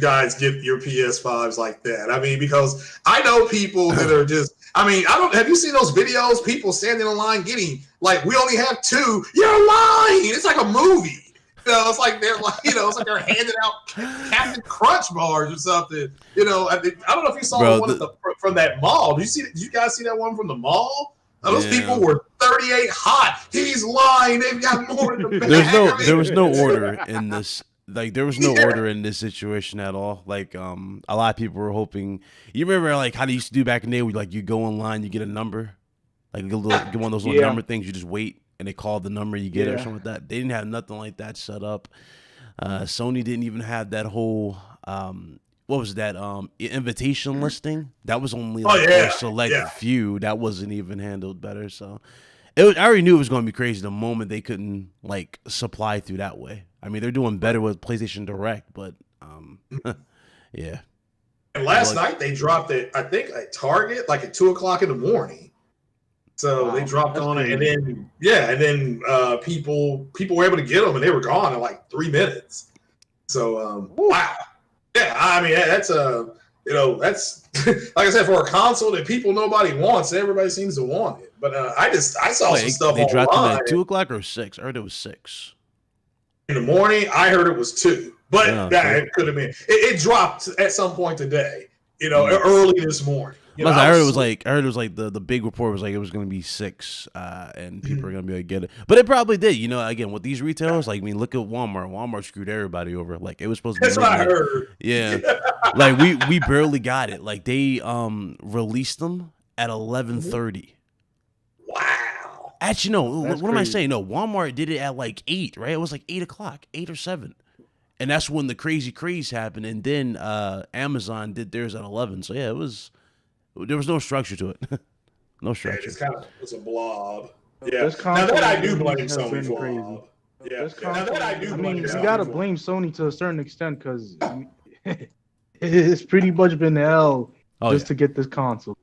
guys get your PS5s like that. I mean, because I know people that are just, I mean, have you seen those videos? People standing in line getting, like, we only have 2. You're lying. It's like a movie. It's like they're like, it's like they're handing out Captain Crunch bars or something. I don't know if you saw one from that mall. Did you guys see that one from the mall? Those people were 38 hot. He's lying. They've got more in the bag. There was no order in this. Like, there was no order in this situation at all. Like, a lot of people were hoping. You remember, like, how they used to do back in the day, where, like, you go online, you get a number, like, get one of those little number things. You just wait, and they call the number, you get it or something like that. They didn't have nothing like that set up. Sony didn't even have that whole. What was that? Invitation listing. That was only a select few. That wasn't even handled better. So, I already knew it was going to be crazy the moment they couldn't like supply through that way. I mean, they're doing better with PlayStation Direct, but yeah. And last night they dropped it. I think at Target, like at 2:00 in the morning. So they dropped on it, and then people were able to get them, and they were gone in like 3 minutes. So wow. Yeah, I mean that's that's like I said, for a console that nobody wants, everybody seems to want it. But I saw some stuff they dropped online. It at 2:00 or 6. I heard it was 6 in the morning. I heard it was 2, but it could have been. It dropped at some point today. Early this morning. I heard it was like the big report was like it was going to be 6, and people are going to be able to get it. But it probably did. Again, with these retailers, like, I mean, look at Walmart. Walmart screwed everybody over. Like, it was supposed to be. That's what I heard. Yeah, like we barely got it. Like, they released them at 11:30. Wow. Actually, no. What am I saying? No, Walmart did it at like 8. Right? It was like 8:00, 8 or 7. And that's when the crazy craze happened. And then Amazon did theirs at 11. So yeah, there was no structure to it. No structure. It's a blob. Yeah. Now that I do blame Sony for. Crazy. Yeah. Now that I do blame Sony. You gotta blame Sony to a certain extent because it's pretty much been hell to get this console.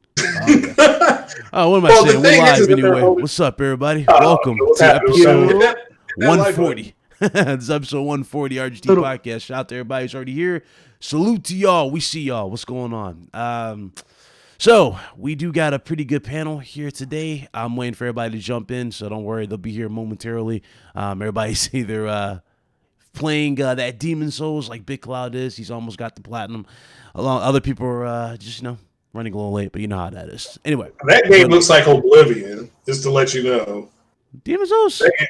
What am I saying? We're live anyway. What's up, everybody? Welcome to episode 140. This is episode 140 RGT Podcast. Shout out to everybody who's already here. Salute to y'all. We see y'all. What's going on? So we do got a pretty good panel here today. I'm waiting for everybody to jump in, so don't worry. They'll be here momentarily. Everybody's either playing that Demon Souls like Big Cloud is. He's almost got the platinum. Other people are just, running a little late, but you know how that is. Anyway. That game looks like Oblivion, just to let you know. Demon Souls? It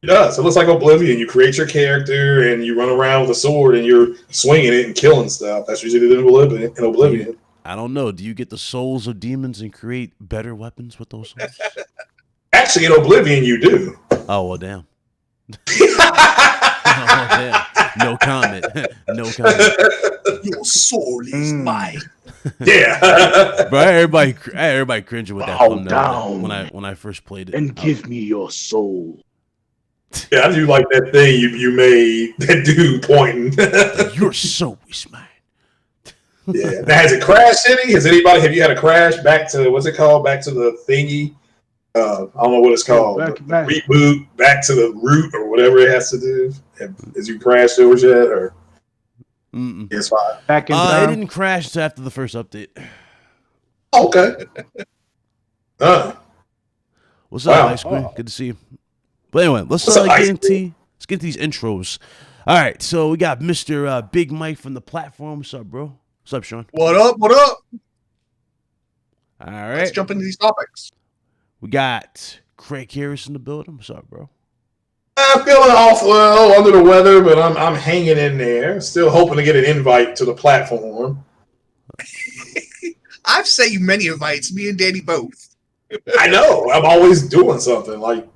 does. It looks like Oblivion. You create your character and you run around with a sword and you're swinging it and killing stuff. That's what you did in Oblivion. I don't know. Do you get the souls of demons and create better weapons with those souls? Actually, in Oblivion, you do. Oh, well, damn. Oh, damn. No comment. No comment. Your soul is mine. Yeah. Bro, everybody cringing with that thumbnail when I first played it. And give me your soul. Yeah, I do like that thing you made, that dude pointing. Your soul is mine. Yeah. Now, has it crashed any? Have you had a crash back to, what's it called? Back to the thingy? I don't know what it's called. Reboot, back to the root or whatever it has to do. Has you crashed over yet? Or it's fine. Back in it didn't crash until after the first update. Okay. What's up, Ice Cream? Good to see you. But anyway, let's get into these intros. All right, so we got Mr. Big Mike from the platform. What's up, bro? What's up, Sean? What up? What up? All right. Let's jump into these topics. We got Craig Harris in the building. What's up, bro? I'm feeling awful under the weather, but I'm hanging in there. Still hoping to get an invite to the platform. I've sent you many invites, me and Danny both. I know. I'm always doing something. Like,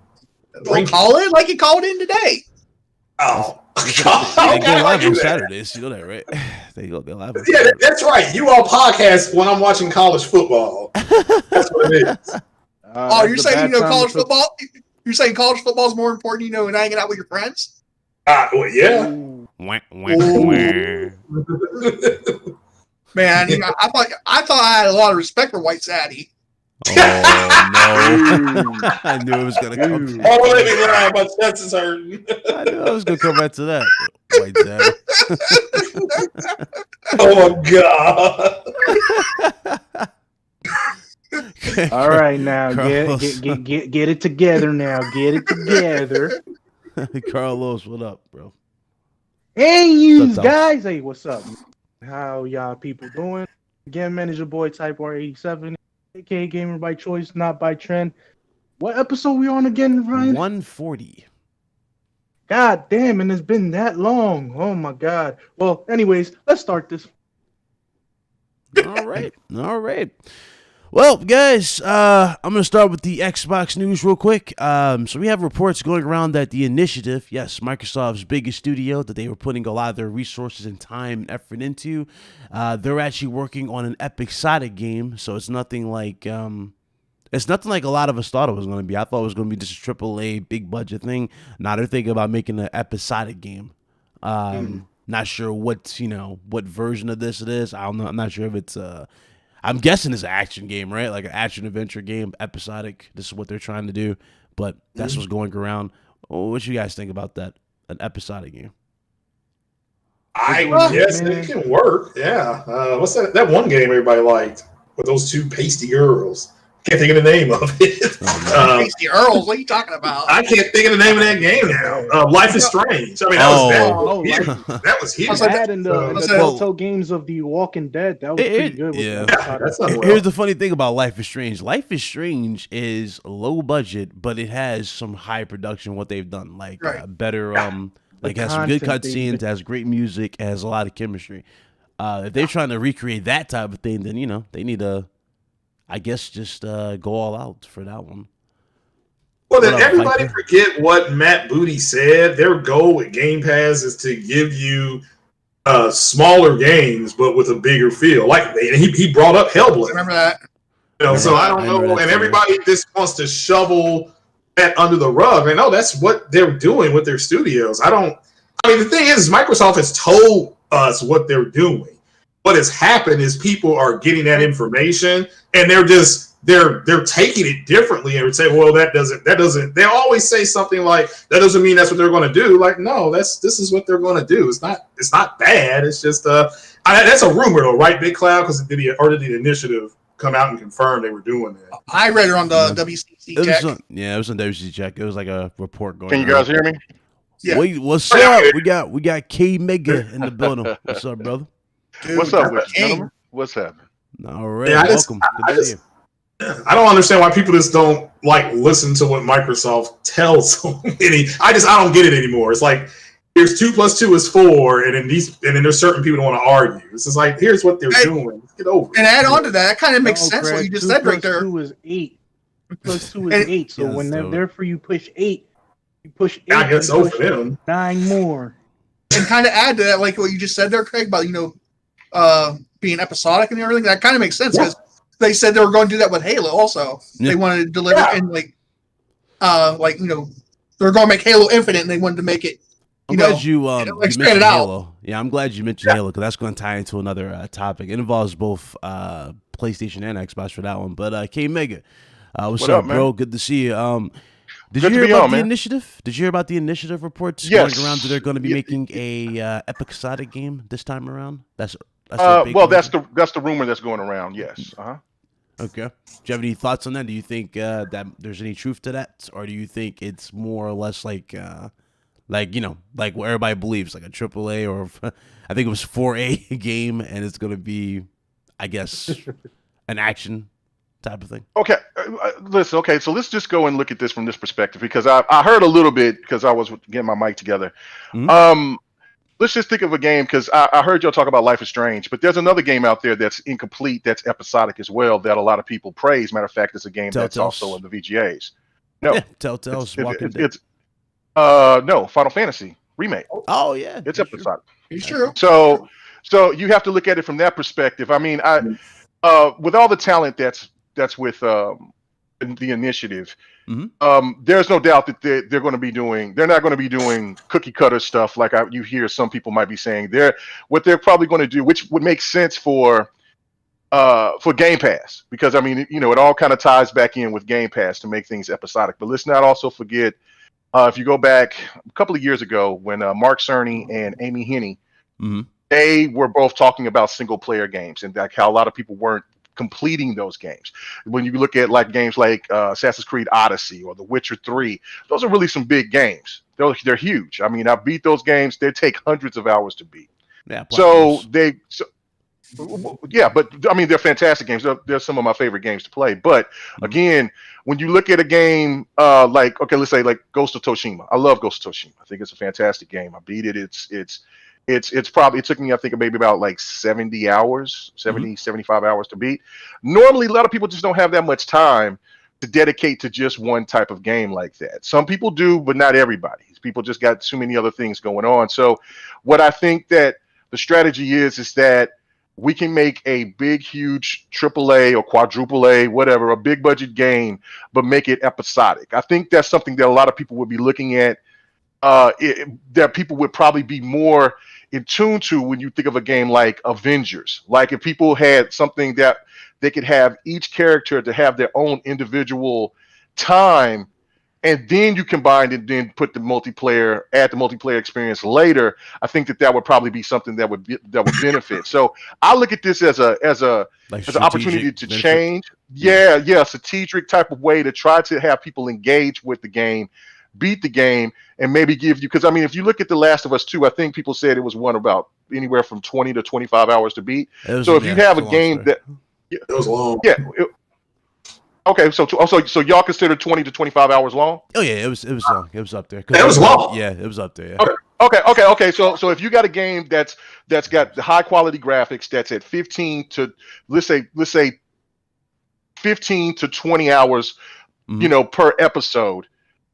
call it like you called in today. Oh. They go live on Saturdays. You know that, right? They live on Saturdays. That's right. You all podcast when I'm watching college football. That's what it is. You're saying college football? You're saying college football is more important, than hanging out with your friends? Well, yeah. Man, I thought I had a lot of respect for White Sadie. Oh no! I knew it was gonna come. Oh, don't let me lie. My chest is hurting. I knew I was gonna come back to that. White Dad. Oh my god! All right, now Carlos. get it together. Now get it together. Carlos, what up, bro? Hey, you What's up, guys. Hey, what's up? How y'all people doing? Again, man, it's your boy Type R87, aka Gamer by Choice, not by trend. What episode we on again, Ryan? 140. God damn, and it's been that long. Oh my god. Well, anyways, let's start this. All right. Well, guys, I'm going to start with the Xbox news real quick. So we have reports going around that the Initiative, yes, Microsoft's biggest studio that they were putting a lot of their resources and time and effort into, they're actually working on an episodic game. So it's nothing like a lot of us thought it was going to be. I thought it was going to be just a AAA big budget thing. Now they're thinking about making an episodic game. Not sure what version of this it is. I don't know. I'm not sure if it's I'm guessing it's an action game, right? Like an action adventure game, episodic. This is what they're trying to do, but that's what's going around. What you guys think about that? An episodic game? I guess it can work. Yeah. What's that? That one game everybody liked with those two pasty girls. Can't think of the name of it. Pasty Earls, what are you talking about? I can't think of the name of that game now. Life is Strange. I mean, that was huge. That and the Telltale games of The Walking Dead. That was pretty good. Yeah. Here's the funny thing about Life is Strange. Life is Strange is low budget, but it has some high production. What they've done, like better, like has some good cutscenes, has great music, has a lot of chemistry. If they're trying to recreate that type of thing, then they need to, I guess, just go all out for that one. Well, then everybody forget what Matt Booty said. Their goal with Game Pass is to give you smaller games, but with a bigger feel. Like he brought up Hellblade. Remember that? So I don't know. And everybody just wants to shovel that under the rug. I know that's what they're doing with their studios. The thing is, Microsoft has told us what they're doing. What has happened is people are getting that information and they're taking it differently and would say, well, that doesn't, they always say something like, that doesn't mean that's what they're going to do. Like, no, this is what they're going to do. It's not bad. It's just, that's a rumor though, right? Big Cloud, because did the Initiative come out and confirm they were doing that? I read it on the WCC check. It was on WCC check. It was like a report going on. Can you guys hear me? Yeah. What's up? We got K Mega in the building. What's up, brother? Dude, what's up with you, gentlemen? What's happening? All right, welcome. I don't understand why people just don't listen to what Microsoft tells so many. I don't get it anymore. It's like here's 2 + 2 is 4, and then there's certain people that want to argue. It's just like here's what they're doing. Let's get over it. And add on to that, it kind of makes sense what you just said right there. 2 is 8. 2 + 2 is 8. So when therefore you push 8, you push 8. I guess so for them. 9 more. And kind of add to that, like what you just said there, Craig, about being episodic and everything. That kind of makes sense because they said they were going to do that with Halo. Also, they wanted to deliver and they're going to make Halo Infinite, and they wanted to make it. I'm glad you mentioned Halo. Yeah, I'm glad you mentioned Halo because that's going to tie into another topic. It involves both PlayStation and Xbox for that one. But K Mega, what's up, bro? Man? Good to see you. Did you hear about the Initiative? Did you hear about the Initiative reports going around that they're going to be making a episodic game this time around? That's the rumor that's going around. Yes. Okay. Do you have any thoughts on that? Do you think that there's any truth to that, or do you think it's more or less like what everybody believes, like a AAA or I think it was 4A game, and it's going to be, I guess, an action type of thing. Okay, listen. Okay, so let's just go and look at this from this perspective because I heard a little bit because I was getting my mic together. Mm-hmm. Let's just think of a game because I heard y'all talk about Life is Strange, but there's another game out there that's incomplete, that's episodic as well, that a lot of people praise. Matter of fact, it's a game that's also in the VGAs. No, Telltale's Walking Dead. It's no Final Fantasy remake. Oh yeah, it's episodic. It's true. So you have to look at it from that perspective. I mean, with all the talent that's with the Initiative. Mm-hmm. There's no doubt that they're going to be doing. They're not going to be doing cookie cutter stuff like you hear some people might be saying. What they're probably going to do, which would make sense for for Game Pass, because I mean, you know, it all kind of ties back in with Game Pass to make things episodic. But let's not also forget, if you go back a couple of years ago when Mark Cerny and Amy Hennig, they were both talking about single player games and like how a lot of people weren't completing those games. When you look at like games like Assassin's Creed Odyssey or The Witcher 3, those are really some big games. They're huge. I mean, I beat those games. They take hundreds of hours to beat. Yeah, yeah, but I mean, they're fantastic games. They're some of my favorite games to play. But again, when you look at a game like, okay, let's say like Ghost of Tsushima. I love Ghost of Tsushima. I think it's a fantastic game. I beat it. It's probably, it took me, I think, maybe about like 70 hours, 75 hours to beat. Normally, a lot of people just don't have that much time to dedicate to just one type of game like that. Some people do, but not everybody. People just got too many other things going on. So what I think that the strategy is that we can make a big, huge AAA or quadruple A, whatever, a big budget game, but make it episodic. I think that's something that a lot of people would be looking at, that people would probably be more in tune to when you think of a game like Avengers. Like if people had something that they could have each character to have their own individual time, and then you combine and then put the multiplayer, add the multiplayer experience later. I think that would probably be something that would benefit. So I look at this as an opportunity to change. Yeah, strategic type of way to try to have people engage with the game, beat the game, and maybe give you, because I mean, if you look at The Last of Us 2, I think people said it was one about anywhere from 20 to 25 hours to beat. So if you have a game that it was long. Yeah. Okay, so y'all consider 20 to 25 hours long? Oh yeah, it was long. It was up there. It was long. Yeah, it was up there. Yeah. Okay. So if you got a game that's got the high quality graphics, that's at 15 to let's say 15 to 20 hours, you know, per episode,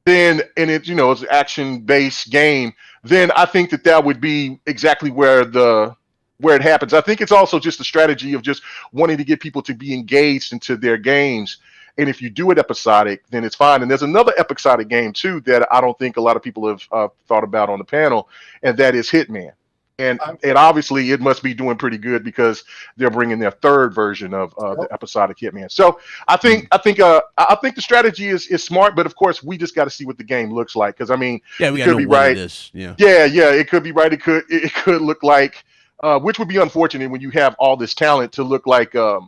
then, and it, you know, it's an action based game, then I think that would be exactly where it happens. I think it's also just a strategy of just wanting to get people to be engaged into their games. And if you do it episodic, then it's fine. And there's another episodic game too that I don't think a lot of people have thought about on the panel, and that is Hitman. And obviously it must be doing pretty good because they're bringing their third version of the episodic Hitman. So I think the strategy is smart, but of course we just got to see what the game looks like. Because I mean, yeah, we got to know what it is. Yeah, it could be right. It could look like, which would be unfortunate when you have all this talent to look like a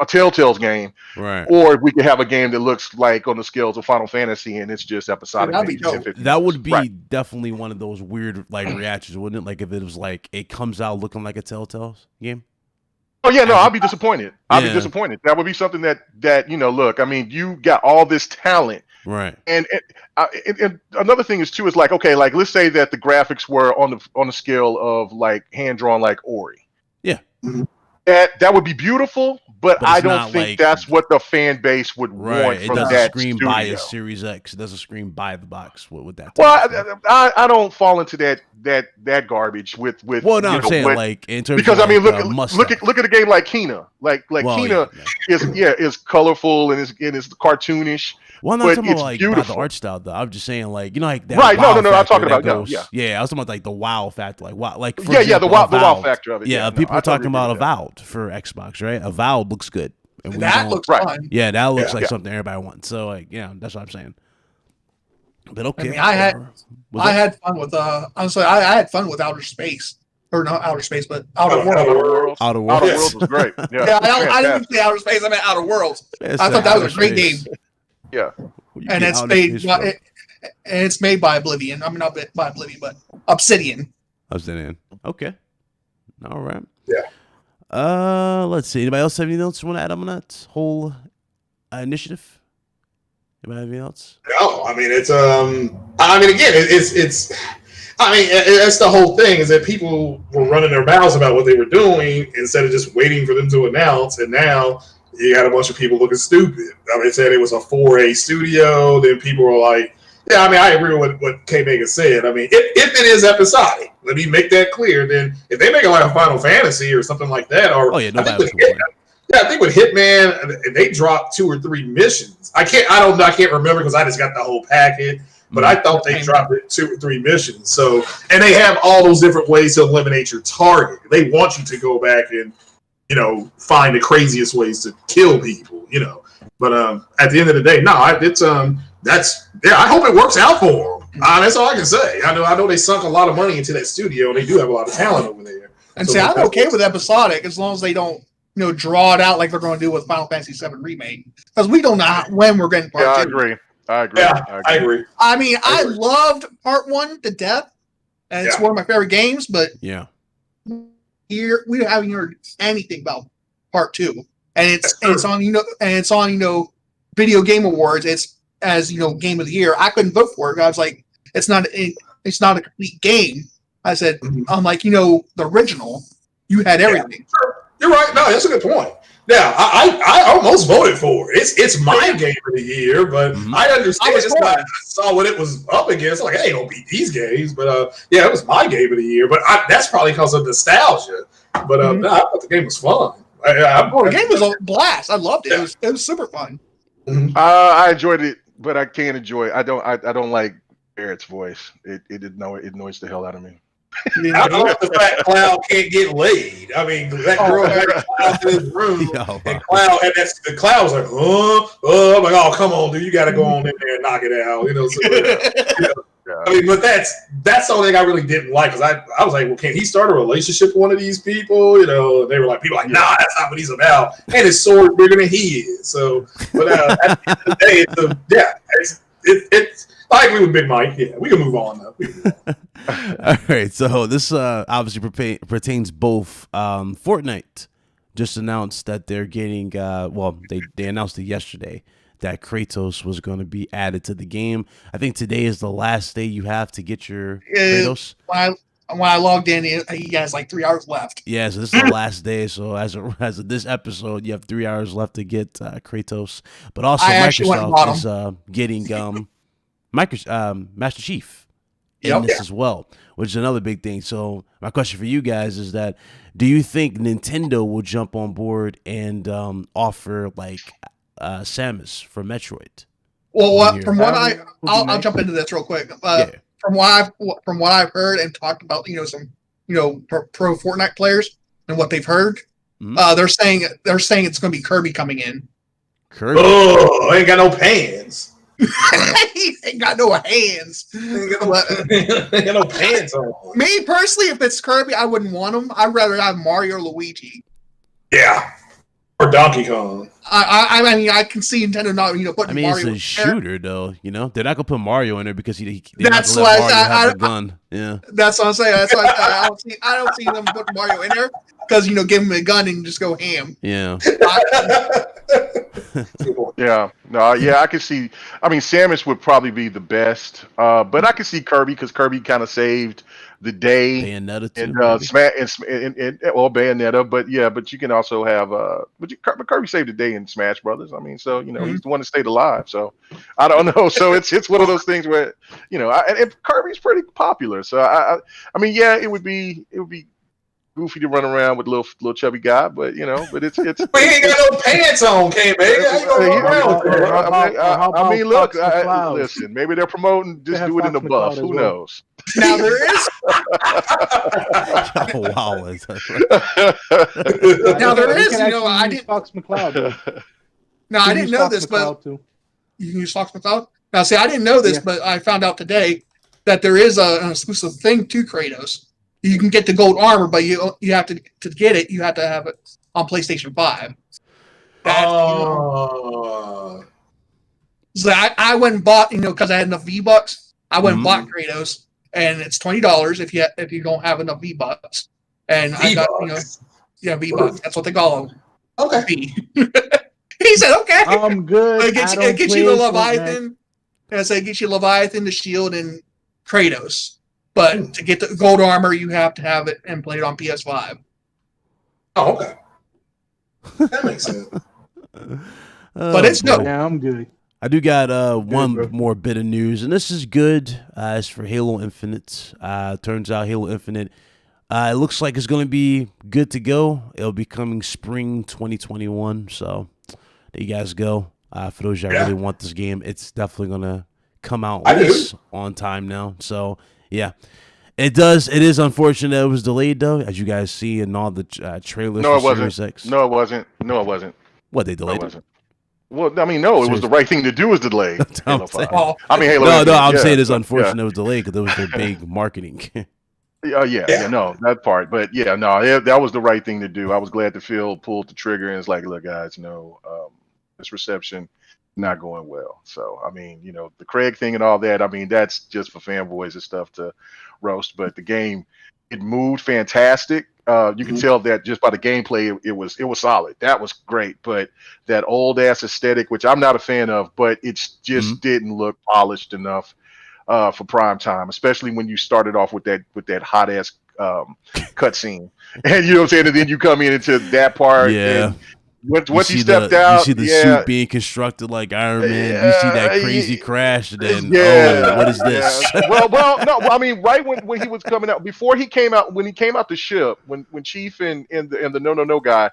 Telltale's game, right? Or we could have a game that looks like on the scales of Final Fantasy and it's just episodic. That would be definitely one of those weird like reactions, wouldn't it? Like if it was like it comes out looking like a Telltale's game. Oh yeah, no, I'll be disappointed. I'll be disappointed. That would be something that you know. Look, I mean, you got all this talent, right? And another thing is too is like, okay, like let's say that the graphics were on the scale of like hand drawn, like Ori. Yeah. That would be beautiful, but I don't think that's what the fan base would want from that studio. It doesn't scream buy a Series X. It doesn't scream buy the box with that. Well, I don't fall into that garbage with. Well, no, I'm saying like in terms because of I mean like, look at a game like Kena. Like Kena is colorful and it's cartoonish. Well, I'm not talking about like about the art style though. I'm just saying like, you know, like that right. Wow No. I'm talking about goes, yeah. I was talking about like the wow factor, like wow, like for example, the wow factor of it. Yeah, people are talking about Avowed for Xbox, right? Avowed looks good. And that looks fun. Yeah, that looks like something everybody wants. So like, yeah, that's what I'm saying. But okay, I mean, I had fun with honestly, I had fun with Outer Space. Or not Outer Space, but Outer Worlds. Outer Worlds was great. Yeah, I didn't say Outer Space. I meant Outer Worlds. I thought that was a great game. Yeah, and it's made by Oblivion. I mean, not by Oblivion, but Obsidian. Okay. All right. Yeah. Let's see. Anybody else have any notes you want to add on that whole initiative? Anybody have anything else? No, I mean it's I mean again it's I mean that's the whole thing is that people were running their mouths about what they were doing instead of just waiting for them to announce, and now you got a bunch of people looking stupid. I mean, it said it was a 4A studio. Then people were like, yeah, I mean, I agree with what K-Mega said. I mean, if it is episodic, let me make that clear. Then if they make it like a Final Fantasy or something like that, or I think with Hitman, they dropped 2 or 3 missions. I can't remember because I just got the whole packet. But I thought they dropped it 2 or 3 missions. So, and they have all those different ways to eliminate your target. They want you to go back and find the craziest ways to kill people, But at the end of the day, no, I hope it works out for them. That's all I can say. I know they sunk a lot of money into that studio, and they do have a lot of talent over there. And so I'm okay with episodic as long as they don't, draw it out like they're going to do with Final Fantasy VII Remake, because we don't know when we're getting part 2. I agree. Yeah, I agree. I mean, I loved part 1 to death, and it's one of my favorite games. But here we haven't heard anything about part 2, and it's on Video Game Awards. It's as Game of the Year. I couldn't vote for it. I was like, it's not a complete game. I said, I'm like, the original, you had everything. Yeah, sure. You're right. No, that's a good point. Yeah, I almost voted for it. It's my game of the year, but I understand. I saw what it was up against. Like, hey, don't beat these games. But it was my game of the year. But that's probably because of nostalgia. But no, I thought the game was fun. The game was a blast. I loved it. Yeah. It was super fun. I enjoyed it, but I can't enjoy it. I don't like Barrett's voice. It annoys the hell out of me. I love the fact Cloud can't get laid. I mean, that girl had Cloud in his room, and Cloud was like, I'm like, oh, come on, dude, you got to go on in there and knock it out, So, I mean, but that's the only thing I really didn't like, because I was like, well, can he start a relationship with one of these people? They were like, nah, that's not what he's about, and his sword bigger than he is. So, but at the end of the day, it's I agree with Big Mike. Yeah, we can move on now. All right, so this obviously pertains both. Fortnite just announced that they're getting. They announced it yesterday that Kratos was going to be added to the game. I think today is the last day you have to get your Kratos. When I logged in, he has like 3 hours left. Yeah, so this is the last day. So as of this episode, you have 3 hours left to get Kratos. But also Microsoft is getting Master Chief in this as well, which is another big thing. So my question for you guys is that, do you think Nintendo will jump on board and offer like Samus for Metroid? Well, I'll jump into this real quick. From what I've heard and talked about, some pro Fortnite players and what they've heard, they're saying it's going to be Kirby coming in. Kirby? Oh, ain't got no pants. He ain't got no hands. Ain't got no pants on. Me personally, if it's Kirby, I wouldn't want him. I'd rather have Mario or Luigi. Yeah. Or Donkey Kong. I mean, I can see Nintendo not, putting Mario. It's a shooter, though. They're not gonna put Mario in there because that's why have the gun. Yeah, that's what I'm saying. That's why I don't see them putting Mario in there because give him a gun and just go ham. Yeah. I could see. I mean, Samus would probably be the best, but I could see Kirby because Kirby kind of saved the day. Bayonetta too, and Bayonetta, but you can also have but Kirby saved the day in Smash Brothers. I mean, so he's the one that stayed alive. So I don't know. So it's one of those things where and Kirby's pretty popular. So I mean, it would be goofy to run around with little chubby guy, but but it's. We ain't got no pants on, K-Man. How you gonna run around with that? I mean, look, listen. Maybe they're promoting just do it in the buff. Who knows? Now there is. Wow. Now there is. I didn't. Fox McCloud. Now I didn't know this, but you can use Fox McCloud. Now, see, I didn't know this, but I found out today that there is an exclusive thing to Kratos. You can get the gold armor, but you have to get it. You have to have it on PlayStation 5. So I went and bought, because I had enough V-Bucks. I went and bought Kratos, and it's $20 if you don't have enough V-Bucks. And V-Bucks. I got V-Bucks. That's what they call them. Okay. He said, "Okay, I'm good." It gets you the Leviathan. I say, get you Leviathan, the shield, and Kratos. But to get the gold armor, you have to have it and play it on PS5. Oh, okay. That makes sense. But it's good. Yeah, I'm good. I do got one more bit of news, and this is good. It's for Halo Infinite. Turns out Halo Infinite, it looks like it's going to be good to go. It'll be coming spring 2021. So there you guys go. For those that really want this game, it's definitely going to come out on time now. So yeah, It does. It is unfortunate that it was delayed, though, as you guys see in all the trailers. No, it for wasn't. Series X. No, it wasn't. No, it wasn't. What, they No, it delayed it? wasn't. Well, I mean, no, it was the right thing to do. Was delay That's what I'm Halo saying. 5. I mean, Halo. No, Infinite, I'm yeah. saying it's unfortunate it was delayed because it was their big marketing. Yeah, no, that part. But yeah, no, that was the right thing to do. I was glad that Phil pulled the trigger and it's like, look, guys, no, this reception not going well. So, I mean, the Craig thing and all that, I mean, that's just for fanboys and stuff to roast. But the game, it moved fantastic. You can tell that just by the gameplay, it was solid. That was great. But that old ass aesthetic, which I'm not a fan of, but it just didn't look polished enough for prime time, especially when you started off with that hot ass cutscene, and you know what I'm saying. And then you come into that part. Yeah. Once he stepped out, you see the suit being constructed like Iron Man. You see that crazy crash, and then what is this? Well, no. I mean, right when he was coming out, before he came out, when he came out the ship, when Chief and the no guy,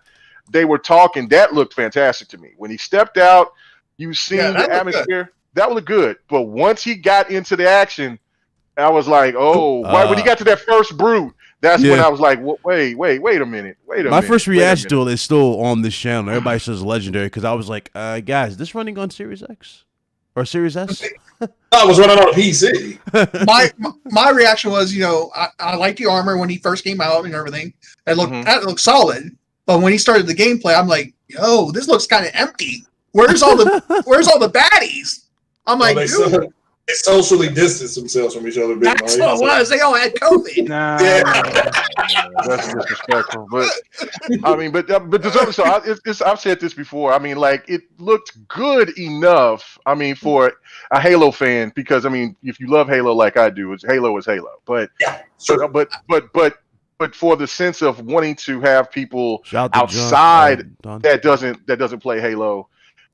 they were talking. That looked fantastic to me. When he stepped out, you seen the atmosphere. Good. That looked good. But once he got into the action, I was like, when he got to that first brute. That's when I was like, wait a minute. My first reaction to it is still on this channel. Everybody says legendary because I was like, guys, is this running on Series X or Series S? I was running on a PC. my reaction was, I liked the armor when he first came out and everything. That looked solid. But when he started the gameplay, I'm like, yo, this looks kind of empty. Where's all the baddies? I'm like, dude. They socially distanced themselves from each other. That's what it was. They all had COVID. Nah. That's disrespectful. But I mean, but there's other. So I've said this before. I mean, like it looked good enough. I mean, for a Halo fan, because I mean, if you love Halo like I do, Halo is Halo. But but for the sense of wanting to have people outside that doesn't play Halo.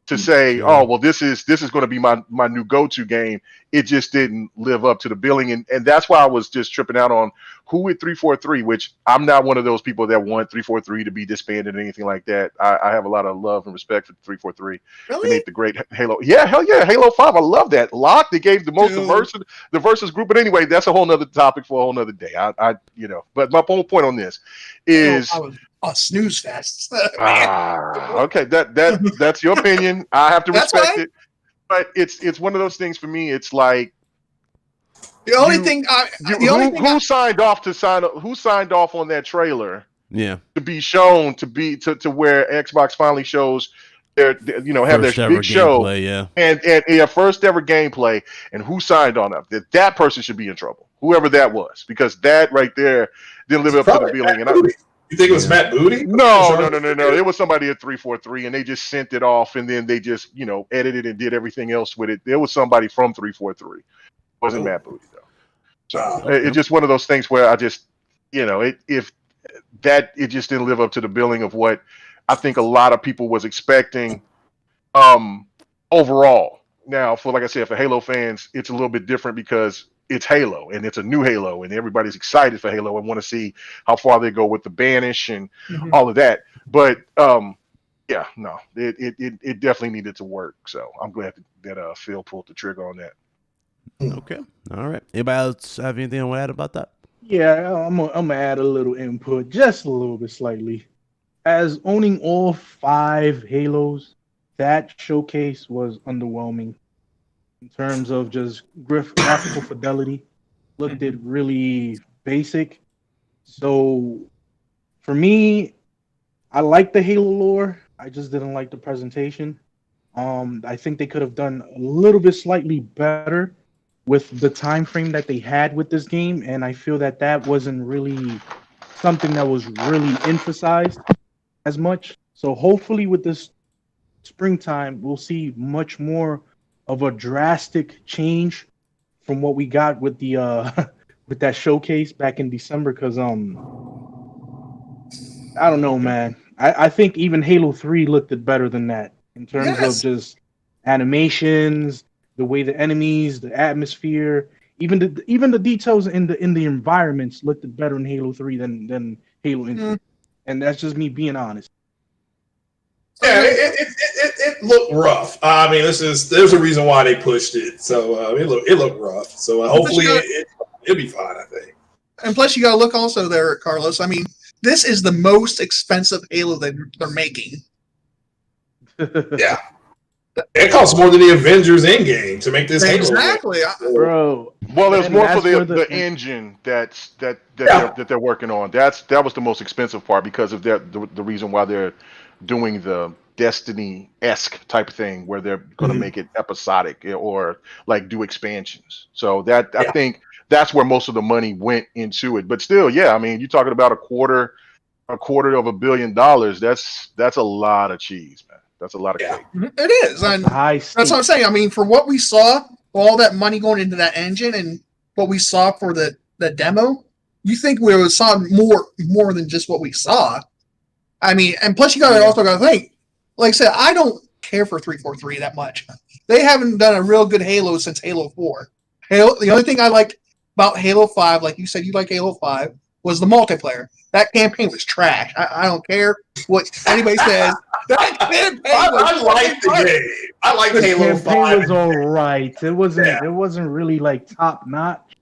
To say, this is going to be my new go-to game. It just didn't live up to the billing, and that's why I was just tripping out on who at 343. Which I'm not one of those people that want 343 to be disbanded or anything like that. I have a lot of love and respect for 343. Really? They made the great Halo. Yeah, hell yeah, Halo 5. I love that. Lock. They gave the most the versus group. But anyway, that's a whole nother topic for a whole nother day. But my whole point on this is. Snooze fest. Okay, that's your opinion. I have to respect it, but it's one of those things for me. It's like the only thing. Who signed off on that trailer? Yeah, to be shown to where Xbox finally shows their have their big show, gameplay, and first ever gameplay, and who signed on that? That person should be in trouble, whoever that was, because that right there didn't live up to the billing. And you think it was Matt Booty? No. It was somebody at 343, and they just sent it off, and then they just, edited and did everything else with it. There was somebody from 343. It wasn't Matt Booty, though. So it's just one of those things where I just, it just didn't live up to the billing of what I think a lot of people was expecting overall. Now, like I said, for Halo fans, it's a little bit different because it's Halo and it's a new Halo and everybody's excited for Halo and want to see how far they go with the banish and all of that. But it definitely needed to work. So I'm glad that Phil pulled the trigger on that. Okay. All right. Anybody else have anything to add about that? Yeah, I'm gonna add a little input, just a little bit slightly. As owning all 5 Halos, that showcase was underwhelming. In terms of just graphical fidelity, looked it really basic. So for me, I like the Halo lore. I just didn't like the presentation. I think they could have done a little bit slightly better with the time frame that they had with this game, and I feel that wasn't really something that was really emphasized as much. So hopefully with this springtime, we'll see much more of a drastic change from what we got with the with that showcase back in December, because I don't know, man. I think even Halo 3 looked it better than that in terms of just animations, the way the enemies, the atmosphere, even the details in the environments looked better in Halo 3 than Halo Infinite. And that's just me being honest. Yeah, it looked rough. I mean, there's a reason why they pushed it. So it looked rough. So hopefully it'll be fine, I think. And plus, you got to look also there, Carlos. I mean, this is the most expensive Halo that they're making. Yeah. It costs more than the Avengers Endgame to make this Exactly, bro. Well, there's more for where the engine that Yeah. they're working on. That was the most expensive part because of the reason why they're doing the Destiny-esque type of thing where they're going to make it episodic or like do expansions. So that I think that's where most of the money went into it. But still, yeah, I mean, you're talking about a quarter of $1 billion. That's a lot of cheese, man. That's a lot of cake. It is, and high that's what I'm saying. I mean, for what we saw, all that money going into that engine, and what we saw for the demo, you think we saw more than just what we saw? I mean, and plus you also got to think. Like I said, I don't care for 343 that much. They haven't done a real good Halo since Halo 4. The only thing I liked about Halo 5, like you said, you like Halo 5, was the multiplayer. That campaign was trash. I don't care what anybody says. That campaign I like the game. I like Halo 5. The campaign was all right. It wasn't really like top notch.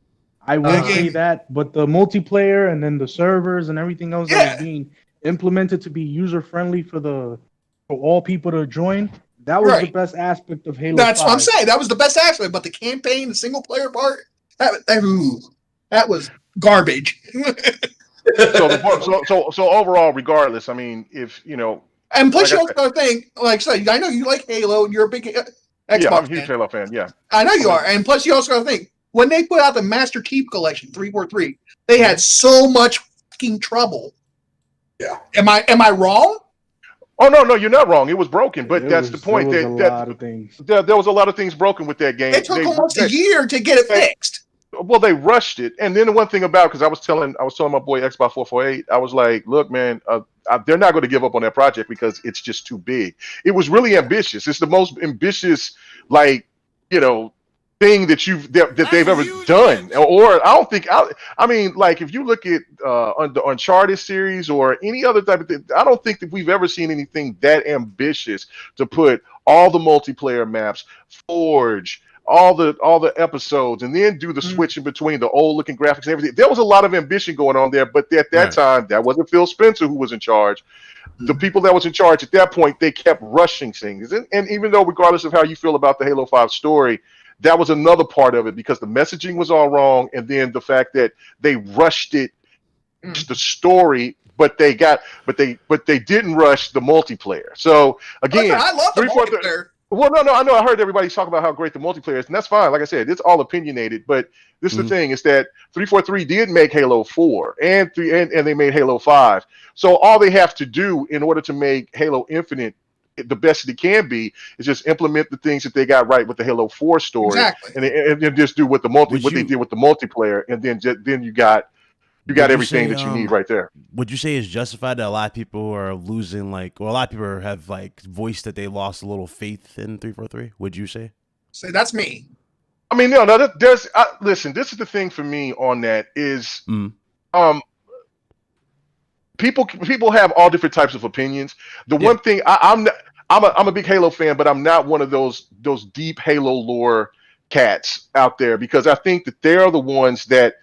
I will say that, but the multiplayer and then the servers and everything else that was being implemented to be user friendly for all people to join, that was the best aspect of Halo. That's 5. what I'm saying. That was the best aspect. But the campaign, the single player part, that was garbage. So overall, regardless, I mean, if you know, and plus you also think, like I said, I know you like Halo and you're a big Xbox I'm a huge fan. Halo fan. Yeah, I know you are. And plus you also got to think, when they put out the Master Chief Collection 343, they had so much fucking trouble. Yeah. Am I wrong? Oh no, you're not wrong. It was broken, but that's the point. There Was a lot of things broken with that game. It took almost a year to get it fixed. Well, they rushed it, and then the one thing about, because I was telling my boy Xbox 448, I was like, look, man, they're not going to give up on that project because it's just too big. It was really ambitious. It's the most ambitious, like, thing that they've ever done. Or I don't think I mean, like, if you look at the Uncharted series or any other type of thing, I don't think that we've ever seen anything that ambitious to put all the multiplayer maps, Forge, all the episodes, and then do the switching between the old looking graphics and everything. There was a lot of ambition going on there, but at that time, that wasn't Phil Spencer who was in charge. The people that was in charge at that point, they kept rushing things. And even though, regardless of how you feel about the Halo 5 story, that was another part of it because the messaging was all wrong, and then the fact that they rushed it, the story, but they didn't rush the multiplayer. So again, I love the multiplayer. Well, no, I know. I heard everybody talk about how great the multiplayer is, and that's fine. Like I said, it's all opinionated. But this is the thing: is that 343 did make Halo 4 and they made Halo 5. So all they have to do in order to make Halo Infinite the best it can be is just implement the things that they got right with the Halo 4 story, and just do what they did with the multiplayer, and then you got everything that you need right there. Would you say it's justified that a lot of people are losing, a lot of people have voiced that they lost a little faith in 343? Would you say? So that's me. I mean, no. Listen, this is the thing for me on that is, people have all different types of opinions. The one thing I'm a big Halo fan, but I'm not one of those deep Halo lore cats out there, because I think that they're the ones that,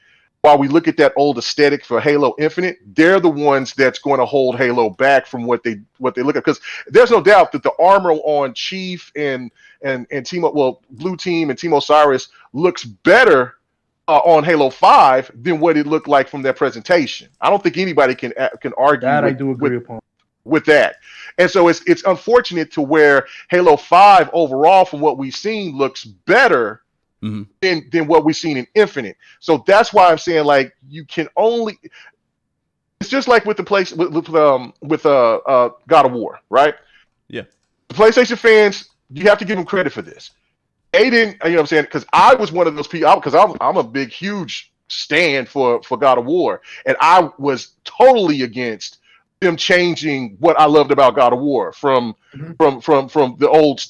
while we look at that old aesthetic for Halo Infinite, they're the ones that's going to hold Halo back from what they look at. Because there's no doubt that the armor on Chief and Blue Team and Team Osiris looks better on Halo 5 than what it looked like from that presentation. I don't think anybody can argue that. I do agree upon with that. And so it's unfortunate to where Halo 5 overall, from what we've seen, looks better than what we've seen in Infinite. So that's why I'm saying, you can only. It's just like with the place with God of War, right? Yeah. The PlayStation fans, you have to give them credit for this. They didn't, you know what I'm saying? Because I was one of those people, because I'm a big, huge stand for God of War, and I was totally against them changing what I loved about God of War from the old,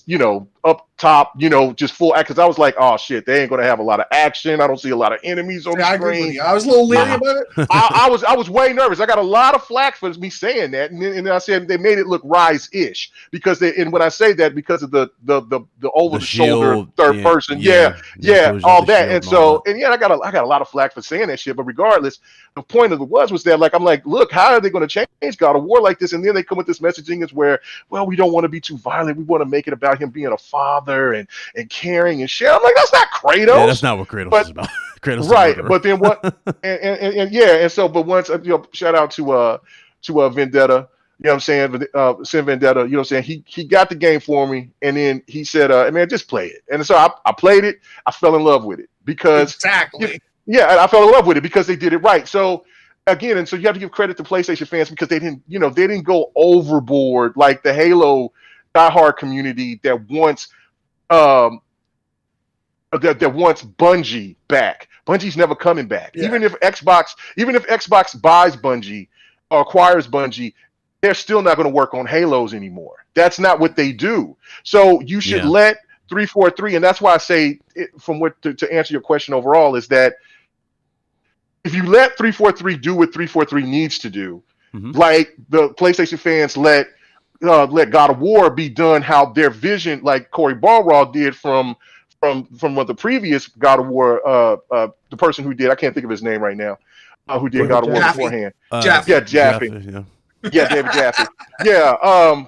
up top, you know, just full act. Because I was like, oh shit, they ain't gonna have a lot of action. I don't see a lot of enemies on the I agree with screen. you. I was a little leery about it. I was way nervous. I got a lot of flack for me saying that, and then I said they made it look Rise-ish because they. And when I say that, because of the over the shoulder third person, all that. And so, and I got a lot of flack for saying that shit. But regardless, the point of it was that like I'm like, look, how are they going to change God of War like this? And then they come with this messaging is where, well, we don't want to be too violent. We want to make it about him being a father and caring and shit. I'm like, that's not Kratos. Yeah, that's not what Kratos is about. Kratos, right? But then what? and so, but once shout out to Vendetta. You know what I'm saying? Sin Vendetta. You know what I'm saying? He got the game for me, and then he said, "Man, just play it." And so I played it. I fell in love with it because exactly. I fell in love with it because they did it right. So again, and so you have to give credit to PlayStation fans because they didn't go overboard like the Halo diehard community that wants Bungie back. Bungie's never coming back. Yeah. Even if Xbox buys Bungie or acquires Bungie, they're still not going to work on Halos anymore. That's not what they do. So you should let 343, and that's why I say to answer your question overall is that if you let 343 do what 343 needs to do, like the PlayStation fans let God of War be done how their vision, like Cory Barlog did from what the previous God of War, the person who did, I can't think of his name right now, who did God of War beforehand. Jaffe. Jaffe. Yeah, David Jaffe.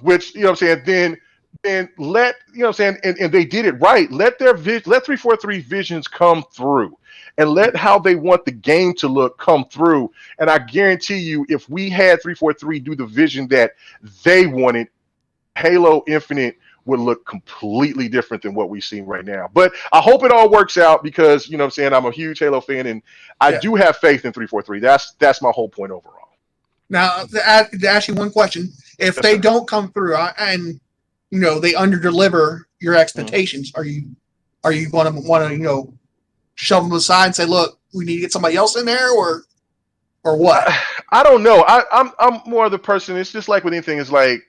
Which, you know what I'm saying, then let, you know what I'm saying, and they did it right. Let 343 visions come through and let how they want the game to look come through. And I guarantee you, if we had 343 do the vision that they wanted, Halo Infinite would look completely different than what we've seen right now. But I hope it all works out because, you know what I'm saying, I'm a huge Halo fan and I do have faith in 343. That's my whole point overall. Now, to ask you one question, if they don't come through and they underdeliver your expectations, are you going to want to shove them aside and say, look, we need to get somebody else in there, or what? I don't know. I'm more of the person. It's just like with anything. It's like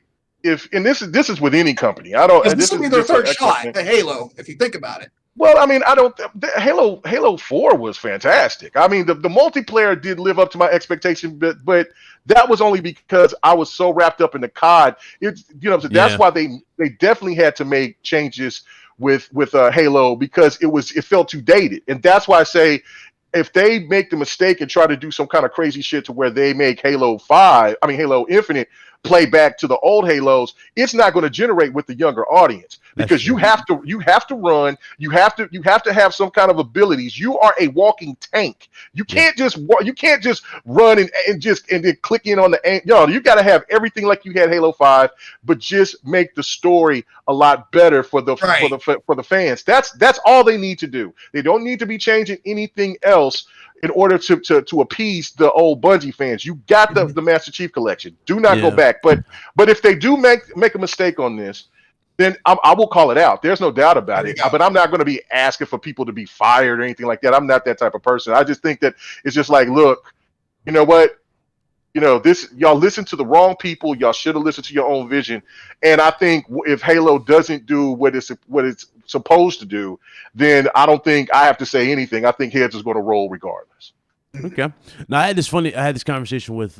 and this is with any company. I don't. This will be their third shot at Halo, if you think about it. Well, I mean, I don't. Halo 4 was fantastic. I mean, the multiplayer did live up to my expectation, but that was only because I was so wrapped up in the COD. That's why they definitely had to make changes with Halo because it felt too dated, and that's why I say if they make the mistake and try to do some kind of crazy shit to where they make Halo Infinite play back to the old Halos, it's not going to generate with the younger audience because you have to run, you have to have some kind of abilities. You are a walking tank. You can't just run and then click in on the you got to have everything like you had Halo 5, but just make the story a lot better for the fans. That's all they need to do. They don't need to be changing anything else in order to appease the old Bungie fans. You got the Master Chief Collection. Do not go back. But if they do make a mistake on this, then I will call it out. There's no doubt about it. But I'm not going to be asking for people to be fired or anything like that. I'm not that type of person. I just think that it's just like, look, you know what? Y'all listen to the wrong people. Y'all should have listened to your own vision. And I think if Halo doesn't do what it's supposed to do, then I don't think I have to say anything. I think heads is going to roll regardless. Okay. Now I had this conversation with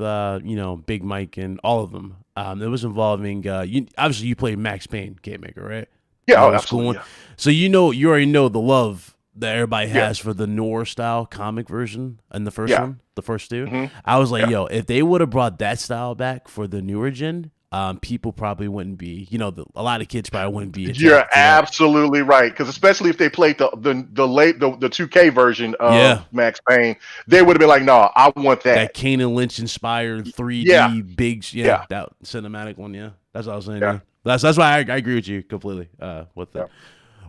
Big Mike and all of them. It was involving obviously you played Max Payne Game Maker, right? Yeah, absolutely. Yeah. So you already know the love that everybody has for the noir style comic version and the first one, the first two. Mm-hmm. I was like, yo, if they would have brought that style back for the newer gen, people probably wouldn't be, a lot of kids probably wouldn't be. You're absolutely right, because especially if they played the 2K version of Max Payne, they would have been like, no, I want that. That Kane Lynch inspired 3D big, that cinematic one. Yeah, that's what I was saying. Yeah. That's why I agree with you completely. With that.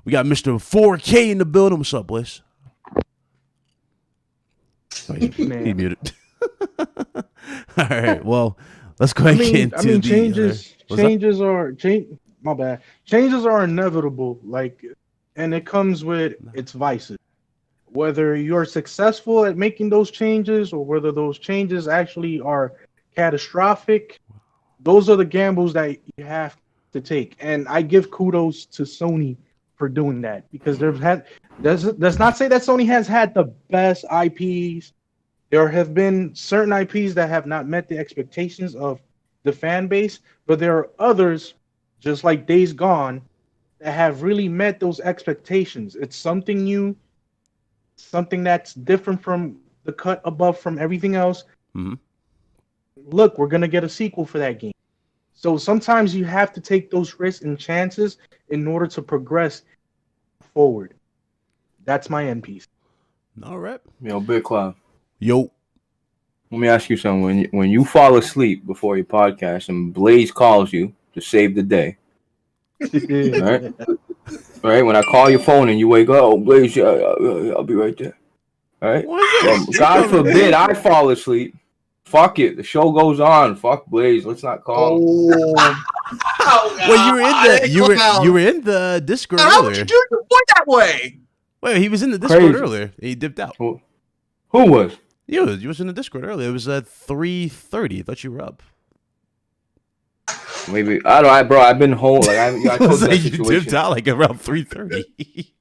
We got Mr. 4K in the building. What's up, boys? Oh, he muted. All right. Well, let's go ahead and get into changes are inevitable. And it comes with its vices. Whether you're successful at making those changes or whether those changes actually are catastrophic, those are the gambles that you have to to take, and I give kudos to Sony for doing that because does not say that Sony has had the best IPs. There have been certain IPs that have not met the expectations of the fan base, but there are others, just like Days Gone, that have really met those expectations. It's something new, something that's different from the cut above from everything else. Mm-hmm. Look, we're gonna get a sequel for that game. So sometimes you have to take those risks and chances in order to progress forward. That's my end piece. All right. Yo, Big Cloud. Yo. Let me ask you something. When you fall asleep before your podcast and Blaze calls you to save the day, all right? All right, when I call your phone and you wake up, oh, Blaze, I'll be right there. All right? Well, God forbid I fall asleep. Fuck it. The show goes on. Fuck Blaze. Let's not call him. Well, you were in the Discord How would earlier. you do your point that way? Wait, he was in the Discord Crazy. earlier. He dipped out. Who was? You was in the Discord earlier. It was at 3:30. I thought you were up. Maybe I don't. Bro, I've been home. Like I told you that You dipped situation. out like around 3:30.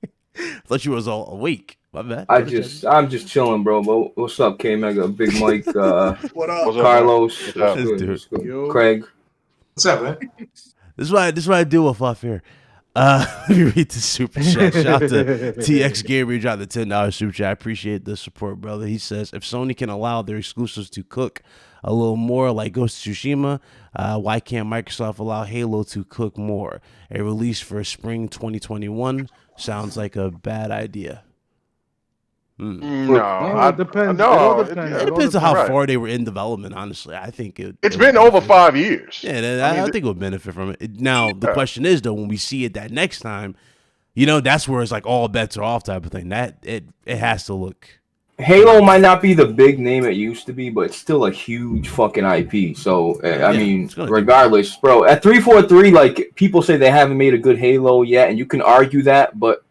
Thought you was all awake. My bad. I'm just chilling, bro. But what's up, K Mega, Big Mike, What up? What's up, Carlos, What's what's up? good, Dude. what's good? Yo. Craig. What's up, man? This is what I deal with off here. Let me read the super chat. Shout out to TX Gamer, dropped the $10 super chat. I appreciate the support, brother. He says, if Sony can allow their exclusives to cook a little more like Ghost of Tsushima, why can't Microsoft allow Halo to cook more? A release for spring 2021 sounds like a bad idea. No, it depends. No, It all depends. It It all depends on how right. far they were in development, honestly. I think It's been over 5 years. Yeah, I mean, I think it would benefit from it. Now, the question is, though, when we see it that next time, that's where it's like all bets are off type of thing. That it has to look. Halo might not be the big name it used to be, but it's still a huge fucking IP. So I mean, it's gonna regardless, bro. At 343, like people say they haven't made a good Halo yet, and you can argue that, but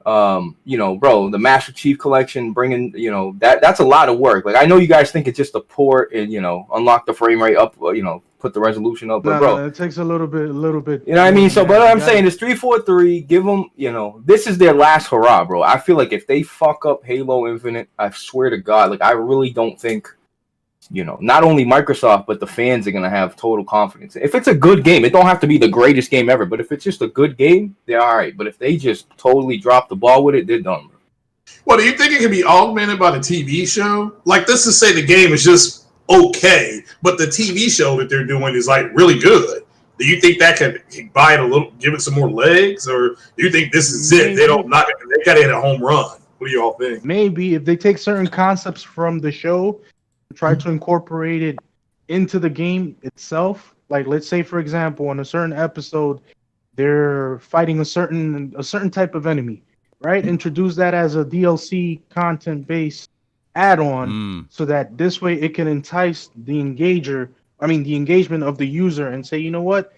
bro, the Master Chief Collection, bringing, that's a lot of work. Like, I know you guys think it's just a port and, unlock the frame rate up, put the resolution up, but bro, it takes a little bit. you know what I mean? So, but what I'm saying is 343, give them, this is their last hurrah, bro. I feel like if they fuck up Halo Infinite, I swear to God, like, I really don't think, not only Microsoft, but the fans are going to have total confidence. If it's a good game, it don't have to be the greatest game ever, but if it's just a good game, they're all right. But if they just totally drop the ball with it, they're done, bro. Well, do you think it can be augmented by the TV show? Like, let's just say the game is just okay, but the TV show that they're doing is like really good. Do you think that can buy it a little, give it some more legs, or do you think this is it? They gotta hit a home run. What do y'all think? Maybe if they take certain concepts from the show, try to incorporate it into the game itself. Like, let's say, for example, on a certain episode, they're fighting a certain type of enemy, right? Introduce that as a DLC content-based add-on, so that this way it can entice the engagement of the user, and say, you know what?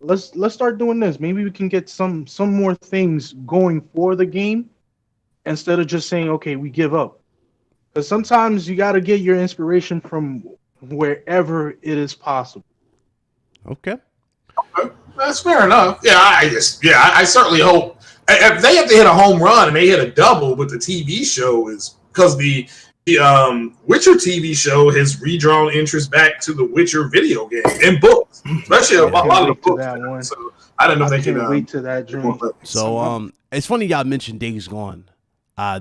Let's start doing this. Maybe we can get some more things going for the game instead of just saying, okay, we give up. Because sometimes you got to get your inspiration from wherever it is possible. Okay. That's fair enough. Yeah, I certainly hope if they have to hit a home run and they hit a double, but the TV show is because the Witcher TV show has redrawn interest back to the Witcher video game and books, especially a lot of the books. That one. So I don't know if they can wait to that dream. So it's funny y'all mentioned Days Gone.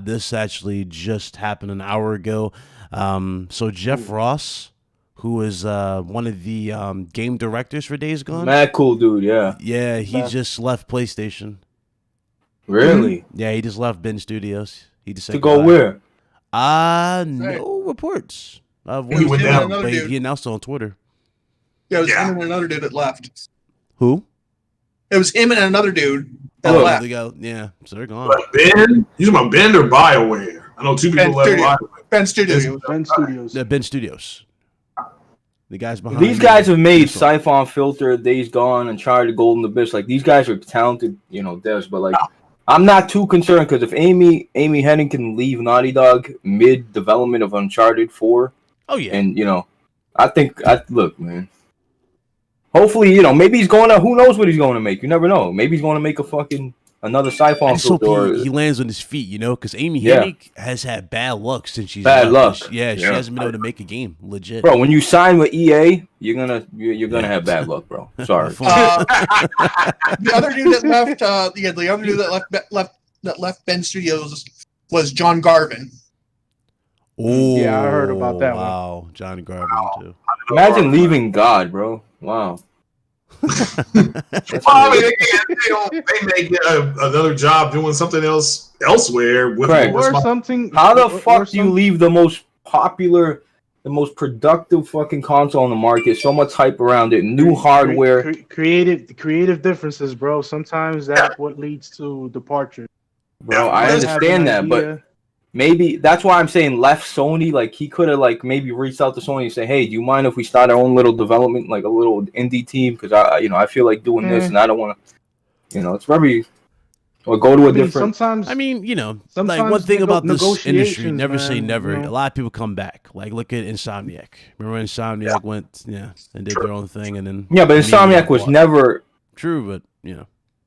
This actually just happened an hour ago. So Jeff Ross, who is one of the game directors for Days Gone. Mad cool dude, yeah. Yeah, he just left PlayStation. Really? Yeah, he just left Ben Studios. He just said To go goodbye. where? No reports of He went down. but he announced it on Twitter. Yeah, it was him and another dude that left. Who? It was him and another dude that Oh, left. they go, yeah, so they're gone. But Ben, you talking about Ben or BioWare? I know two people left BioWare. Ben Studios. Ben Studios. Ben Studios. The guys behind These guys have made Siphon Filter, Days Gone, Uncharted, Golden Abyss. Like, these guys are talented, devs. But like, I'm not too concerned because if Amy Hennig can leave Naughty Dog mid development of Uncharted 4, Oh yeah, and I think, look, man, Hopefully, maybe he's going to. Who knows what he's going to make? You never know. Maybe he's going to make a fucking another Siphon I just hope filter. he lands on his feet, because Amy Hennig has had bad luck since she's bad luck. She hasn't been able to make a game legit. Bro, when you sign with EA, you're gonna have bad luck, bro. Sorry. The other dude that left, the other dude that left Bend Studios was John Garvin. Oh, yeah, I heard about that one. Wow, John Garvin too. Imagine leaving God, bro. Wow. I mean, they may get another job doing something else elsewhere with or something. How the fuck do you leave the most popular, the most productive fucking console on the market? So much hype around it, new hardware, creative differences, bro. Sometimes that's what leads to departure. Bro, I understand that, but maybe that's why I'm saying left Sony. Like he could have maybe reached out to Sony and say, "Hey, do you mind if we start our own little development, like a little indie team? Because I feel like doing this, and I don't want to, it's very or go to a different." Sometimes like one thing about this industry, never say never. A lot of people come back. Like look at Insomniac. Remember Insomniac went and did their own thing, and then but Insomniac was never true, but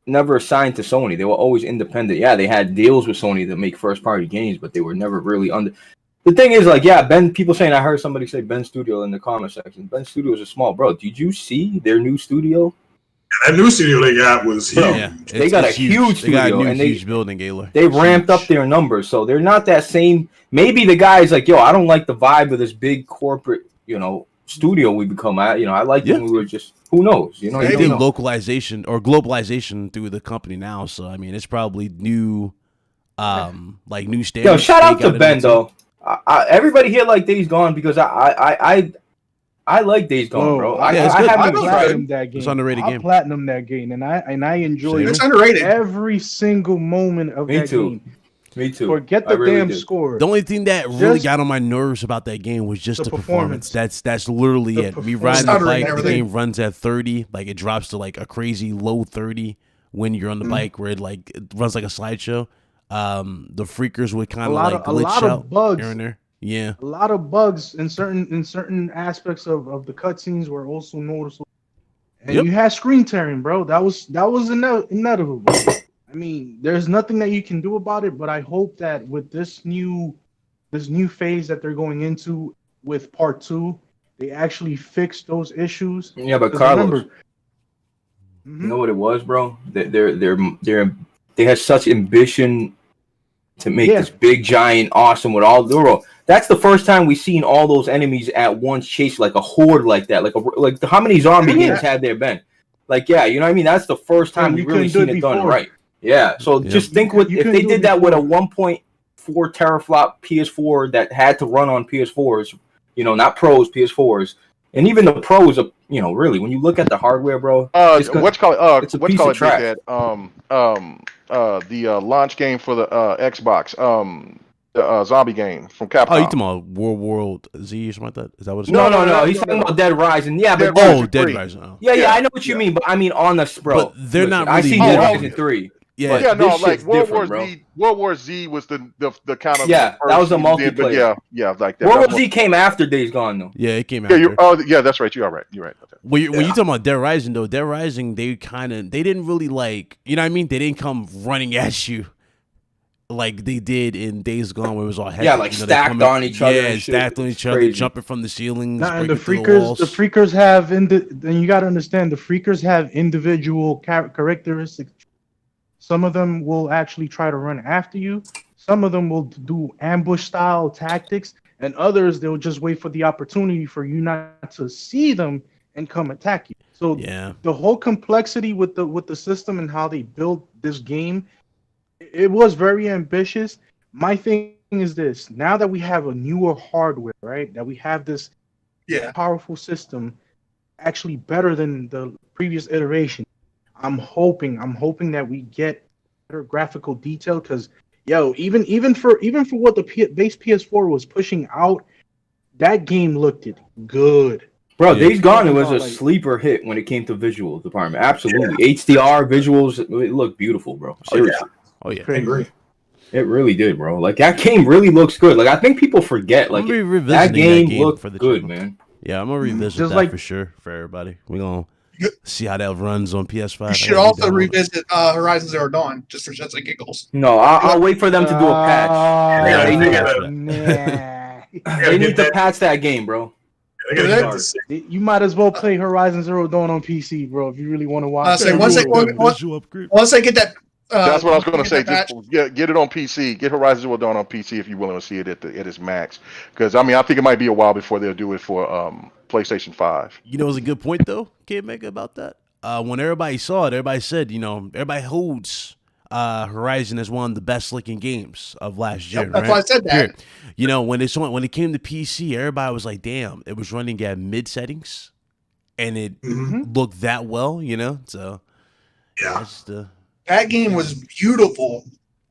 never assigned to Sony. They were always independent. Yeah, they had deals with Sony to make first party games, but they were never really under. The thing is, Ben, people saying, I heard somebody say Ben Studio in the comment section. Ben Studios is small, bro. Did you see their new studio? That new studio they got was huge. Yeah, they got a huge studio. They got a huge building, Gaylor. They ramped up their numbers, so they're not that same. Maybe the guy's like, I don't like the vibe of this big corporate, studio we become. I like when we were just. Who knows? They did localization or globalization through the company now, so I mean it's probably new, new standards. Yo, shout out to Ben though. Everybody here like Days Gone because I like Days Gone, bro. I haven't tried that game. It's underrated game. I platinum that game, and I enjoy It's underrated. every single moment of that game. Me too. Forget the damn score. The only thing that really got on my nerves about that game was just the performance. That's literally it. Me riding the bike, the game runs at 30, it drops to a crazy low 30 when you're on the bike, where it runs like a slideshow. The freakers would kind of glitch out bugs here and there. Yeah, a lot of bugs in certain aspects of the cutscenes were also noticeable. And you had screen tearing, bro. That was inevitable. I mean, there's nothing that you can do about it, but I hope that with this new phase that they're going into with part 2, they actually fix those issues. Yeah, but Carlos, you know what it was, bro? They had such ambition to make this big, giant, awesome with all the world. That's the first time we've seen all those enemies at once chase like a horde like that. Like how many zombie games had there been? You know what I mean? That's the first time we've really seen it done right. Yeah, so just think if they did that with a 1.4 teraflop PS4 that had to run on PS4s, not pros, PS4s, and even the pros, really when you look at the hardware, bro. It's a piece of trash. The launch game for the Xbox, the zombie game from Capcom. Oh, you talking about World Z or something like that? Is that what it's called? No. He's talking about Dead Rising. Yeah, but Dead Rising. Oh. Yeah, I know what you mean, but I mean on the bro. But they're not really. I see Dead Rising 3. Yeah, World War Z was the kind of that was a multiplayer. Like that. World War Z came after Days Gone though. Yeah, it came after. That's right. You're right. When you talking about Dead Rising though, Dead Rising they didn't really you know what I mean? They didn't come running at you like they did in Days Gone, where it was all hectic. Yeah, stacked on each other. Yeah, stacked on each other, jumping from the ceilings. And the freakers have then you got to understand the freakers have individual characteristics. Some of them will actually try to run after you. Some of them will do ambush style tactics, and others they'll just wait for the opportunity for you not to see them and come attack you. So the whole complexity with the system and how they built this game, it was very ambitious. My thing is this: now that we have a newer hardware, right? That we have this powerful system, actually better than the previous iteration. I'm hoping that we get better graphical detail because even for what the base PS4 was pushing out, that game looked good. Bro, Days Gone it was a sleeper hit when it came to visual department. Absolutely, HDR visuals, it looked beautiful, bro. Seriously. Oh yeah. I agree. It really did, bro. That game really looks good. I think people forget that game looked good, man. Yeah, I'm gonna revisit that for sure for everybody. We gonna. See how that runs on PS5. You should also revisit Horizon Zero Dawn just for shits and giggles. No, I'll wait for them to do a patch. They need to patch that game, bro. You might as well play Horizon Zero Dawn on PC, bro, if you really want to watch. Once they get that. That's what I was going to say. Just get it on PC. Get Horizon Zero Dawn on PC if you're willing to see it at its max. Because I think it might be a while before they'll do it for PlayStation 5. You know, it was a good point though, Kid Mega, about that. When everybody saw it, everybody said, everybody holds Horizon as one of the best looking games of last gen. That's why I said that. When it came to PC, everybody was like, "Damn, it was running at mid settings, and it looked that well." So yeah. That game was beautiful.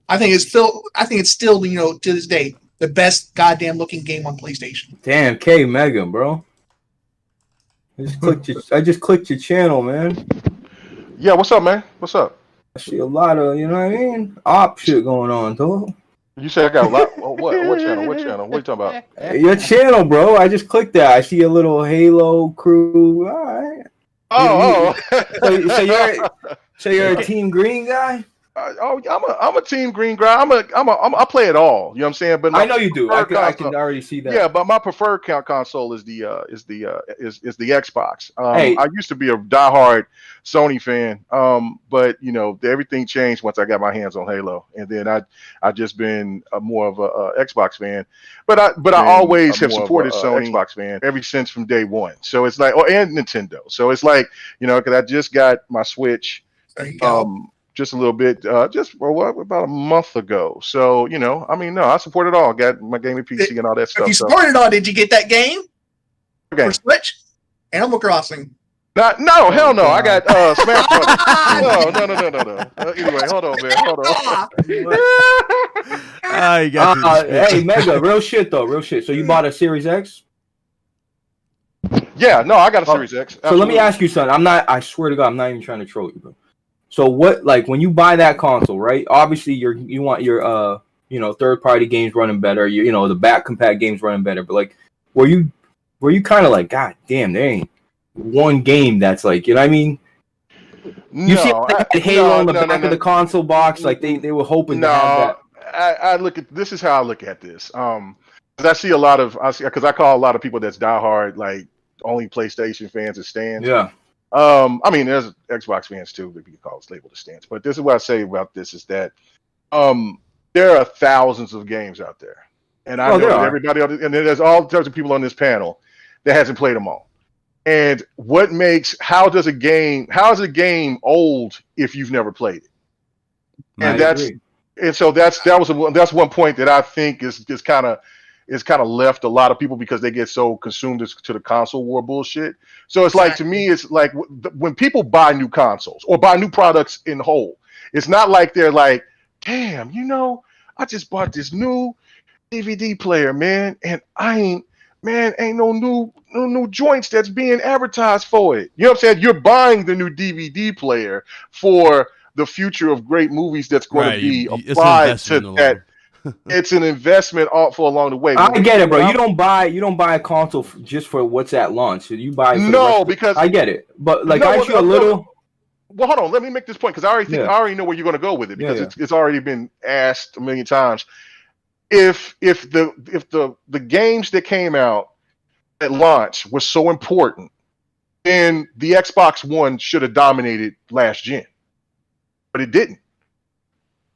I think it's still, to this day, the best goddamn looking game on PlayStation. Damn, K Mega, bro. I just clicked your channel, man. Yeah, what's up, man? What's up? I see a lot of, op shit going on, dog. You say I got a lot. What channel? What channel? What are you talking about? Your channel, bro. I just clicked that. I see a little Halo crew. All right. So you're a Team Green guy? I'm a Team Green guy. I play it all. You know what I'm saying? But I know you do. I can already see that. Yeah, but my preferred console is the Xbox. Hey. I used to be a diehard Sony fan. But everything changed once I got my hands on Halo, and then I just been more of a Xbox fan. But I always have supported Sony Xbox fan ever since from day one. So it's like, and Nintendo. So it's like, because I just got my Switch. There you go. Just a little bit, about a month ago. So, I support it all. Got my gaming PC and all that stuff. If you support it all, did you get that game? For Switch? Animal Crossing. No, hell no. I got Smash Brothers. No. Anyway, hold on, man. Hold on. Hey, Mega, real shit, though. Real shit. So you bought a Series X? Yeah, no, I got a Series X. Absolutely. So let me ask you something. I swear to God, I'm not even trying to troll you, bro. So what, when you buy that console, right? Obviously, you want your third party games running better. The back compact games running better. But were you kind of like, God damn, there ain't one game that's like, you know what I mean? You see Halo on the back of the console box, they were hoping to have that. I look at this is how I look at this. Because I call a lot of people that's diehard only PlayStation fans as stands. Yeah. There's Xbox fans too, if you can call it labeled as stands. But this is what I say about this is that there are thousands of games out there. And I know that everybody and there's all types of people on this panel that hasn't played them all. And how is a game old if you've never played it? And that's one point that I think is kind of left a lot of people because they get so consumed to the console war bullshit. So it's to me, it's like when people buy new consoles or buy new products in whole, it's not like they're like, damn, I just bought this new DVD player, man, and ain't no new joints that's being advertised for it. You know what I'm saying? You're buying the new DVD player for the future of great movies that's going to be applied to that. It's an investment for along the way. I get it, bro. You don't buy a console just for what's at launch. You buy it because I get it, but aren't you a little? Well, hold on. Let me make this point because I already know where you're going to go with it because it's already been asked a million times. If the games that came out at launch were so important, then the Xbox One should have dominated last gen, but it didn't.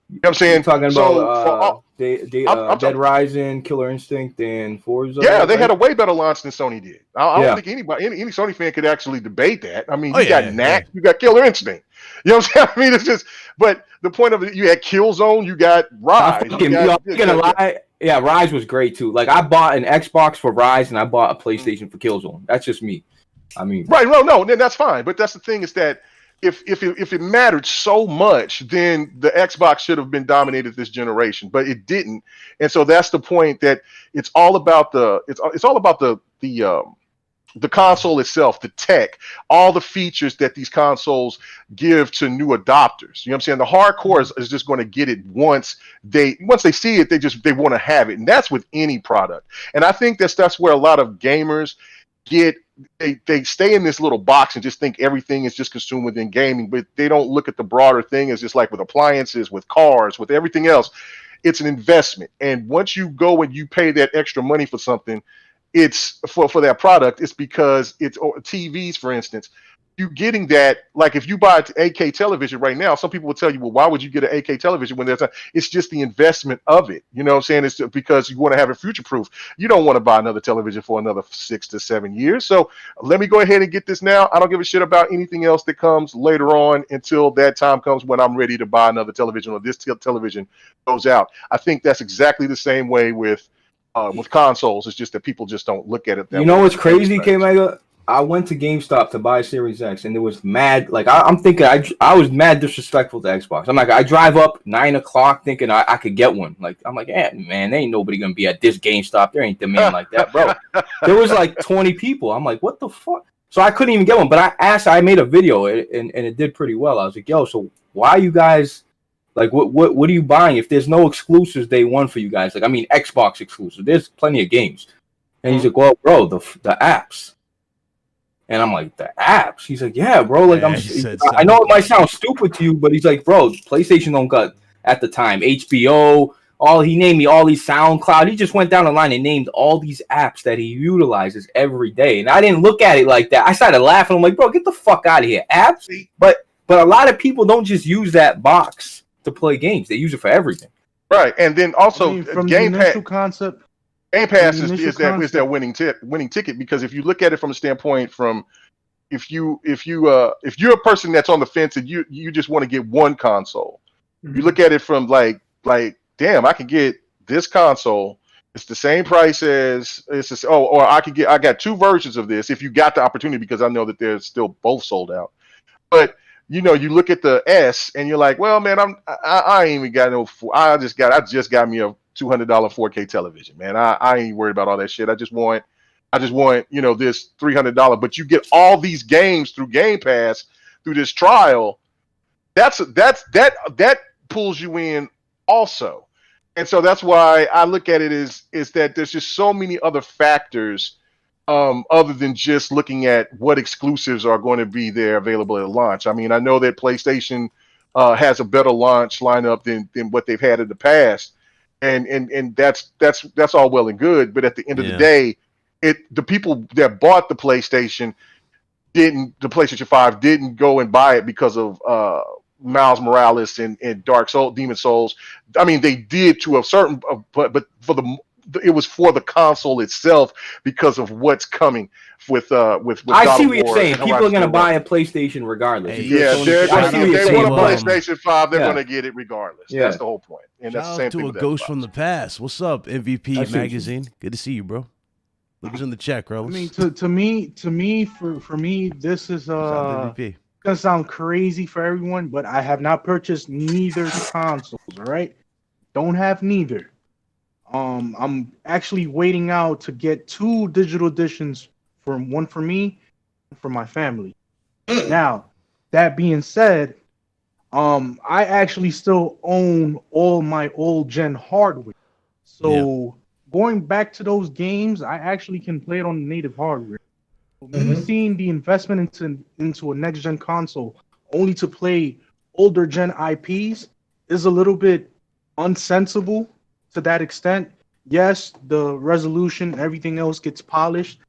You know what I'm saying? You're talking about Dead Rising, Killer Instinct, and Forza. Yeah, they had a way better launch than Sony did. I don't think any Sony fan could actually debate that. You got Knack, you got Killer Instinct. You know what I'm saying? It's just, but the point of it, you had Killzone, you got Rise. Yeah, Rise was great too. I bought an Xbox for Rise and I bought a PlayStation for Killzone. That's just me. Right? No, then that's fine. But that's the thing is that if it mattered so much, then the Xbox should have been dominated this generation, but it didn't. And so that's the point that it's all about the console itself, the tech, all the features that these consoles give to new adopters. You know what I'm saying? The hardcore is just going to get it once they see it, they want to have it. And that's with any product. And I think that's where a lot of gamers they stay in this little box and just think everything is just consumed within gaming, but they don't look at the broader thing. As just like with appliances, with cars, with everything else. It's an investment, and once you go and you pay that extra money for something, it's for that product. It's because it's TVs, for instance. You getting that, like if you buy an 8K television right now, some people will tell you, well, why would you get an 8K television when there's it's just the investment of it. You know what I'm saying? It's because you want to have it future proof. You don't want to buy another television for another 6 to 7 years. So let me go ahead and get this now. I don't give a shit about anything else that comes later on until that time comes when I'm ready to buy another television or this television goes out. I think that's exactly the same way with consoles. It's just that people just don't look at it that way. You know what's crazy, K-Mega? I went to GameStop to buy Series X, and there was mad. Like I'm thinking, I was mad disrespectful to Xbox. I'm like, I drive up 9 o'clock thinking I could get one. Like I'm like, yeah, man, there ain't nobody gonna be at this GameStop. There ain't demand like that, bro. There was like 20 people. I'm like, what the fuck? So I couldn't even get one. But I asked. I made a video, and it did pretty well. I was like, yo, so why are you guys like what are you buying if there's no exclusives day one for you guys? Like I mean, Xbox exclusive. There's plenty of games. And he's like, well, bro, the apps. And I'm like, the apps? He's like, yeah, bro. Like, Yeah, I know it might sound stupid to you, but he's like, bro, PlayStation don't got at the time HBO. He named me all these SoundCloud. He just went down the line and named all these apps that he utilizes every day. And I didn't look at it like that. I started laughing. I'm like, bro, get the fuck out of here, apps. But a lot of people don't just use that box to play games. They use it for everything. Right, and then also from Game the Pass. initial concept. Game Pass is their winning ticket, because if you look at it from a standpoint from if you're a person that's on the fence and you just want to get one console, you look at it from like damn, I can get this console. It's the same price as or I got two versions of this if you got the opportunity, because I know that they're still both sold out. But you look at the S and you're like, well, man, I ain't even got no. I just got me a $200 4K television, man. I ain't worried about all that shit. I just want this $300. But you get all these games through Game Pass through this trial. That pulls you in also, and so that's why I look at it is that there's just so many other factors other than just looking at what exclusives are going to be there available at launch. I mean, I know that PlayStation has a better launch lineup than what they've had in the past. And that's all well and good, but at the end of the day, the people that bought the PlayStation 5 didn't go and buy it because of Miles Morales and Demon Souls. I mean, they did to a certain, but it was for the console itself because of what's coming with I see what you're saying. People are going to buy a PlayStation regardless. Yeah, if they want a PlayStation 5, they're going to get it regardless. Yeah. That's the whole point. And that's the same thing with a ghost from the past. What's up, MVP Magazine? Good to see you, bro. Look who's in the chat, Carlos. I mean, to me, for me, this is gonna sound crazy for everyone, but I have not purchased neither consoles. All right, don't have neither. I'm actually waiting out to get 2 digital editions, one for me, for my family. Now, that being said, I actually still own all my old gen hardware. So going back to those games, I actually can play it on native hardware. Seeing the investment into a next gen console only to play older gen IPs is a little bit unsensible. To that extent, yes, the resolution, everything else gets polished,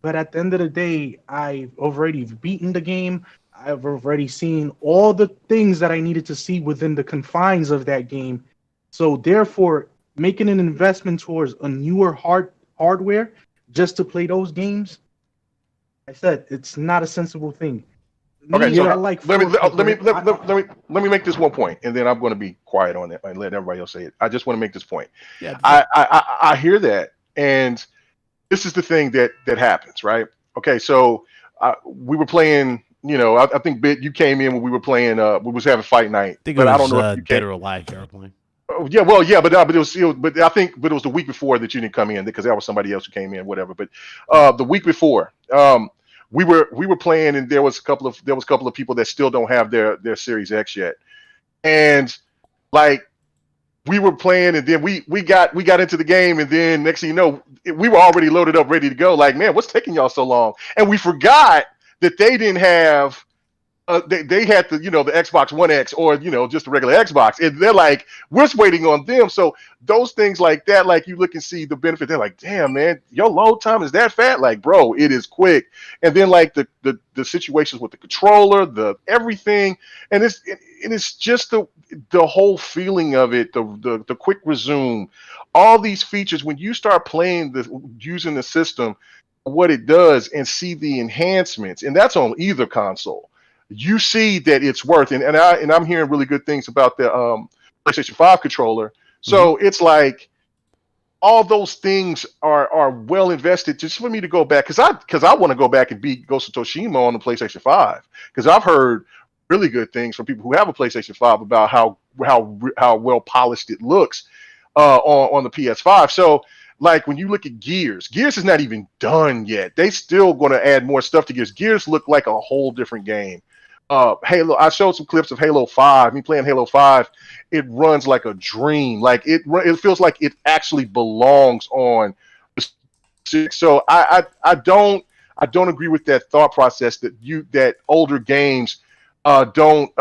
but at the end of the day, I've already beaten the game. I've already seen all the things that I needed to see within the confines of that game. So therefore, making an investment towards a newer hardware just to play those games, I said it's not a sensible thing. Okay, so let me make this one point, and then I'm going to be quiet on it and let everybody else say it. I just want to make this point. Yeah, I hear that, and this is the thing that happens, right? Okay, so we were playing. I think Bit, you came in when we were playing. We was having fight night, but I don't know if you Dead or Alive you were playing. Oh, yeah, well, yeah, but it was the week before that you didn't come in because there was somebody else who came in, whatever. But the week before, we were playing, and there was a couple of people that still don't have their Series X yet, and like we were playing, and then we got into the game, and then next thing you know, we were already loaded up, ready to go. Like, man, what's taking y'all so long? And we forgot that they didn't have. They had the the Xbox One X or just the regular Xbox, and they're like, we're waiting on them. So those things like that, like you look and see the benefit. They're like, damn man, your load time is that fat? Like, bro, it is quick. And then like the situations with the controller, the everything, and it's just the whole feeling of it, the quick resume, all these features. When you start playing using the system, what it does, and see the enhancements, and that's on either console. You see that it's worth it, and I'm hearing really good things about the PlayStation 5 controller. So it's like all those things are well invested just for me to go back, because I want to go back and beat Ghost of Tsushima on the PlayStation 5, because I've heard really good things from people who have a PlayStation 5 about how well polished it looks on the PS5. So like when you look at Gears is not even done yet. They still going to add more stuff to Gears. Gears look like a whole different game. Halo, I showed some clips of Halo 5. Me playing Halo 5, it runs like a dream. Like it feels like it actually belongs on the 6. So I don't agree with that thought process that older games don't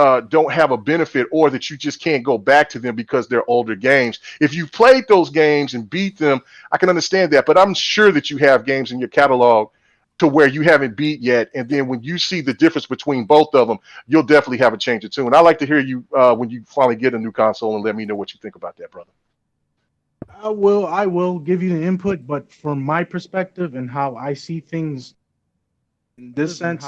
have a benefit, or that you just can't go back to them because they're older games. If you've played those games and beat them, I can understand that. But I'm sure that you have games in your catalog to where you haven't beat yet, and then when you see the difference between both of them, you'll definitely have a change of tune. I'd like to hear you when you finally get a new console, and let me know what you think about that, brother. I will give you the input, but from my perspective and how I see things in this sense,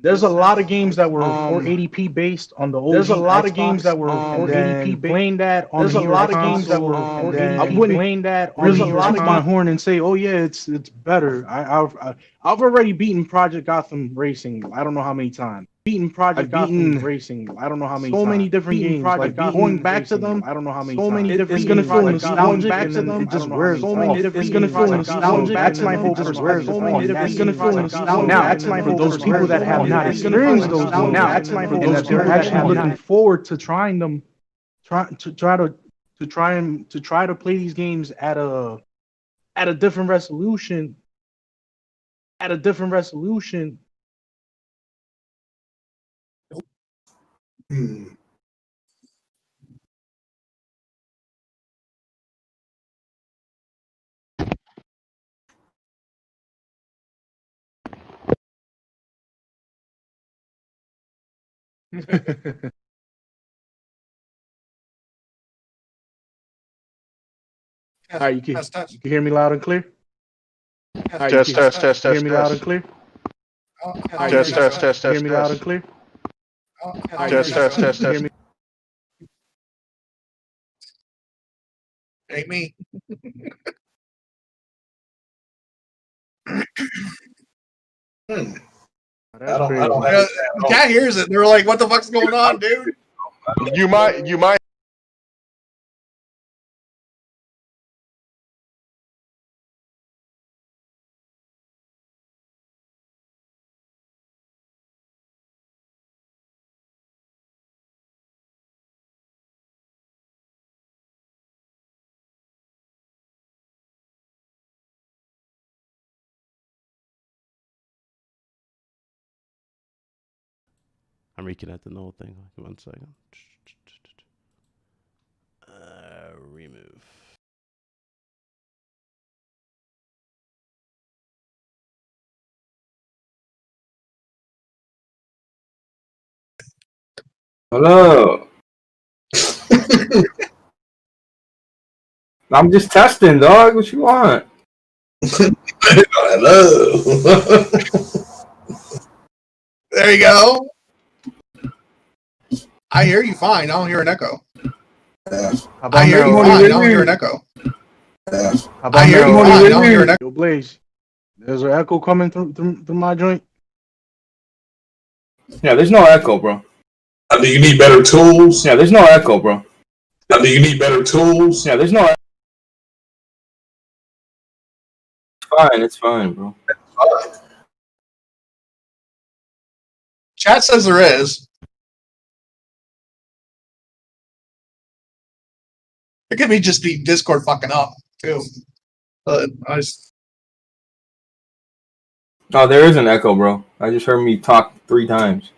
there's a lot of games that were 480p based on the old. There's a lot of games that were 480p playing that on. There's a lot of games that were 480p. I wouldn't playing that on really toot my horn and say, "Oh yeah, it's better." I've already beaten Project Gotham Racing. I don't know how many times. Racing. I don't know how many. So many different games. Like going back to them. I don't know how many. So many different. It's gonna feel nostalgic. Back to them. It just wears so many different. It's gonna feel nostalgic. That's my whole perspective. It's gonna feel nostalgic. Now, that's my for those people that have not experienced those games. Now, that's my for those people that actually looking forward to trying them. Try to play these games at a different resolution. At a different resolution. All right, you can hear me loud and clear. Test. Hear me loud and clear. Test. Hear me loud and clear. Test. Hear me. Ain't me. I don't the cat hears it. They're like, "What the fuck's going on, dude?" You might. I'm reconnecting the whole thing. 1 second. Remove. Hello. I'm just testing, dog. What you want? Hello. There you go. I hear you fine. I don't hear an echo. I hear you fine. I don't hear an echo. I hear you fine. I don't hear an echo. Yo, Blaze, there's an echo coming through my joint. Yeah, there's no echo, bro. Do you need better tools? Yeah, there's no echo, bro. Do you need better tools? Yeah, there's no echo. It's fine, bro. Chat says there is. It could be just the Discord fucking up too. But I just... Oh, there is an echo, bro. I just heard me talk 3 times.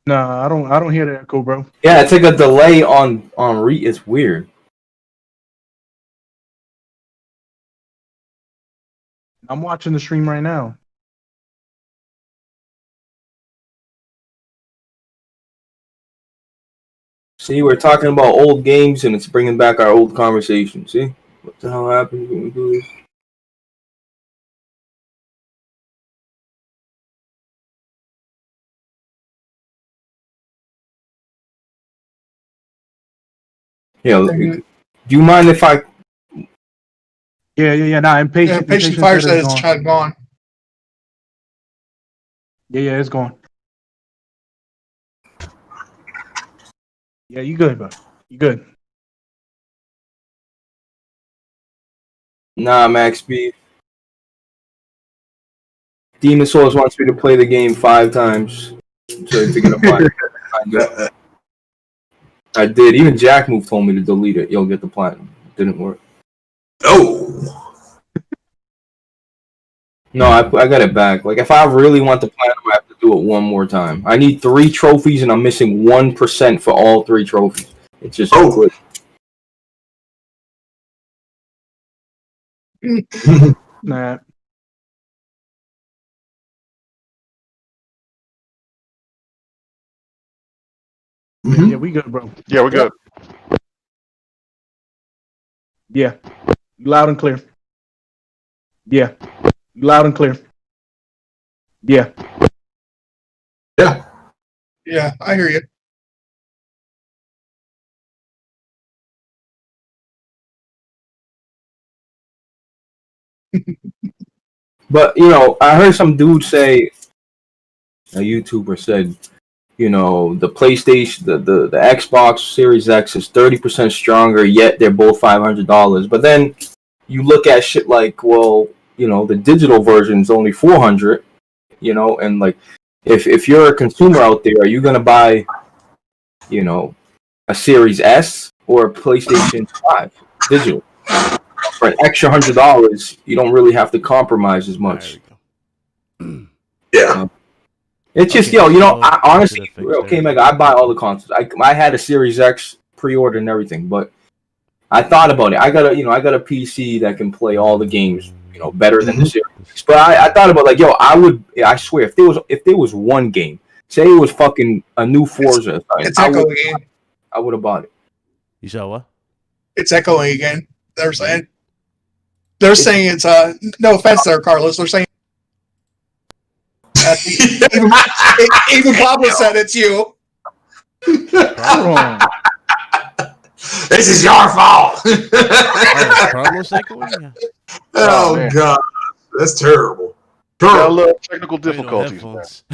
Nah, I don't hear the echo, bro. Yeah, it's like a delay on It's weird. I'm watching the stream right now. See, we're talking about old games and it's bringing back our old conversation. See? What the hell happens when we do this? Yeah, do you mind if I... Yeah. Nah, impatient. Patient Fire said it's gone. Yeah, it's gone. Yeah, you good, bro. You good. Nah, Max B. Demon Souls wants me to play the game 5 times to get a platinum. I did. Even Jack Move told me to delete it. You'll get the platinum. It didn't work. Oh. No, I got it back. Like, if I really want the platinum, I have to do it one more time. I need 3 trophies, and I'm missing 1% for all 3 trophies. It's just quick. Nah. Yeah, we good, bro. Yeah, we're good. Yeah. Loud and clear. Yeah. Loud and clear. Yeah. Yeah. Yeah, I hear you. But, you know, I heard some dude say, a YouTuber said, you know, the PlayStation, the Xbox Series X is 30% stronger, yet they're both $500. But then you look at shit like, well, you know, the digital version is only $400, you know, and like, if you're a consumer out there, are you gonna buy, you know, a Series S or a PlayStation 5 digital? For an extra $100, you don't really have to compromise as much. Yeah. It's just, Okay, you know, so I honestly, to fix okay, that. Mega, I buy all the consoles. I had a Series X pre-order and everything, but I thought about it. I got a PC that can play all the games, you know, better than the Series X. But I thought about, like, yo, I swear, if there was one game, say it was fucking a new Forza, It's echoing again. I would have bought it. You saw what? It's echoing again. They're saying it's no offense there, Carlos. They're saying even Pablo said it's you. This is your fault. Oh, Carlos echoing? Yeah. Oh, man. God. That's terrible. Got a Terrible. little technical Wait, no difficulties. headphones.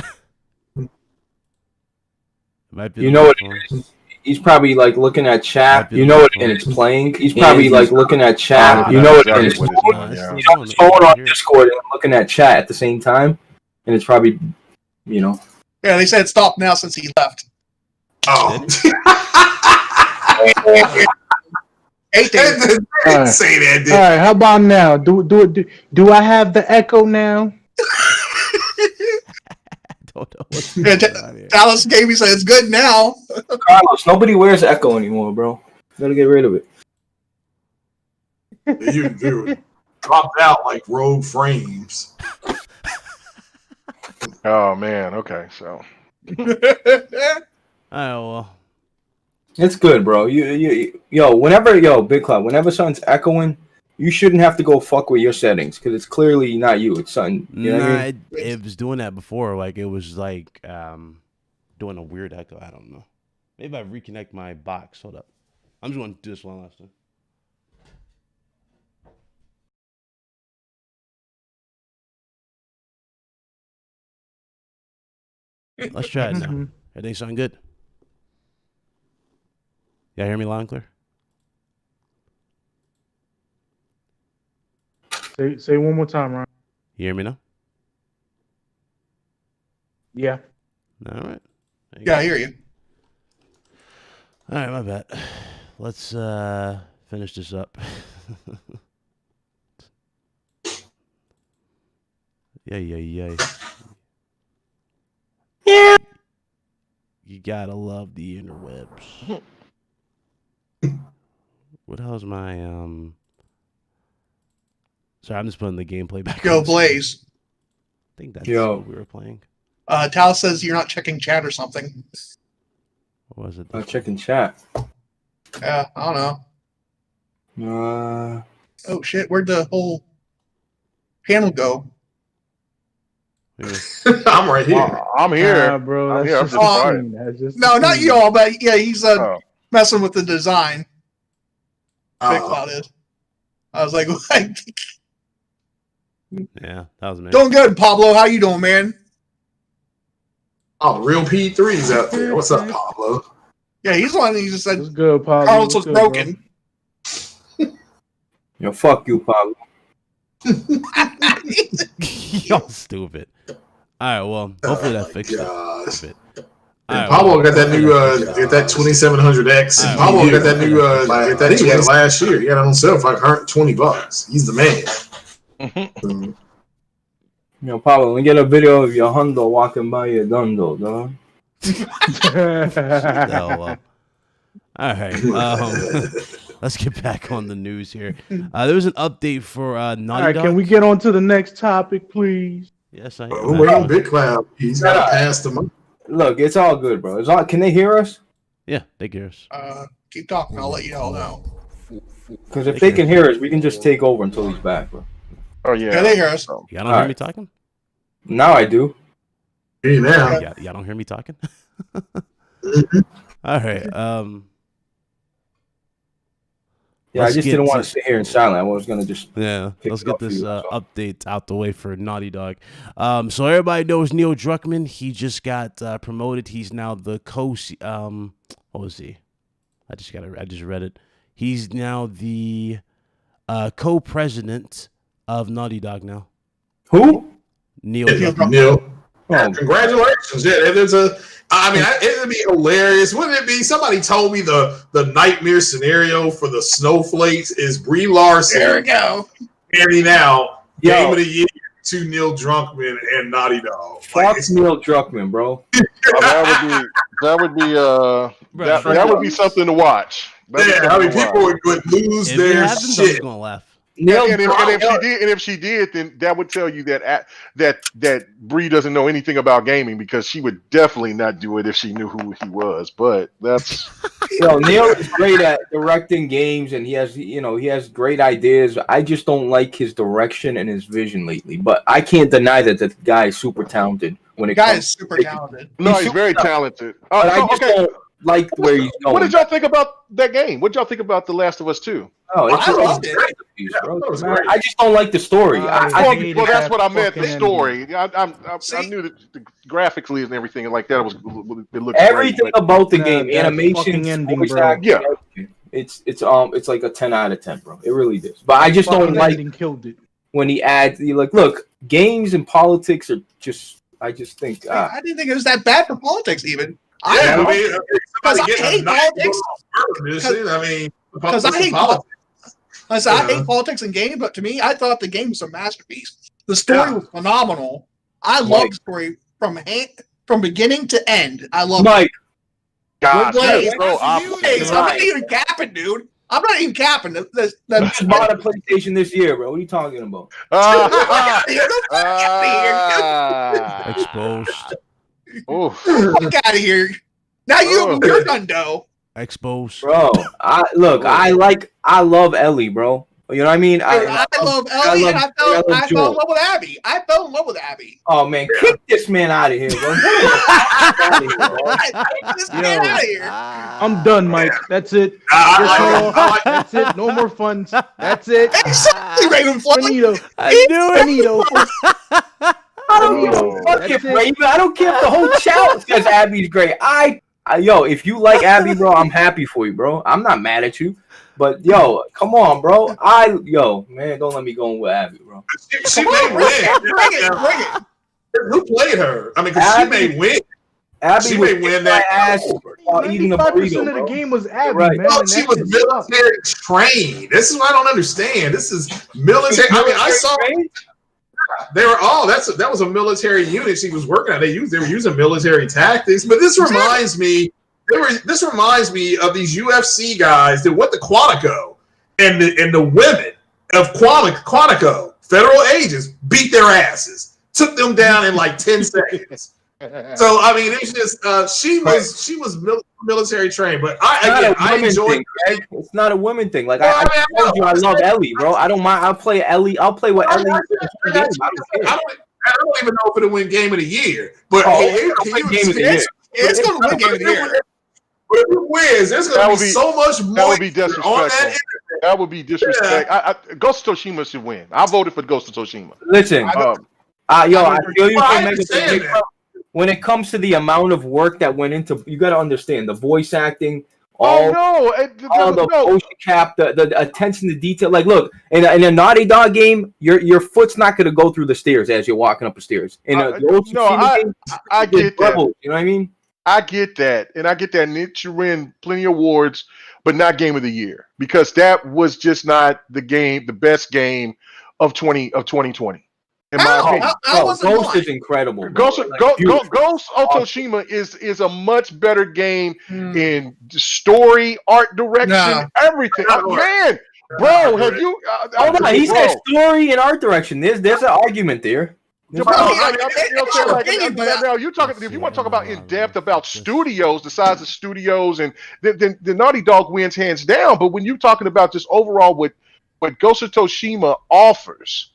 Might be You the know what headphones. it is? He's probably like looking at chat. Might be You the know it, headphones. and it's playing. He's probably like looking at chat. Ah, You know it, that's and exactly it's what it's Nah, doing, it's yeah. still He's doing on his phone it. I on hear it. Discord and looking at chat at the same time, and it's probably, you know. Yeah, they said it stopped now since he left. Oh. Hey, They Dave. didn't say that, did All right, how about now? Do I have the echo now? Don't know what's Yeah, going on here. Dallas Gamey said it's good now. Carlos, nobody wears Echo anymore, bro. Gotta get rid of it. You dropped out like rogue frames. Oh man, okay, so Oh, well. It's good, bro. Big Cloud, whenever something's echoing, you shouldn't have to go fuck with your settings because it's clearly not you. It's something. You know what I mean? It was doing that before. Like, it was like doing a weird echo. I don't know. Maybe I reconnect my box. Hold up. I'm just going to do this one last time. Let's try it now. Everything sound good? Y'all hear me loud and clear? Say one more time, Ryan. You hear me now? Yeah. All right. Yeah, I hear you. All right, my bad. Let's finish this up. Yeah. You gotta love the interwebs. What the hell's my Sorry, I'm just putting the gameplay back. Yo, on. Blaze. I think that's what we were playing. Tal says you're not checking chat or something. What was it? I'm checking chat. Yeah, I don't know. Oh shit, where'd the whole panel go? I'm right here. I'm here. Nah, bro. I'm That's here. I'm just just the quiet. scene. That's just No, the not scene. you all, but yeah, he's Oh. messing with the design. Big Oh. Cloud is. I was like, Yeah, that was me. doing good, Pablo. How you doing, man? Oh, real P3's out there. What's up, Pablo? Yeah, he's the one that just said What's good, Pablo? Carlos What's was good, broken. Yo, fuck you, Pablo. Y'all stupid. All right, well, hopefully that fixes gosh. it. And Pablo got that new get that 2700X. And Pablo got that new get that he had it last year. He had it on sale for like $120. He's the man. Yo, Pablo, let me get a video of your hundo walking by your dundo, dog. Shut the hell up. All right, let's get back on the news here. There was an update for Naughty All right, Dog. can we get on to the next topic, please? Yes, I am. Oh, wait on Big Cloud. He's got to pass the money. Look, it's all good, bro. It's all. Can they hear us? Yeah, they hear us. Keep talking. I'll let you all know. Because if they can hear us, we can just take over until he's back, bro. Oh yeah. Yeah, they hear us. Y'all don't All hear right. me talking? Now I do. Hey, now. Y'all don't hear me talking? All right. Yeah, I Let's just get didn't want to- to sit here in silence. I was gonna just. Yeah, Pick let's it get up for this you, that's all. update out the way for Naughty Dog. So everybody knows Neil Druckmann. He just got promoted. He's now the what was he? I just read it. He's now the co-president of Naughty Dog now. Who? Neil Druckmann. Neil. Oh, Congratulations. Yeah, it'd be hilarious. Wouldn't it be? Somebody told me the nightmare scenario for the snowflakes is Brie Larson There we go. handing out Yo. Game of the Year to Neil Druckmann and Naughty Dog. fuck Neil Druckmann, bro. That would be something to watch. That'd be Yeah, I something mean, to watch. people would lose If it their happens, I'm shit. just gonna laugh. Neil And Druckmann. if she did, then that would tell you that Bree doesn't know anything about gaming, because she would definitely not do it if she knew who he was. But that's Yo, Neil is great at directing games, and he has great ideas. I just don't like his direction and his vision lately. But I can't deny that the guy is super talented when The it guy comes. is super talented. no, He's he's very super talented. But I just Okay, don't like where he's going. what did y'all think about that game? What did y'all think about The Last of Us 2? Oh, it's I loved it. bro. That was great. I just don't like the story. I think Well, that's that what I meant. The fucking story. I See? knew that the graphically and everything like that it looked everything great, but about the That- game, that animation, fucking ending, voice bro. acting, Yeah. everything. It's like a 10 out of 10, bro. It really is. But I just don't Fucking like ending killed it. when he adds. Look, games and politics are just. I just think. I didn't think it was that bad for politics, even. Yeah, I I mean, Because somebody I getting a hate knife politics. on this shit. I mean, Because I hate politics. I said, I Yeah. hate politics in game, but to me, I thought the game was a masterpiece. The story was phenomenal. I Mike. loved the story from beginning to end. I loved Mike, gosh, Blaze, that's so opposite. Blaze, I'm not even capping, dude. I'm not even capping. you just bought a PlayStation this year, bro. What are you talking about? Exposed. Oh, Fuck out of here. Now you're done, though. Exposed. Bro, I love Ellie, bro. You know what I mean? I love Ellie, and I fell in Joel. love with Abby. I fell in love with Abby. Oh man, kick this man out of here, bro. Get this man out of here. I'm done, Mike. That's it. I That's it. No more funds. That's it. Exactly, Ravenfly. Finito. I knew it. Finito. I don't give a Finito. fuck That's if it. Raven. I don't care if the whole chat says Abby's great. Yo, if you like Abby, bro, I'm happy for you, bro. I'm not mad at you. But yo, come on, bro. Man, don't let me go in with Abby, bro. She Come may on, bring win. it. Bring it. Who played her? I mean, because she may win. Abby She was may win that ass while eating a 95% burrito, of the bro. game was Abby, Right. man. No, and she that was shit sucked. military trained. This is what I don't understand. This is military. I mean, I saw they were all that was a military unit she was working at. They were using military tactics. But this reminds me of these UFC guys that went to Quantico and the women of Quantico, federal agents, beat their asses, took them down in like 10 seconds. So I mean, it's just she was military trained, but I enjoyed. It's not a woman thing. Like I told you, I love Ellie, bro. I don't mind. I'll play Ellie. I'll play with Ellie. I don't even know if it'll win Game of the Year, but it's going to win Game of the Year. But if it wins, there's going to be so much more. That would be disrespectful. That would be disrespect. Yeah. Ghost of Tsushima should win. I voted for Ghost of Tsushima. Listen, I feel you can make that. When it comes to the amount of work that went into, you got to understand the voice acting, all the motion cap, the attention to detail. Like, look, in a Naughty Dog game, your foot's not going to go through the stairs as you're walking up the stairs. In a game, I get that. You know what I mean? I get that, and I get that. And it should win plenty of awards, but not Game of the Year, because that was just not the best game of 2020. In my opinion, Ghost is incredible. Ghost of Tsushima is a much better game in story, art direction, everything. Man, bro, have you? Hold on, he said story and art direction. There's an argument there. Now you talking. If you want to talk about in depth about studios, the size of studios, and then the Naughty Dog wins hands down. But when you're talking about just overall what Ghost of Tsushima offers.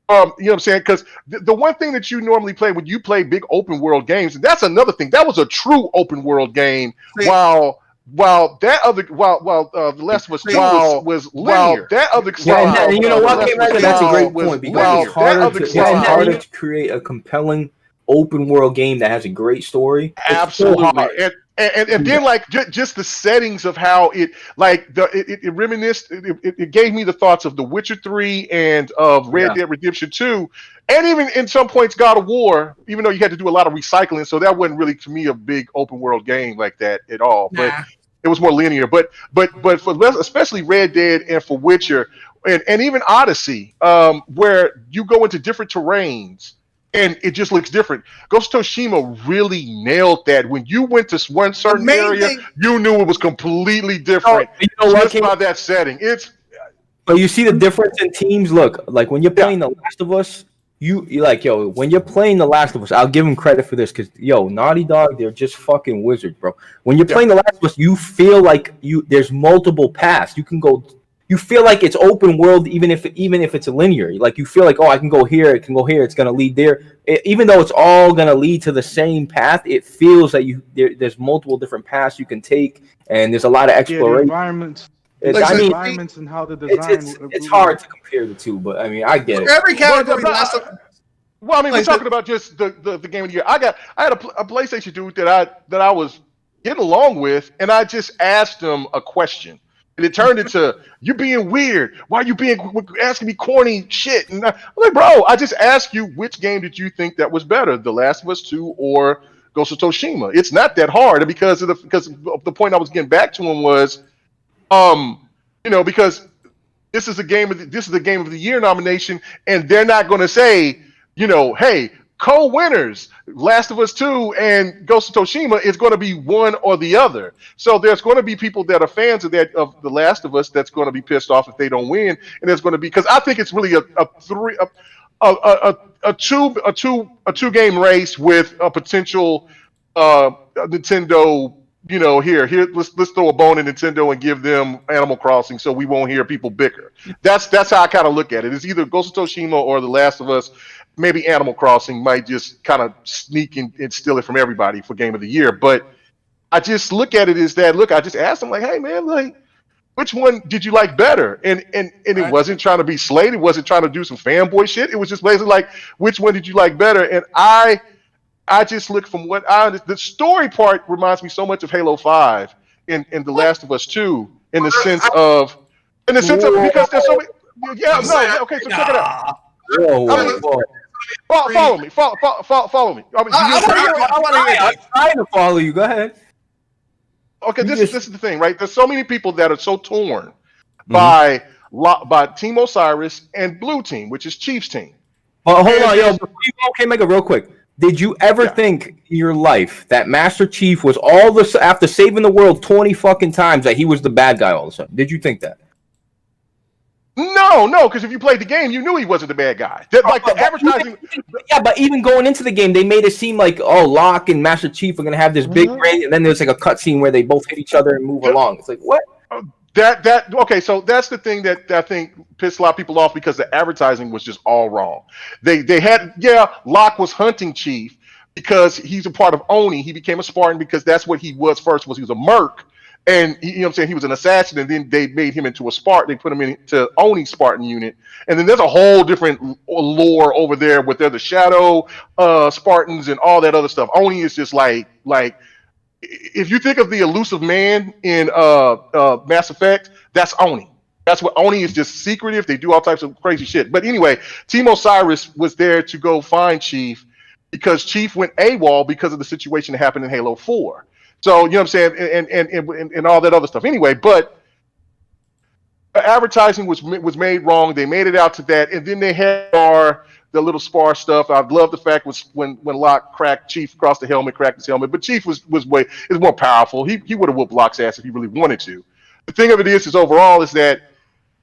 You know what I'm saying? Because the one thing that you normally play when you play big open world games, and that's another thing. That was a true open world game. While The Last of Us 2 was linear. And you know what? That's a great point because it's harder to create a compelling open world game that has a great story. Absolutely. And then like just the settings of how it reminisced. It gave me the thoughts of The Witcher 3 and of Red Dead Redemption 2, and even in some points God of War. Even though you had to do a lot of recycling, so that wasn't really to me a big open world game like that at all. But it was more linear. But for especially Red Dead and for Witcher and even Odyssey, where you go into different terrains. And it just looks different. Ghost of Tsushima really nailed that. When you went to one certain area, you knew it was completely different just by that setting. But you see the difference in teams. Look, like when you're playing The Last of Us, when you're playing The Last of Us, I'll give them credit for this because Naughty Dog, they're just fucking wizards, bro. When you're playing The Last of Us, you feel like there's multiple paths. You can go. You feel like it's open world, even if it's a linear. Like you feel like, I can go here, it can go here, it's gonna lead there. Even though it's all gonna lead to the same path, it feels that there's multiple different paths you can take, and there's a lot of exploration. Environments. Environments and how the design. It's hard to compare the two, but I mean, I get it. Every category. Well, I mean, we're talking about just the game of the year. I had a PlayStation dude that I was getting along with, and I just asked him a question. And it turned into you being weird. Why are you asking me corny shit? And I'm like, bro, I just asked you which game did you think that was better, The Last of Us 2 or Ghost of Tsushima? It's not that hard because of the point I was getting back to him was, because this is the game of the year nomination, and they're not going to say, hey, co-winners, Last of Us 2 and Ghost of Tsushima is going to be one or the other. So there's going to be people that are fans of The Last of Us that's going to be pissed off if they don't win, and there's going to be because I think it's really a two game race with a potential Nintendo. Here, let's throw a bone in Nintendo and give them Animal Crossing so we won't hear people bicker. That's how I kind of look at it. It's either Ghost of Tsushima or The Last of Us. Maybe Animal Crossing might just kind of sneak and steal it from everybody for Game of the Year. But I just look at it as that. Look, I just asked him, like, hey, man, like, which one did you like better? And it wasn't trying to be slayed. It wasn't trying to do some fanboy shit. It was just basically like, which one did you like better? And I just look from the story part reminds me so much of Halo 5 and The Last of Us 2 in the sense of because there's so many. Okay, so check it out. Whoa. Follow me. Follow me. I want to hear I'm trying to follow you. Go ahead. Okay, this is the thing, right? There's so many people that are so torn by Team Osiris and Blue Team, which is Chief's team. But hold on, yo. Okay, make it real quick. Did you ever think in your life that Master Chief was all this after saving the world 20 fucking times that he was the bad guy all of a sudden? Did you think that? No, because if you played the game, you knew he wasn't the bad guy. Like the advertising. Yeah, but even going into the game, they made it seem like, oh, Locke and Master Chief are gonna have this big ring, and then there's like a cutscene where they both hit each other and move along. It's like, what? Okay, so that's the thing that I think pissed a lot of people off because the advertising was just all wrong. They had Locke was hunting Chief because he's a part of Oni. He became a Spartan because that's what he was first. He was a merc. And he, you know what I'm saying, he was an assassin, and then they made him into a Spartan. They put him into Oni Spartan unit, and then there's a whole different lore over there with they're the Shadow Spartans and all that other stuff. Oni is just like if you think of the elusive man in Mass Effect, that's Oni. That's what Oni is, just secretive. They do all types of crazy shit. But anyway, Team Osiris was there to go find Chief because Chief went AWOL because of the situation that happened in Halo 4. So, you know what I'm saying, and all that other stuff. Anyway, but advertising was made wrong. They made it out to that, and then they had the little spar stuff. I love the fact was when Locke cracked Chief across the helmet, cracked his helmet, but Chief was more powerful. He would have whooped Locke's ass if he really wanted to. The thing of it is overall is that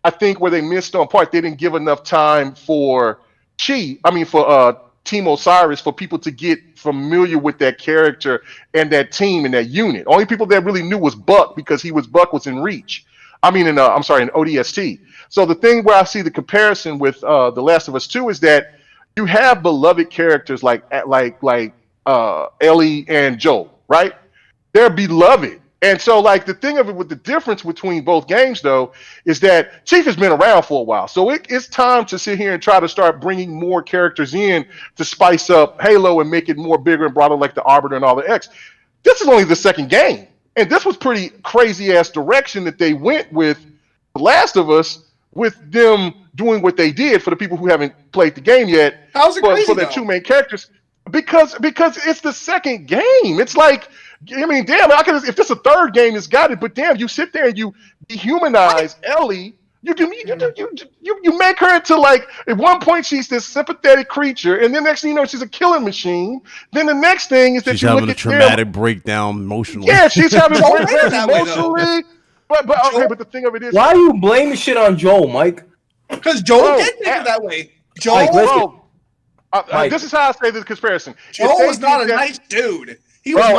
I think where they missed on part, they didn't give enough time for Team Osiris for people to get familiar with that character and that team and that unit. Only people that really knew was Buck because Buck was in Reach. In ODST. So the thing where I see the comparison with The Last of Us 2 is that you have beloved characters like Ellie and Joel, right? They're beloved. And so, like, the thing of it with the difference between both games, though, is that Chief has been around for a while. So it's time to sit here and try to start bringing more characters in to spice up Halo and make it more bigger and broader, like the Arbiter and all the X. This is only the second game. And this was pretty crazy-ass direction that they went with The Last of Us, with them doing what they did for the people who haven't played the game yet. How's it crazy, for their two main characters. Because it's the second game. It's like, damn, if this a third game, it's got it. But damn, you sit there and you dehumanize Ellie. You make her into, like, at one point she's this sympathetic creature, and then next thing you know she's a killing machine. Then the next thing is that she's having a traumatic breakdown emotionally. Yeah, she's having a breakdown emotionally. But the thing of it is, why are you blaming shit on Joel, Mike? Because Joel did think it that way. Joel, this is how I say this comparison. Joel was not a nice dude. He was hold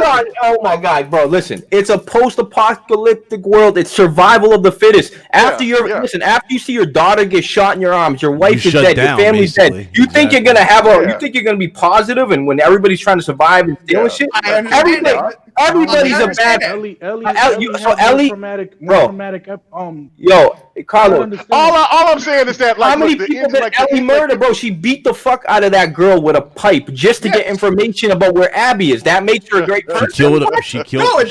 on. Oh my God, bro. Listen, it's a post-apocalyptic world. It's survival of the fittest. After after you see your daughter get shot in your arms, your wife is dead, your family's dead. You think you're gonna you think you're gonna be positive, and when everybody's trying to survive and deal with shit, everybody's a bad. Ellie, yo, Carlo. All I'm saying is that, like, how many people did Ellie murder, bro? She beat the fuck out of that girl with a pipe just to get information about where Abby is. That makes her a great person. She killed her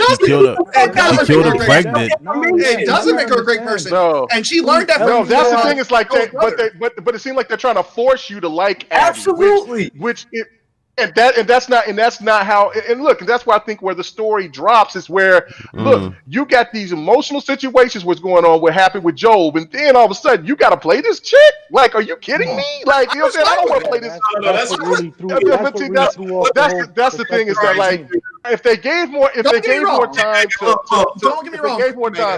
pregnant. It doesn't make her a great person. No. And she learned that. No, that's the thing. It's like but it seems like they're trying to force you to like Abby. Absolutely. And that's not how. And look, that's why I think where the story drops is where look, you got these emotional situations what's going on, what happened with Job, and then all of a sudden you got to play this chick. Like, are you kidding me? Like, you know what I'm saying? I don't want to play this. That's the thing is that, like, if they gave more time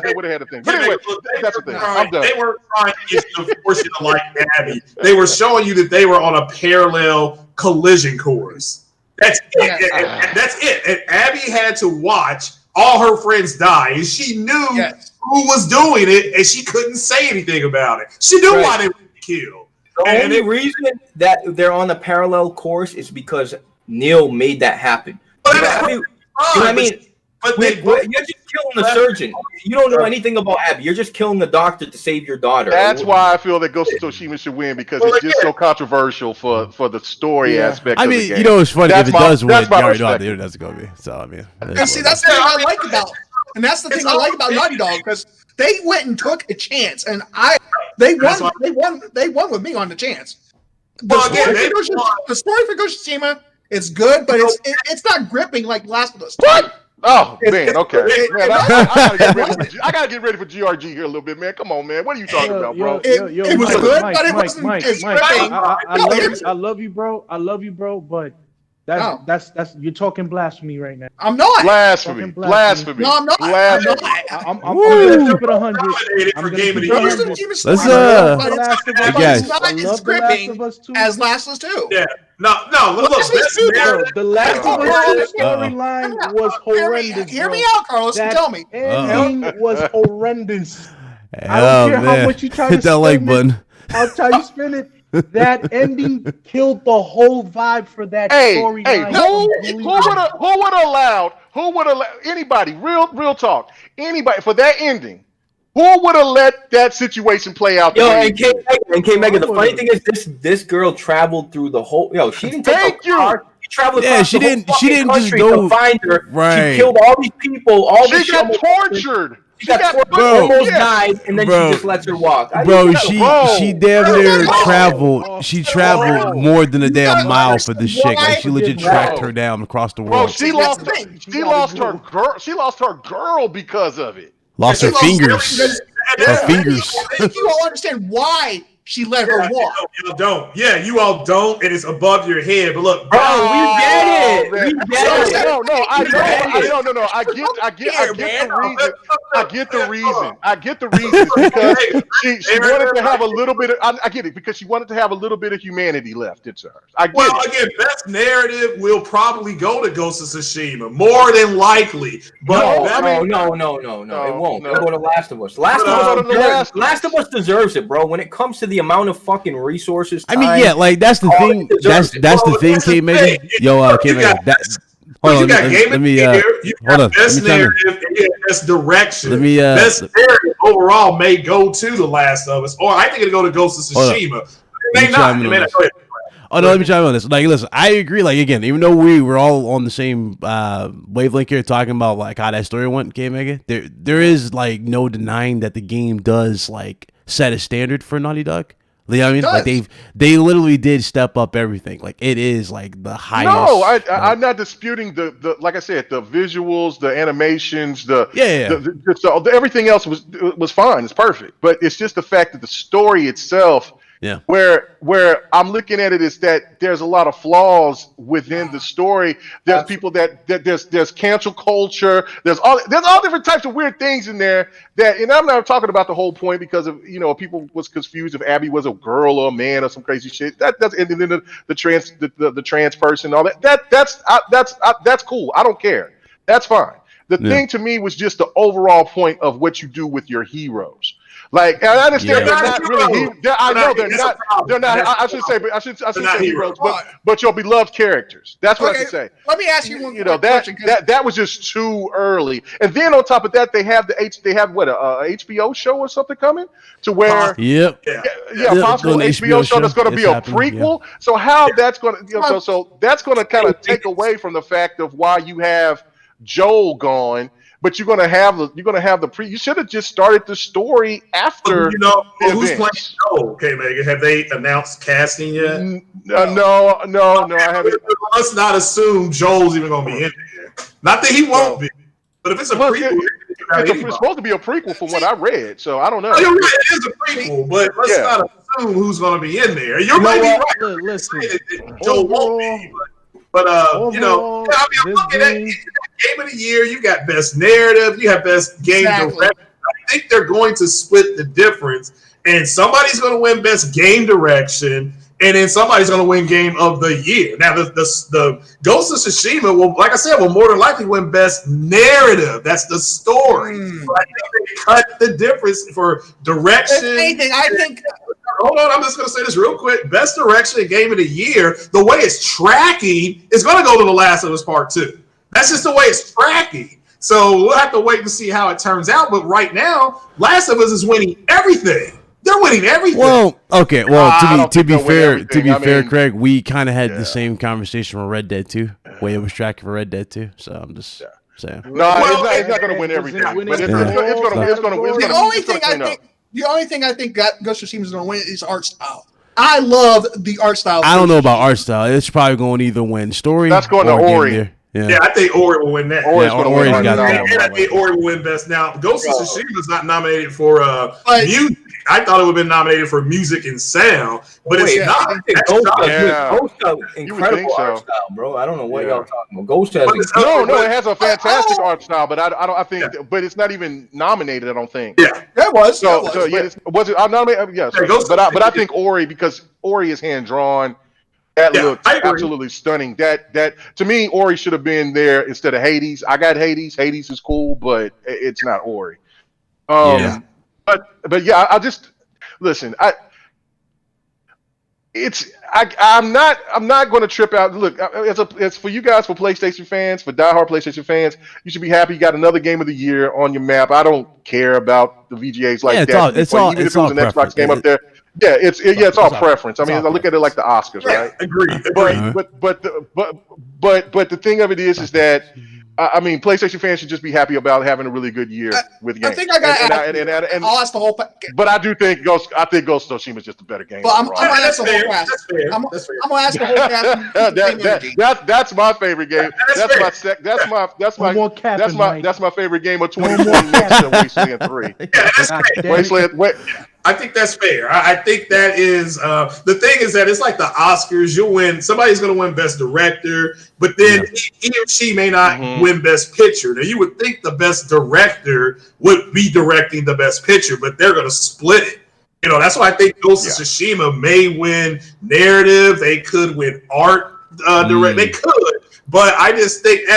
they would have had a thing. But anyway, that's the thing. I'm done. They weren't trying to force you to like Abby. They were showing you that they were on a parallel collision course. That's it. And that's it. And Abby had to watch all her friends die, and she knew who was doing it, and she couldn't say anything about it. She knew why they were killed. The only reason that they're on the parallel course is because Neil made that happen. You know what I mean? You're just killing the surgeon. You don't know anything about Abby. You're just killing the doctor to save your daughter. That's why I feel that Ghost of Tsushima should win, because it's just so controversial for the story aspect. I mean, of the game. You know, it's funny if it does win. You already know how the internet's gonna be. So I mean, and see, that's the thing I like about, and that's the thing I like about Naughty Dog, because they went and took a chance, and they won with me on the chance. The story for Ghost of Tsushima is good, but it's not gripping like Last of Us. What? Oh man, okay. Man, I gotta get ready for GRG here a little bit, man. Come on, man. What are you talking about, bro? It was good, but it wasn't as gripping. I love you, bro. I love you, bro. But that's you're talking blasphemy right now. I'm not. Blasphemy. No, I'm not. Blasphemy. I'm gonna keep it 100. I'm game of the gonna year. keep it 100. Let's guys. It's not as gripping as Last of Us 2. Yeah. No. Look, The Last of Us storyline was horrendous. Hear me out, Carlos, and tell me. Ending was horrendous. I Oh don't care man, how much you try hit to that like spin button. How try you spin it. That ending killed the whole vibe for that storyline. Hey, who would allow anybody, real talk, anybody for that ending? Who would have let that situation play out? And K Mega, the funny thing is this girl traveled through the whole. She didn't take a car. She traveled across she the didn't. whole She didn't just country go to find her. Right. She killed all these people. She got tortured. She got almost died, and then she just lets her walk. She damn near traveled. She traveled more than a damn mile for this chick. Like she legit tracked her down across the world. Bro, she lost her girl. She lost her girl because of it. Lost her fingers. Her fingers. I think you all understand why she let her walk. You don't. Yeah, you all don't, and it's above your head. But look, bro, we get it. We get it. No. I get the reason. I get the reason because she wanted to have a little bit of. I get it because she wanted to have a little bit of humanity left into her. Again, best narrative will probably go to Ghost of Tsushima more than likely. But no, it won't. It'll go to Last of Us. Last of Us deserves it, bro. When it comes to the amount of fucking resources, I mean, yeah, like that's the thing. That's the thing, K Mega. Yo, K Mega. Hold on, let me. Hold on. Best narrative, best direction. Let me. Best narrative overall may go to The Last of Us, or I think it'll go to Ghost of Tsushima. It may not. Oh no, let me chime in on this. Like, listen, I agree. Like, again, even though we were all on the same wavelength here, talking about like how that story went, K Mega, there is like no denying that the game does like set a standard for Naughty Dog. You know what I mean? Like they literally did step up everything. Like it is like the highest. No, I'm not disputing the like I said, the visuals, the animations, everything else was fine. It's perfect, but it's just the fact that the story itself. Yeah. Where I'm looking at it is that there's a lot of flaws within the story. There's people there's cancel culture. There's all different types of weird things in there and I'm not talking about the whole point because of people was confused if Abby was a girl or a man or some crazy shit. That's and then the trans person, all that's cool. I don't care. That's fine. The thing to me was just the overall point of what you do with your heroes. Like, I understand they're not really. I know they're not. They're not. I should say heroes, but your beloved characters. That's what I should say. Let me ask you one. That was just too early. And then on top of that, they have a HBO show or something coming to where. Yep. Yeah, possible HBO show that's going to be a prequel. Yeah. So how that's going to so that's going to kind of take away from the fact of why you have Joel gone. But you're gonna have the You should have just started the story after. Who's playing Joel? Okay, Megan, have they announced casting yet? No, I haven't. Let's not assume Joel's even gonna be in there. Not that he won't be, but if it's a prequel, it's supposed to be a prequel from what I read. So I don't know. You're right, it is a prequel, but let's not assume who's gonna be in there. You're right. Listen, Joel won't be. But I'm looking at Game of the Year. You got best narrative. You have best game direction. I think they're going to split the difference, and somebody's going to win best game direction, and then somebody's going to win game of the year. Now, the Ghost of Tsushima will, like I said, will more than likely win best narrative. That's the story. So I think they cut the difference for direction. I think. Hold on, I'm just going to say this real quick. Best direction and game of the year, the way it's tracking is going to go to The Last of Us Part 2. That's just the way it's tracking. So we'll have to wait to see how it turns out. But right now, Last of Us is winning everything. They're winning everything. Well, okay. Well, to be fair, Craig, we kind of had the same conversation with Red Dead 2, way it was tracking for Red Dead 2. So I'm just saying. No, it's not going to win everything. But it's going to. The only thing I think Ghost of Tsushima is going to win is art style. I love the art style. I don't know about art style. It's probably going to either win story. That's going to or Ori. Game Gear. Yeah, I think Ori will win that. Ori's going to win. Ori's got that. And I think Ori will win best. Now, Ghost of Tsushima is not nominated for music. I thought it would have been nominated for music and sound, but it's not. Ghost incredible art style, bro. I don't know what y'all talking about. Ghost has no, it has a fantastic art style, but I think, but it's not even nominated. I don't think. Yeah, that was. Was it? I'm nominated. Yes, but I think Ori, because Ori is hand drawn. That looks absolutely stunning. That to me, Ori should have been there instead of Hades. I got Hades. Hades is cool, but it's not Ori. But yeah, I just listen. I'm not going to trip out. Look, it's for you guys, for PlayStation fans, for diehard PlayStation fans. You should be happy you got another game of the year on your map. I don't care about the VGAs like that. It's all even if it was an Xbox game up there. Yeah, it's all preference. I mean, I look at it like the Oscars, right? Agreed. But the thing of it is that I mean, PlayStation fans should just be happy about having a really good year with games. I think I got. I'll ask the whole. But I do think Ghost of Tsushima is just a better game. But I'm gonna ask the whole cast. I'm gonna ask the whole cast. That's my favorite game. That's my favorite game of 2020 next to Wasteland 3. Wasteland. I think that's fair. I think that is the thing is that it's like the Oscars. You'll win. Somebody's going to win Best Director, but then he or she may not win Best Picture. Now you would think the Best Director would be directing the Best Picture, but they're going to split it. You know, that's why I think Ghost of Tsushima may win narrative. They could win art direct. They could. But I just think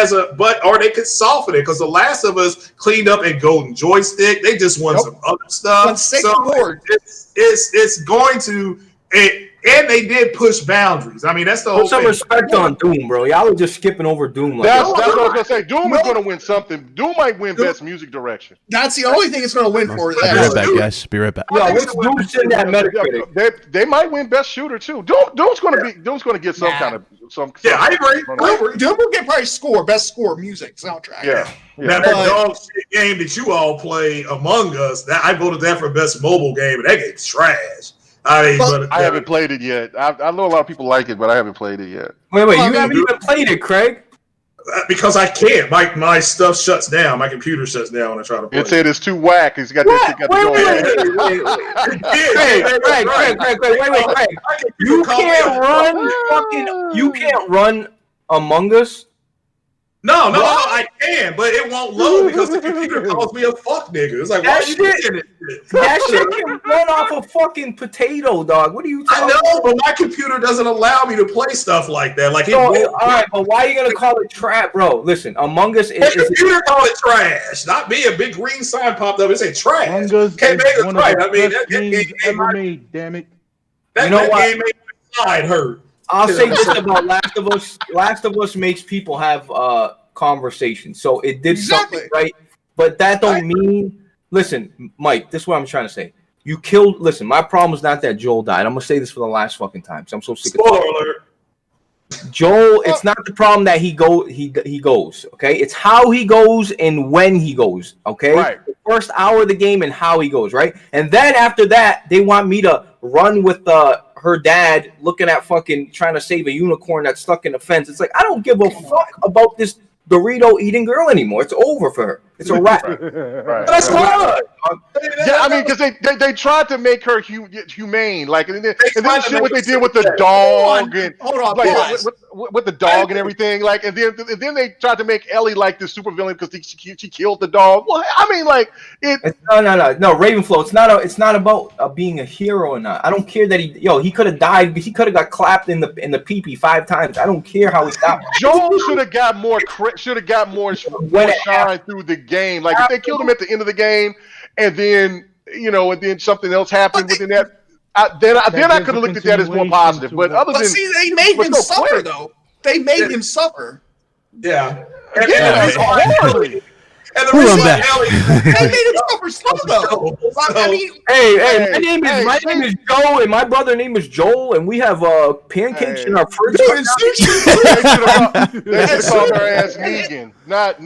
or they could soften it because The Last of Us cleaned up a golden joystick. They just won some other stuff. It's going to, and they did push boundaries. I mean, that's the whole thing. Put some respect on Doom, bro. Y'all are just skipping over Doom. That's what I was going to say. Doom is going to win something. Doom might win Best Music Direction. That's the only thing it's going to win for. Be right back, guys. Be right back. Yo, what's Doom sitting that Metacritic? They might win Best Shooter too. Doom's going to get some kind of some. Yeah, I agree. Doom will get probably Best Score Music soundtrack. Yeah. That dog shit game that you all play, Among Us, that I voted that for Best Mobile Game, and that game's trash. I haven't played it yet. I know a lot of people like it, but I haven't played it yet. Wait, you haven't even played it, Craig? Because I can't. My stuff shuts down. My computer shuts down when I try to play. It said it's too whack. It's got that shit got to go. Craig. You can't run Among Us. No, I can, but it won't load because the computer calls me a fuck nigga. It's like, why are you doing this? That shit can run off a fucking potato, dog. What are you talking about? I know, but my computer doesn't allow me to play stuff like that. Like, all right, but why are you gonna call it trash, bro? Listen, Among Us is computer called it trash. Not me. A big green sign popped up and said trash. Among Us can't make it right. I mean, that game ever made. Damn it. That game made my side hurt. I'll say this about Last of Us. Last of Us makes people have conversation. So it did something right. But that don't mean, listen, Mike, this is what I'm trying to say. You killed, listen, my problem is not that Joel died. I'm going to say this for the last fucking time. So I'm so sick of it. Joel, it's not the problem that he goes, okay? It's how he goes and when he goes, okay? Right. The first hour of the game and how he goes, right? And then after that, they want me to run with her dad looking at fucking trying to save a unicorn that's stuck in the fence. It's like, I don't give a fuck about this Dorito eating girl anymore. It's over for her. It's a wrap. Right. That's hard. Yeah, I mean, because they tried to make her humane, like, and then shit what they did with the dog and with the dog and everything, like, and then they tried to make Ellie like the supervillain because she killed the dog. Well, I mean, like it. No, Ravenflow. It's not about being a hero or not. I don't care that he could have died. He could have got clapped in the pee 5 times. I don't care how he died. Joel should have got more shine through the game. Like if they killed him at the end of the game, and then something else happened within that, then I could have looked at that as more positive. But other than they made him suffer though. They made him suffer. Yeah. And the reason they made him suffer slow though. I mean, hey, my name is Joe, and my brother's name is Joel, and we have pancakes in our fridge. They should call her ass Negan, not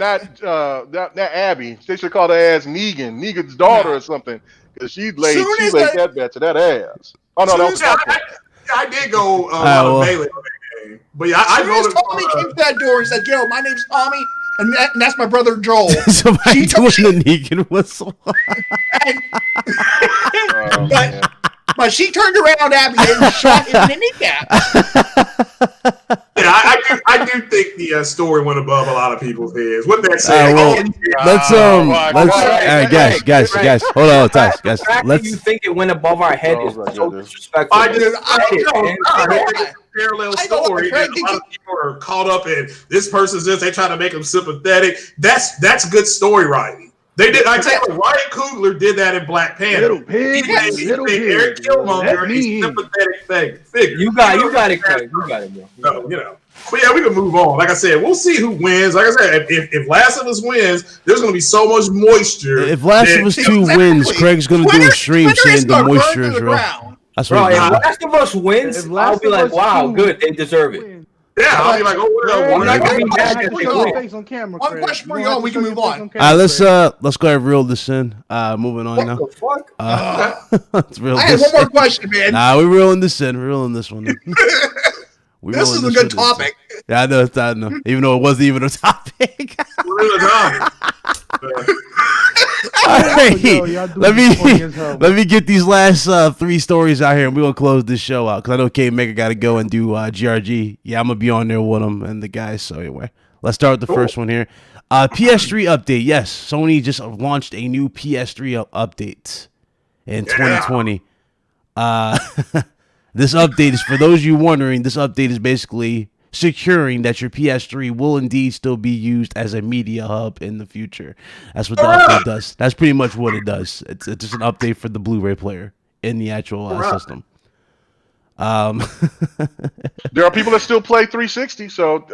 Abby. They should call her ass Negan's daughter or something, because she laid that bitch to that ass. Oh no, I did go well. Bailey on that game. But yeah, I voted Tommy came to that door and said, "Yo, my name's Tommy, and that's my brother Joel." Somebody doing the Negan whistle. But she turned around at me and shot him in the kneecap. Yeah, I do think the story went above a lot of people's heads. What that said? Let's guys, hold on, guys. The fact that you think it went above our head is so disrespectful. I don't parallel story. And a lot of people are caught up in this person's this. They try to make them sympathetic. That's good story writing. They did. I tell you, Ryan Coogler did that in Black Panther. Little pig, Eric Killmonger, a sympathetic figure. You got it, Craig. You got it, bro. So, you know. But yeah, we can move on. Like I said, we'll see who wins. Like I said, if Last of Us wins, there's going to be so much moisture. If Last of Us 2 wins, Craig's going to do a stream saying the moisture is real. That's what if Last of Us wins, I'll be like, wow, good, they deserve it. Yeah, I'll be like, oh, well, I'm not going to be mad at One question for y'all, we can move on. Let's go ahead and reel this in. Moving on now. What the fuck? Let's reel I have this one more question, man. Nah, we're reeling this in. We're reeling this one in. This is a good topic. Yeah, I know. Even though it wasn't even a topic. All right. Let me get these last 3 stories out here, and we're gonna close this show out because I know K Mega got to go and do GRG. Yeah, I'm gonna be on there with him and the guys. So anyway, let's start with the first one here. PS3 update. Yes, Sony just launched a new PS3 update in 2020. This update is, for those of you wondering, this update is basically securing that your PS3 will indeed still be used as a media hub in the future. That's what the update does. That's pretty much what it does. It's just an update for the Blu-ray player in the actual system. There are people that still play 360, so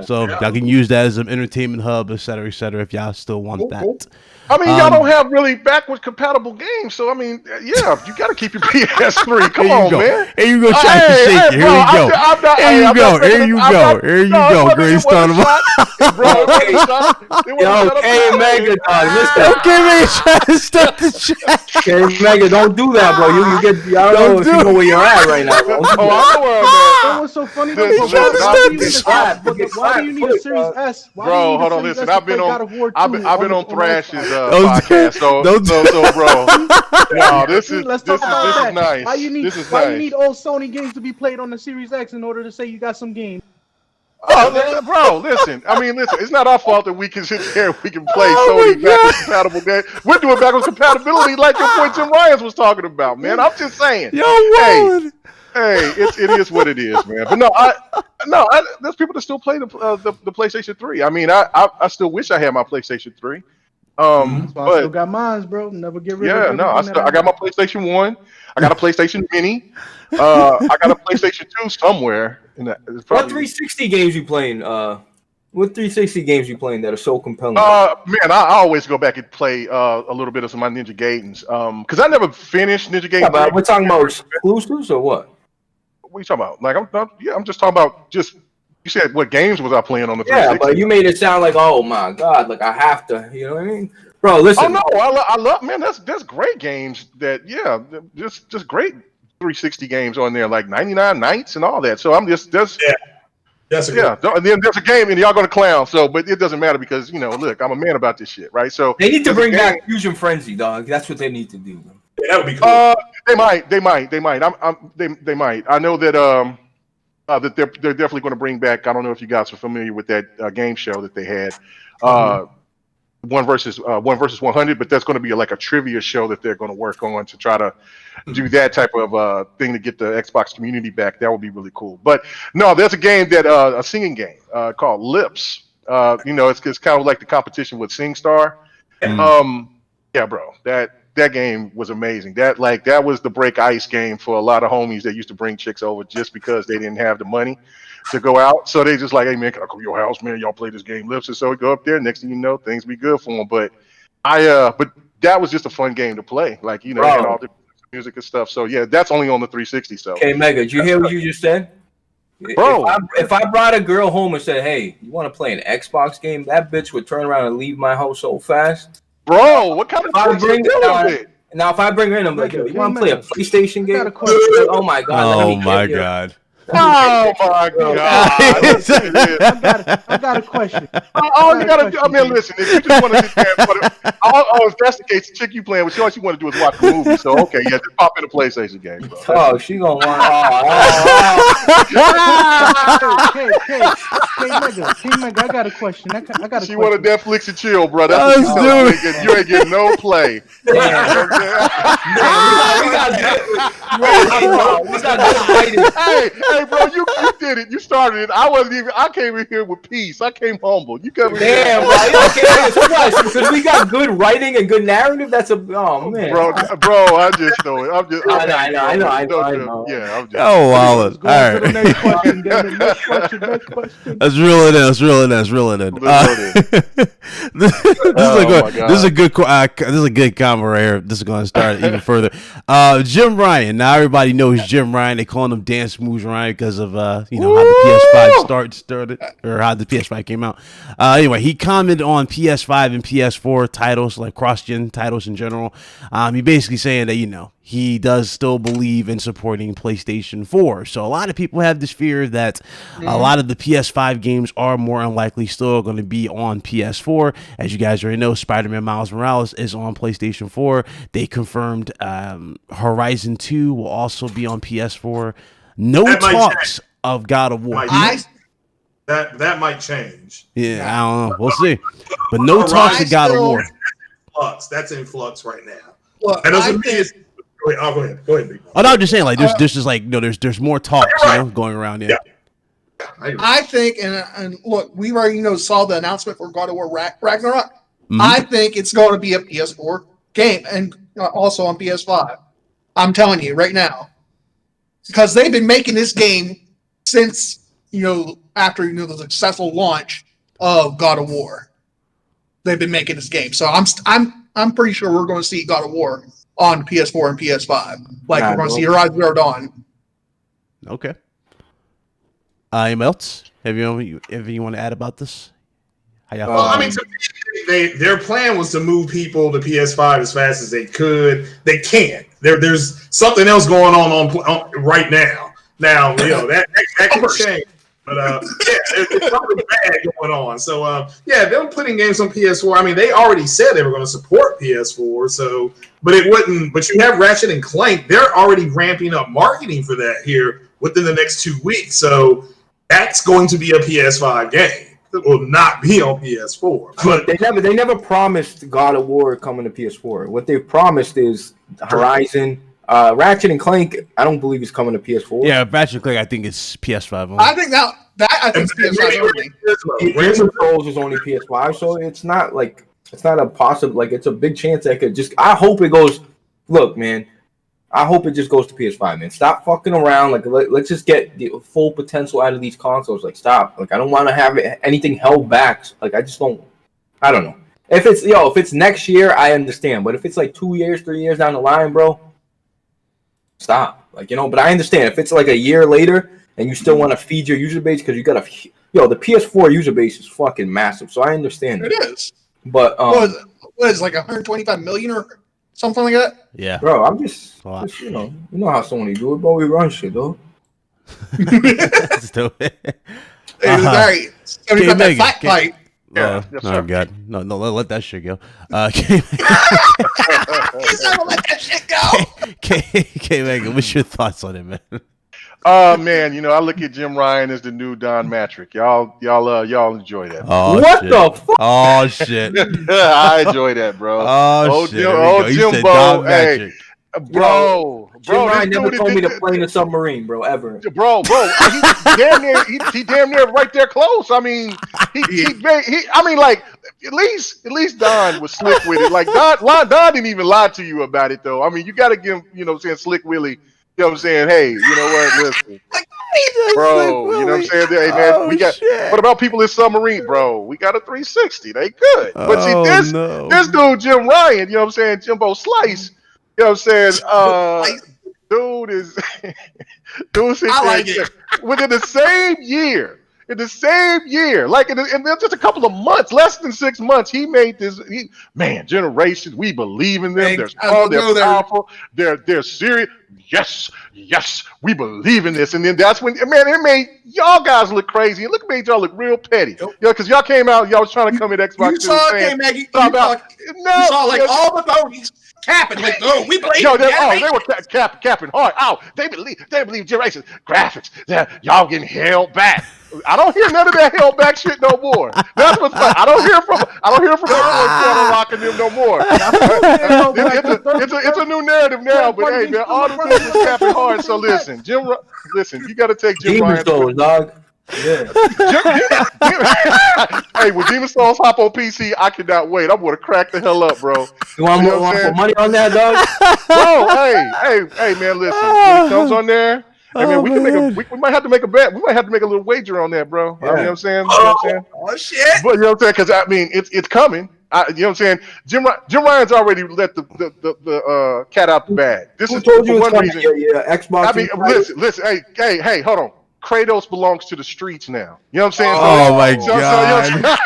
so y'all can use that as an entertainment hub, et cetera, if y'all still want that. I mean, y'all don't have really backwards compatible games, so I mean, yeah, you got to keep your PS3. Come on, man. Here you go, try to shake it. Here you go. Here you go. Great start. Okay, Mega, listen. Okay, Mega, try to start the chat. Okay, Mega, don't do that, bro. You get, I don't know if you know where you're at right now, bro. That was so funny. Why do you need a Series S? Bro, hold on, listen. I've been on Thrash's podcast, so bro. No, this is nice. Why you need old Sony games to be played on the Series X in order to say you got some games? Oh, bro, listen. I mean, listen. It's not our fault that we can sit there. We can play Sony backwards compatible games. We're doing backwards compatibility like your boy Tim Ryans was talking about, man. I'm just saying. Hey, it is what it is, man. But no, there's people that still play the PlayStation 3. I mean, I still wish I had my PlayStation 3. That's why I still got mine, bro. Never get rid of it. Yeah, I got my PlayStation 1. I got a PlayStation Mini. I got a PlayStation 2 somewhere. What 360 games you playing? What 360 games you playing that are so compelling? Man, I always go back and play a little bit of some of my Ninja Gaidens. Because I never finished Ninja Gaiden. Yeah, we're talking about exclusives or what? What are you talking about? Like, I'm just talking about just. You said what games was I playing on the 360? Yeah, but you made it sound like, oh my god, like I have to. You know what I mean, bro? Listen. Oh no, I love, man. That's great games. That just great 360 games on there, like 99 Nights and all that. So I'm just yeah. And then there's a game, and y'all gonna clown. So, but it doesn't matter because look, I'm a man about this shit, right? So they need to bring back Fusion Frenzy, dog. That's what they need to do. Yeah, that would be cool. They might. They might. I know that that they're definitely going to bring back. I don't know if you guys are familiar with that game show that they had, one versus 100. But that's going to be like a trivia show that they're going to work on to try to do that type of thing to get the Xbox community back. That would be really cool. But no, there's a game that a singing game called Lips. It's kind of like the competition with SingStar. Yeah, bro, that game was amazing. That was the break ice game for a lot of homies that used to bring chicks over just because they didn't have the money to go out. So they just like, hey man, can I come to your house, man? Y'all play this game, Lips. And so we go up there. Next thing you know, things be good for them. But but that was just a fun game to play. Like and all the music and stuff. So yeah, that's only on the 360. So okay, Mega, did you hear what you just said? Bro, if I brought a girl home and said, hey, you want to play an Xbox game? That bitch would turn around and leave my house so fast. Bro, what kind of Now, if I bring her in, I'm like, yo, you want to play a PlayStation game? got a question. Like, oh my god! Oh my god. Oh my god! I got a question. All you gotta do, I mean, listen, if you just want to sit there and put it, if that's the case, the chick you playing with, all she want to do is watch the movie. So okay, yeah, just pop in a PlayStation game. Bro. Oh, she gonna want. K-Mega, I got a question. I got a question. She want to Netflix and chill, bro. That's what she's saying. You ain't getting no play. We got Hey, bro, you did it. You started it. I came in here with peace. I came humble. You come in here. Damn, bro. Because we got good writing and good narrative. That's oh man, bro. I just know it. I know. Yeah, I'm just. Oh wow! All right. Next question. Next question. Let's reel it in. This is a good combo right here. This is going to start even further. Jim Ryan. Now everybody knows Jim Ryan. They call him Dance Moves Ryan because of how the PS5 started or how the PS5 came out. Anyway, he commented on PS5 and PS4 titles, like cross-gen titles in general. He basically saying that he does still believe in supporting PlayStation 4. So a lot of people have this fear that a lot of the PS5 games are more unlikely still going to be on PS4. As you guys already know, Spider-Man Miles Morales is on PlayStation 4. They confirmed Horizon 2 will also be on PS4. No talks of God of War. That might change. Yeah, I don't know. We'll see. But no talks of God of War. That's in flux right now. Look, that doesn't mean it's... Go ahead. Oh, no, I'm just saying, like, there's just like, there's more talks, going around. Yeah. I think, and look, we already saw the announcement for God of War Ragnarok. Mm-hmm. I think it's going to be a PS4 game and also on PS5. I'm telling you right now, because they've been making this game since after the successful launch of God of War. They've been making this game, so I'm pretty sure we're going to see God of War on PS4 and PS5, like we're going to see Horizon Zero Dawn. Okay. Anyone else? Have you want to add about this? To me, their plan was to move people to PS5 as fast as they could. They can't. There's something else going on right now. Now, that can change. But there's something bad going on. So them putting games on PS4. I mean, they already said they were going to support PS4. So, but it wouldn't. But you have Ratchet and Clank. They're already ramping up marketing for that here within the next 2 weeks. So that's going to be a PS5 game. It will not be on PS4. But they never promised God of War coming to PS4. What they promised is Horizon. Ratchet and Clank, I don't believe it's coming to PS4. Yeah, Ratchet and Clank, I think it's PS5 only. I think I think it's PS5 only. Rainbow Controls is only PS5, so it's not a possible, it's a big chance that could just. I hope it goes. Look, man, I hope it just goes to PS5, man. Stop fucking around. Let's just get the full potential out of these consoles. Stop. I don't want to have anything held back. I just don't. I don't know. If it's next year, I understand. But if it's 2 years, 3 years down the line, bro. Stop. But I understand if it's a year later and you still want to feed your user base because you got the PS4 user base is fucking massive. So I understand it is. But what is 125 million or something like that? Yeah, bro. I'm just you know how Sony do it, but we run shit though. Right. Fight. Yeah. Oh God, no, let that shit go. Let that shit go. K-Megan, what's your thoughts on it, man? Man, I look at Jim Ryan as the new Don Matrick. Y'all enjoy that. Oh, what shit. the fuck? Oh shit! I enjoy that, bro. Oh shit! Jimbo, hey, bro. Jim Ryan never told me to play in a submarine, bro, ever. Bro, he damn near right there close. I mean, at least Don was slick with it. Don didn't even lie to you about it, though. I mean, you got to give him, Slick Willie. You know what I'm saying? Hey, you know what? Listen, bro. You know what I'm saying? Hey, man, what about people in submarine, bro? We got a 360. They good. But see, this dude, Jim Ryan, you know what I'm saying? Jimbo Slice. You know what I'm saying? Dude is I like it. Within the same year, in the same year, like in just a couple of months, less than 6 months, he made this. Generations, we believe in them. They're strong, they're powerful, they're serious. Yes, we believe in this. And then that's when, man, it made y'all guys look crazy. It made y'all look real petty. Because y'all came out, y'all was trying to come at Xbox. You saw it, Maggie. You saw like all the ponies capping. Like, oh, we believe. They were capping hard. Oh, they believe generations. Graphics. Y'all getting held back. I don't hear none of that held back shit no more. That's what's fun. I don't hear from Channel Locking them no more. It's a new narrative now, but hey, man, all the things is capping hard. So listen, you got to take Jim Ryan. Souls, dog. Yeah. Hey, when Demon Souls hop on PC, I cannot wait. I'm going to crack the hell up, bro. You want more money on that, dog? Bro, hey, man, listen. When it comes on there. Hey man, we might have to make a bet. We might have to make a little wager on that, bro. Yeah. You know what I'm saying? Oh shit! But you know what I'm saying? Because I mean, it's coming. You know what I'm saying? Jim Ryan's already let the cat out the bag. This is told you for one reason. Yeah, Xbox. I mean, listen. Hey, hold on. Kratos belongs to the streets now. You know what I'm saying? Oh my god.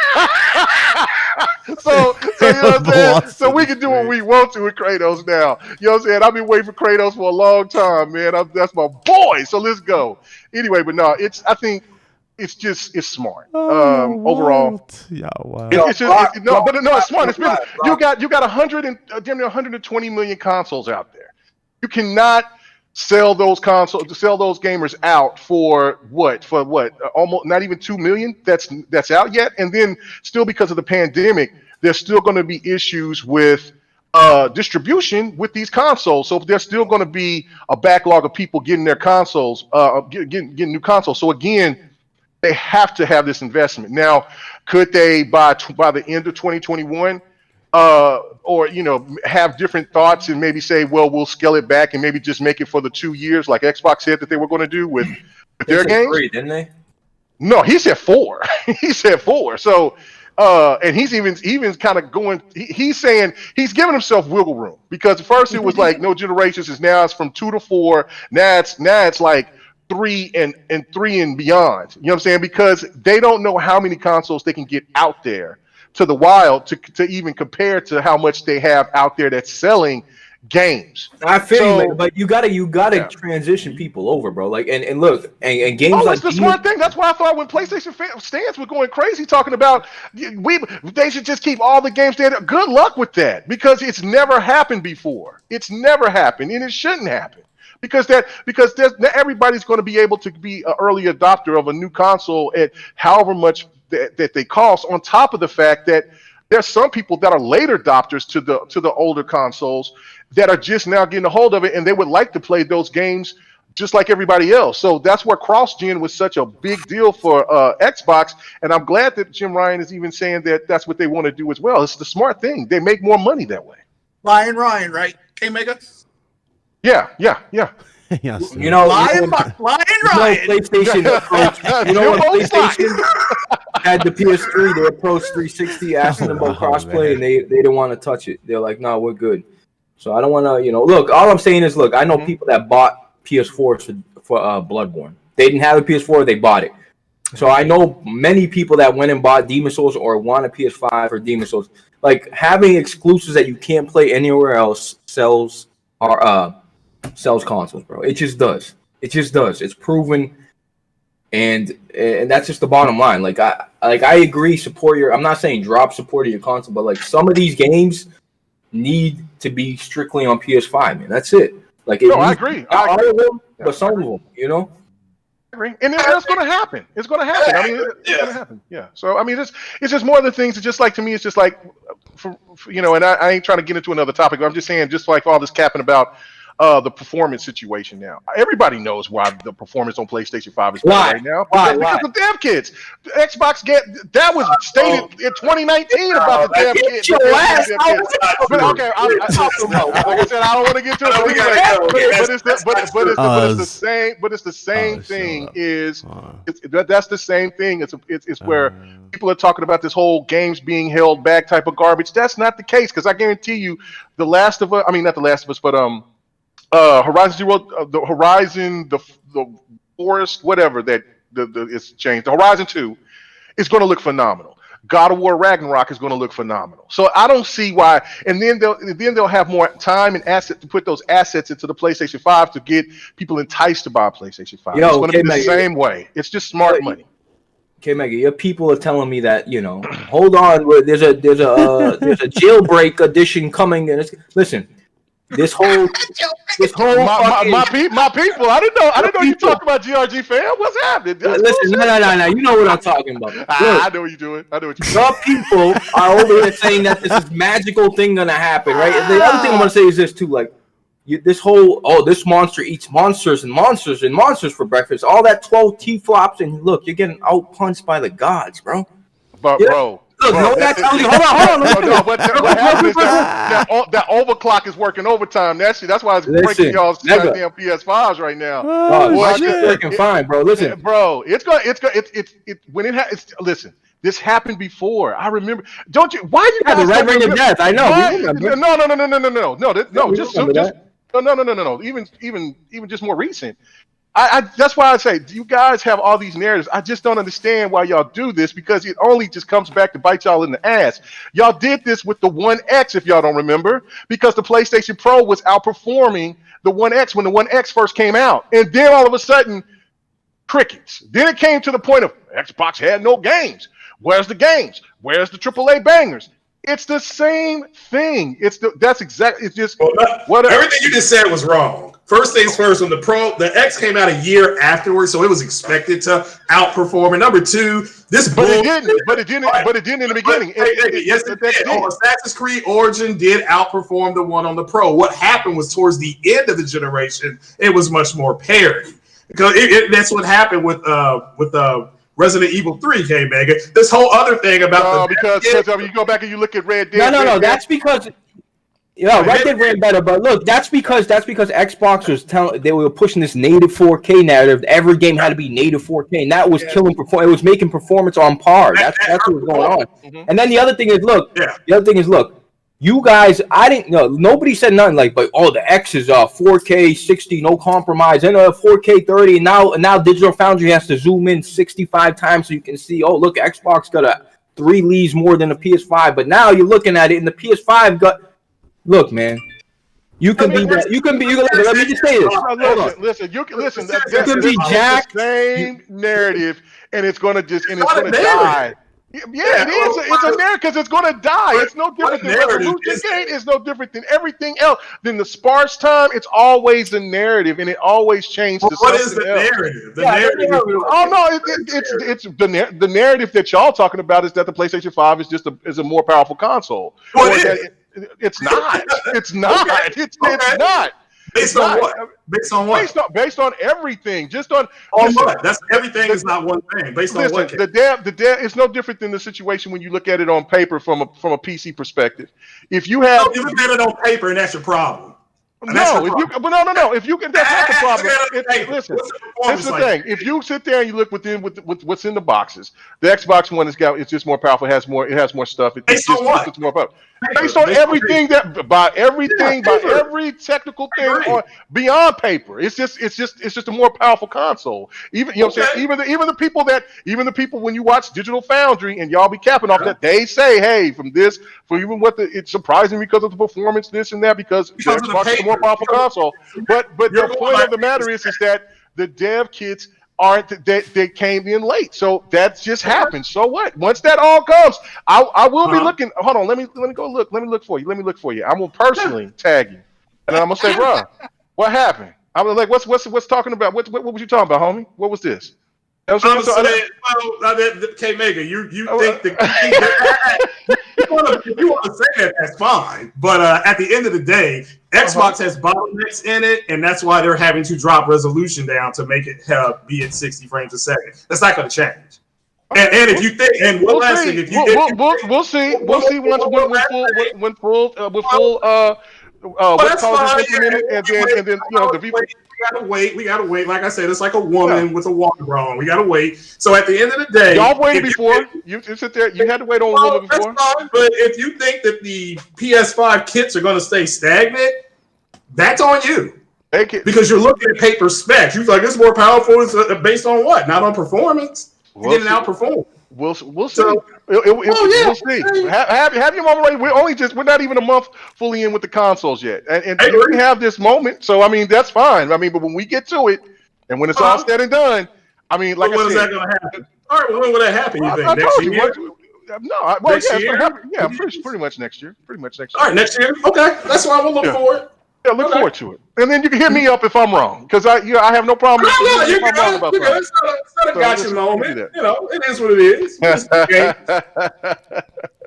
So you know what I'm saying? So we can do what we want to with Kratos now. You know what I'm saying? I've been waiting for Kratos for a long time, man. That's my boy. So let's go. Anyway, but no, I think it's smart. Overall. Yeah, wow. It's smart. It's business. You got 120 million consoles out there. You cannot sell those gamers out for what? Almost not even 2 million that's out yet. And then still, because of the pandemic, there's still going to be issues with distribution with these consoles. So there's still going to be a backlog of people getting their consoles, getting new consoles. So again, they have to have this investment. Now, could they by the end of 2021 or have different thoughts and maybe say, well, we'll scale it back and maybe just make it for the 2 years like Xbox said that they were going to do with their games? 3, didn't they? No, he said 4. He said 4. So and he's even kind of going, he's saying he's giving himself wiggle room, because at first it was like no generations, it's from 2 to 4. Now it's like 3 and 3 and beyond. You know what I'm saying? Because they don't know how many consoles they can get out there to the wild to even compare to how much they have out there that's selling games. I feel you, but you gotta transition people over, bro. Like and look, and games like the smart thing. That's why I thought when PlayStation stands were going crazy talking about they should just keep all the games there. Good luck with that, because it's never happened before. It's never happened, and it shouldn't happen. Because not everybody's going to be able to be an early adopter of a new console at however much that they cost, on top of the fact that there's some people that are late adopters to the older consoles that are just now getting a hold of it, and they would like to play those games just like everybody else. So that's where cross-gen was such a big deal for Xbox, and I'm glad that Jim Ryan is even saying that that's what they want to do as well. It's the smart thing. They make more money that way. Ryan, right? K-Mega? Yeah. Yes. Ryan. PlayStation approached, when PlayStation had the PS3, they approached 360 asking them about crossplay, and they didn't want to touch it. They're like, no, we're good. So I don't want to, look, all I'm saying is, look, I know people that bought PS4s for Bloodborne. They didn't have a PS4, they bought it. So I know many people that went and bought Demon Souls or want a PS5 for Demon Souls. Like, having exclusives that you can't play anywhere else sells consoles, bro. It just does. It's proven, and that's just the bottom line. Like I agree, I'm not saying drop support of your console, but like some of these games need to be strictly on PS5, man. That's it. Like, I agree. Not all of them, but some of them, I agree. And it's going to happen. It's going to happen. I mean, it's going to happen. Yeah. So I mean, it's just more of the things. It's just like, to me, it's just like, and I ain't trying to get into another topic, but I'm just saying, just like all this capping about the performance situation now. Everybody knows why the performance on PlayStation 5 is bad right now. Because the dev kits. The Xbox that was stated in 2019 about the dev kits. But okay, like I said, I don't want to get to it. But it's the same thing. That's the same thing. It's where people are talking about this whole games being held back type of garbage. That's not the case, because I guarantee you, The Last of Us. I mean, not The Last of Us, but Horizon Zero, the Forest, whatever, that it's changed. The Horizon 2 is going to look phenomenal. God of War Ragnarok is going to look phenomenal. So I don't see why. And then they'll have more time and asset to put those assets into the PlayStation 5 to get people enticed to buy a PlayStation 5. It's going to be the same way. It's just smart money. Okay, Maggie, your people are telling me that, hold on, there's a jailbreak edition coming, and listen. This whole my people. I didn't know you talking about GRG fam. What's happening? Listen, no. You know what I'm talking about. Look, I know what you're doing. Your people are over here saying that this is magical thing gonna happen, right? The other thing I'm gonna say is this too, like this whole this monster eats monsters and monsters and monsters for breakfast. All that 12 T-flops, and look, you're getting out punched by the gods, bro. But bro. Look, bro, that tells you. Hold on. No, what happens is that overclock is working overtime. That's why it's breaking y'all's goddamn PS5s right now. My shit's working fine, bro. Listen, bro, listen. This happened before. I remember. Don't you? Why you guys? The Red Ring of Death. I know. No. Even just more recent. That's why I say you guys have all these narratives. I just don't understand why y'all do this, because it only just comes back to bite y'all in the ass. Y'all did this with the One X, if y'all don't remember, because the PlayStation Pro was outperforming the One X when the One X first came out, and then all of a sudden, crickets. Then it came to the point of Xbox had no games. Where's the games? Where's the AAA bangers? It's the same thing. It's just whatever. Everything you just said was wrong. First things first, when the X came out a year afterwards, so it was expected to outperform. And number two, but it didn't in the beginning. Yes, it did. Assassin's Creed Origin did outperform the one on the Pro. What happened was towards the end of the generation, it was much more parity. Because that's what happened with Resident Evil 3 came, Mega. This whole other thing about because you go back and you look at Red Dead. No. That's because Red Dead ran better. But look, that's because Xbox was they were pushing this native 4K narrative. Every game had to be native 4K, and that was killing performance. It was making performance on par. That's what was going on. Mm-hmm. And then the other thing is, look. You guys, I didn't know. Nobody said nothing like, but the X is 4K 60, no compromise, and 4K 30, and now Digital Foundry has to zoom in 65 times so you can see. Oh, look, Xbox got 3 leads more than the PS5, but now you're looking at it, and the PS5 got. Look, man. You can be that. Let me just say this. Listen. You can be jacked. The same narrative, and it's gonna die. Yeah, it is. It's a narrative because it's going to die. It's no different than Revolution Gate. It's no different than everything else. Then the sparse time, it's always the narrative, and it always changes to something else. What is the narrative? The narrative. Oh no, it's the narrative that y'all talking about is that the PlayStation 5 is a more powerful console. It's not. It's not. It's not. Based on what? Based on everything. Just on what? That's everything is not one thing. Based on what? The dev it's no different than the situation when you look at it on paper from a PC perspective. If you have you look at it on paper and that's your problem. No, if you can, that's not the problem. Listen, it's the thing. If you sit there and you look with what's in the boxes, the Xbox One it's just more powerful. It has more stuff. It's more powerful. Based on everything by every technical thing beyond paper. It's just a more powerful console. Even what I'm saying. Even the people when you watch Digital Foundry and y'all be capping off that, they say, hey, it's surprising because of the performance, this and that, because Xbox is a more powerful console. But the point of the matter is that the dev kits they came in late, so that just happened. So what? Once that all comes, I will be looking. Hold on, let me go look. Let me look for you. I'm gonna personally tag you, and I'm gonna say, bro, what happened? I'm like, what's talking about? What was you talking about, homie? What was this? I'm saying, K-Mega, you think if you want to say that, that's fine. But at the end of the day, Xbox has bottlenecks in it, and that's why they're having to drop resolution down to make it be at 60 frames a second. That's not going to change. And if you think, and one last thing, we'll see once when full what's called implemented, and then the people. We gotta wait. Like I said, it's like a woman with a water bra on. We gotta wait. So at the end of the day, y'all waited before. You sit there. You had to wait on a woman before. Fine, but if you think that the PS5 kits are going to stay stagnant, that's on you. Because you're looking at paper specs. You're like, it's more powerful. It's based on what? Not on performance. You're getting outperformed. We'll see. So, We'll see. Have your moment right. We're not even a month fully in with the consoles yet, and we have this moment. So I mean, that's fine. I mean, but when we get to it, and when it's all said and done, I mean, like when is that going to happen? All right, when will that happen? You think next year? Pretty much next year. All right, next year. Okay, that's why we'll look forward. Yeah, look forward to it, and then you can hit me up if I'm wrong, because I have no problem. No, you're good. It's not a gotcha moment. You know, it is what it is.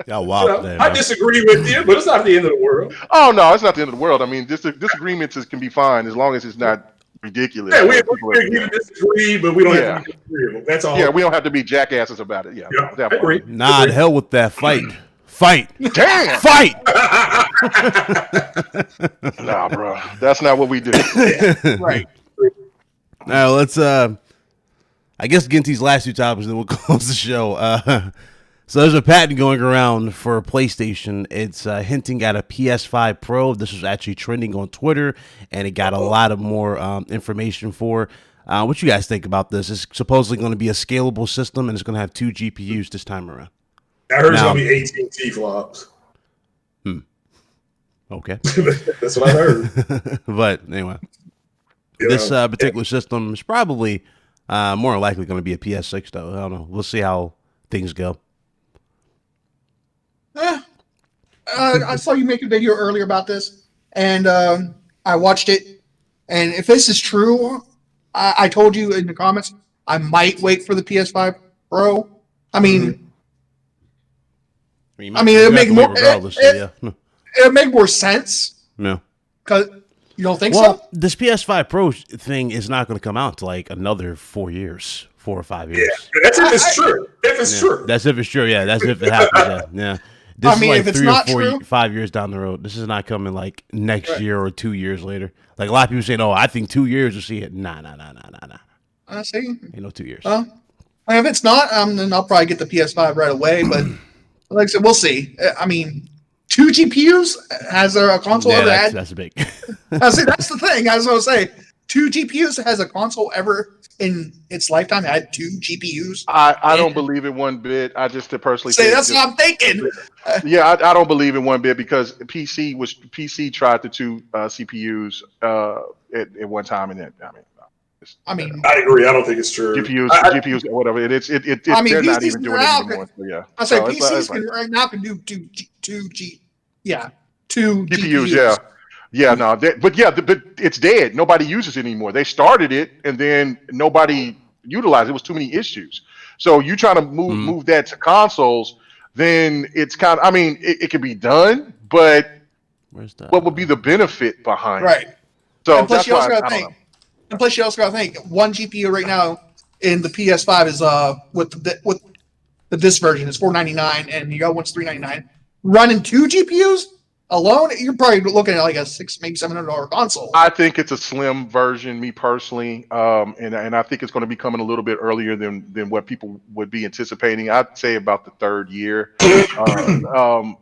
I disagree with you, but it's not the end of the world. Oh no, it's not the end of the world. I mean, disagreements can be fine as long as it's not ridiculous. Yeah, we disagree, but we don't have to be disagreeable. That's all. Yeah, we don't have to be jackasses about it. Yeah, I agree. Nah, hell with that fight. Damn! Fight! Nah, bro. That's not what we do. Right. Now, let's, I guess, get into these last two topics, and then we'll close the show. So there's a patent going around for PlayStation. It's hinting at a PS5 Pro. This was actually trending on Twitter, and it got a lot of more information for. What you guys think about this? It's supposedly going to be a scalable system, and it's going to have 2 GPUs this time around. I heard it's going to be 18 T-flops. Okay. That's what I heard. But anyway, this particular system is probably more likely going to be a PS6, though. I don't know. We'll see how things go. I saw you make a video earlier about this, and I watched it. And if this is true, I told you in the comments, I might wait for the PS5 Pro. I mean, it'd make more. It'd make more sense. No, because you don't think so. This PS5 Pro thing is not going to come out until like another 4 or 5 years. Yeah, that's if it's true. If it's true. That's if it's true. Yeah, that's if it happens. Yeah. This is like 3 or 4, 5 years down the road. This is not coming like next year or 2 years later. Like a lot of people saying, "Oh, I think 2 years to see it." Nah. I see. Ain't no 2 years. If it's not, then I'll probably get the PS5 right away. But like I said, we'll see. I mean, 2 GPUs? Has there a console ever had? That's big. I see. That's the thing. I was going to say, 2 GPUs. Has a console ever in its lifetime had 2 GPUs? I don't believe it one bit. I just personally say that's what I'm thinking. I don't believe it one bit because PC tried the 2 CPUs at one time, and I mean, I agree. I don't think it's true. GPUs, whatever. They're not even doing it anymore. So yeah, I say PCs right now can do 2 GPUs. Yeah. But it's dead. Nobody uses it anymore. They started it, and then nobody utilized it. It was too many issues. So you trying to move that to consoles, then it's kind of. I mean, it can be done, but what would be the benefit behind it? Right. So and plus, that's why I don't know. And plus, you also got to think 1 GPU right now in the PS5 is with this version is $499, and you got one's $399. Running 2 GPUs alone, you're probably looking at like a maybe $700 console. I think it's a slim version, me personally, and I think it's going to be coming a little bit earlier than what people would be anticipating. I'd say about the 3rd year.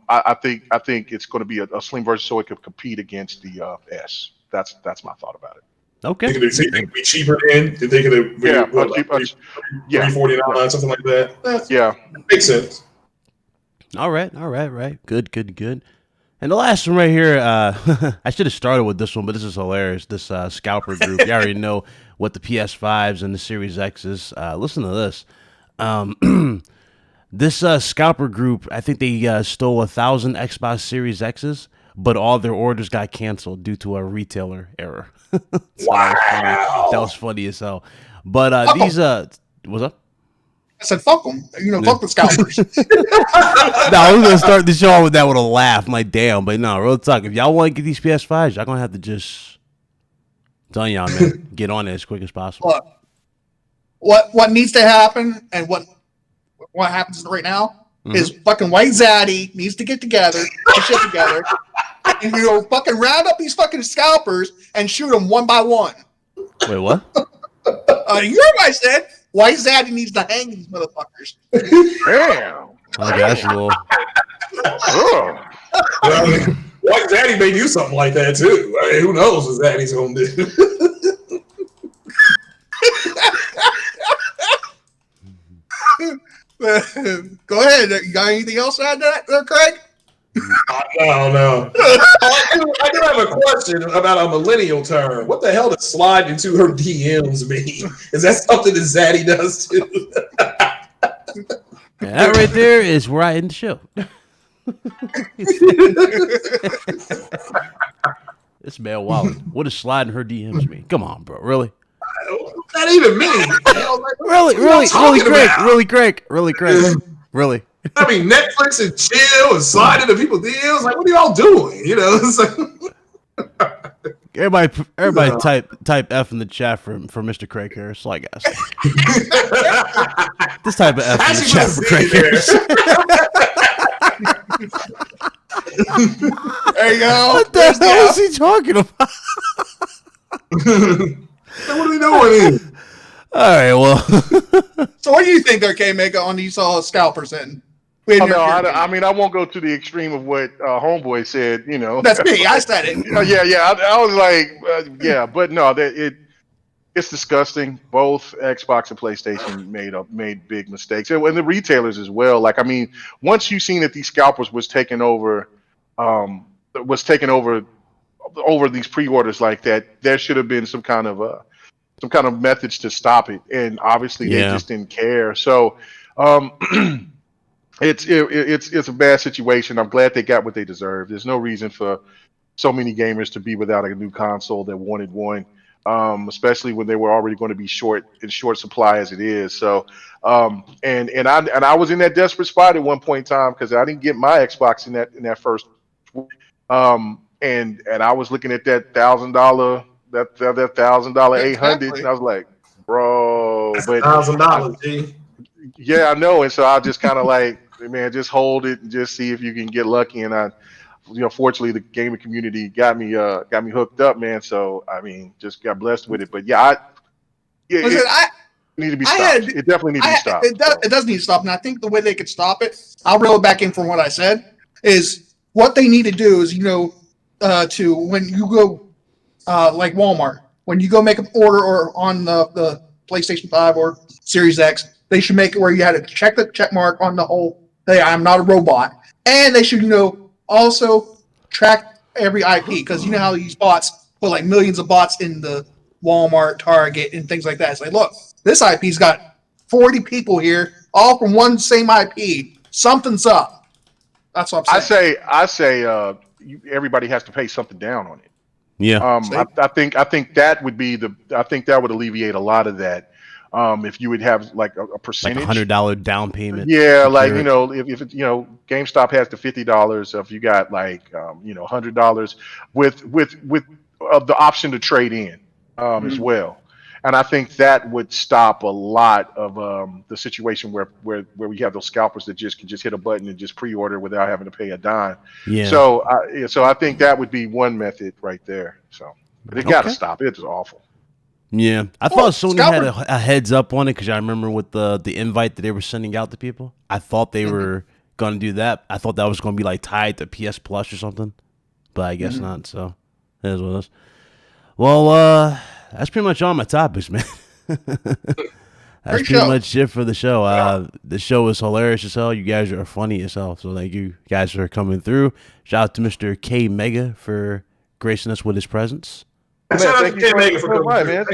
I think it's going to be a slim version so it could compete against the S. That's my thought about it. Okay. Think it'd be cheaper then? Did they could have $349, something like that? Makes sense. All right. Good. And the last one right here, I should have started with this one, but this is hilarious. This Scalper group, you already know what the PS5s and the Series X is. Listen to this. This Scalper group, I think they stole 1,000 Xbox Series X's, but all their orders got canceled due to a retailer error. Wow. That was funny as hell. But these, what's up? I said, fuck them. Fuck the Scalpers. No, I was going to start the show with that with a laugh. I'm like, damn. But no, real talk. If y'all want to get these PS5s, y'all going to have to just tell y'all, man, get on it as quick as possible. Look, what needs to happen and what happens right now is fucking White Zaddy needs to get together and shit together and fucking round up these fucking Scalpers and shoot them one by one. Wait, what? You heard what I said. White Zaddy needs to hang these motherfuckers. Damn. Okay, that's a little. White Zaddy may do something like that too. I mean, who knows what Zaddy's gonna do? Go ahead. You got anything else to add to that, there, Craig? No. I do have a question about a millennial term. What the hell does slide into her DMs mean? Is that something that Zaddy does too? That right there is where I end the show. This man Wallen. What does slide in her DMs mean? Come on, bro. Really? What's that even mean? Really, Craig. I mean, Netflix and chill and slide into people's DMs. Like, what are y'all doing? You know, it's like... Everybody type F in the chat for Mr. Craig Harris, I guess. This type of F in the chat for Craig Harris. There you go. What the hell is he talking about? What are we doing? All right, well. So what do you think, K-Mega, on these Scalpers then? I mean, I won't go to the extreme of what Homeboy said, you know. That's me. I said it. Yeah. I was like, yeah, but no, it's disgusting. Both Xbox and PlayStation made big mistakes, and the retailers as well. Like, I mean, once you seen that these Scalpers was taking over over these pre-orders like that, there should have been some kind of methods to stop it, and obviously they just didn't care. So. It's a bad situation. I'm glad they got what they deserve. There's no reason for so many gamers to be without a new console that wanted one, especially when they were already going to be in short supply as it is. So, and I was in that desperate spot at one point in time because I didn't get my Xbox in that first, and I was looking at that $1,000 $800, and I was like, bro, but $1,000, G. Yeah, I know, and so I just kind of like, man, just hold it and just see if you can get lucky. And fortunately, the gaming community got me hooked up, man. So I mean, just got blessed with it. But yeah, it need to be stopped. It definitely needs to be stopped. It does need to stop, and I think the way they could stop it, I'll reel it back in from what I said, is what they need to do is, to when you go like Walmart, when you go make an order or on the PlayStation 5 or Series X. They should make it where you had to check the check mark on the whole, hey, I'm not a robot. And they should, also track every IP, because you know how these bots put like millions of bots in the Walmart, Target, and things like that. It's like, look, this IP's got 40 people here, all from one same IP. Something's up. That's what I'm saying. I say everybody has to pay something down on it. Yeah. I think that would alleviate a lot of that. If you would have like a percentage, like $100 down payment. Yeah, like if GameStop has the $50, so if you got like $100 with the option to trade in as well, and I think that would stop a lot of the situation where we have those scalpers that can just hit a button and just pre-order without having to pay a dime. Yeah. So I think that would be one method right there. So, but it got to stop. It's awful. Yeah, I thought Sony had a heads up on it because I remember with the invite that they were sending out to people. I thought they were going to do that. I thought that was going to be like tied to PS Plus or something, but I guess not. So that is what it is. Well, that's pretty much all my topics, man. That's pretty much it for the show. The show is hilarious as hell. You guys are funny as hell. So thank you guys for coming through. Shout out to Mr. K Mega for gracing us with his presence. Shout out to K-Mega for coming, man.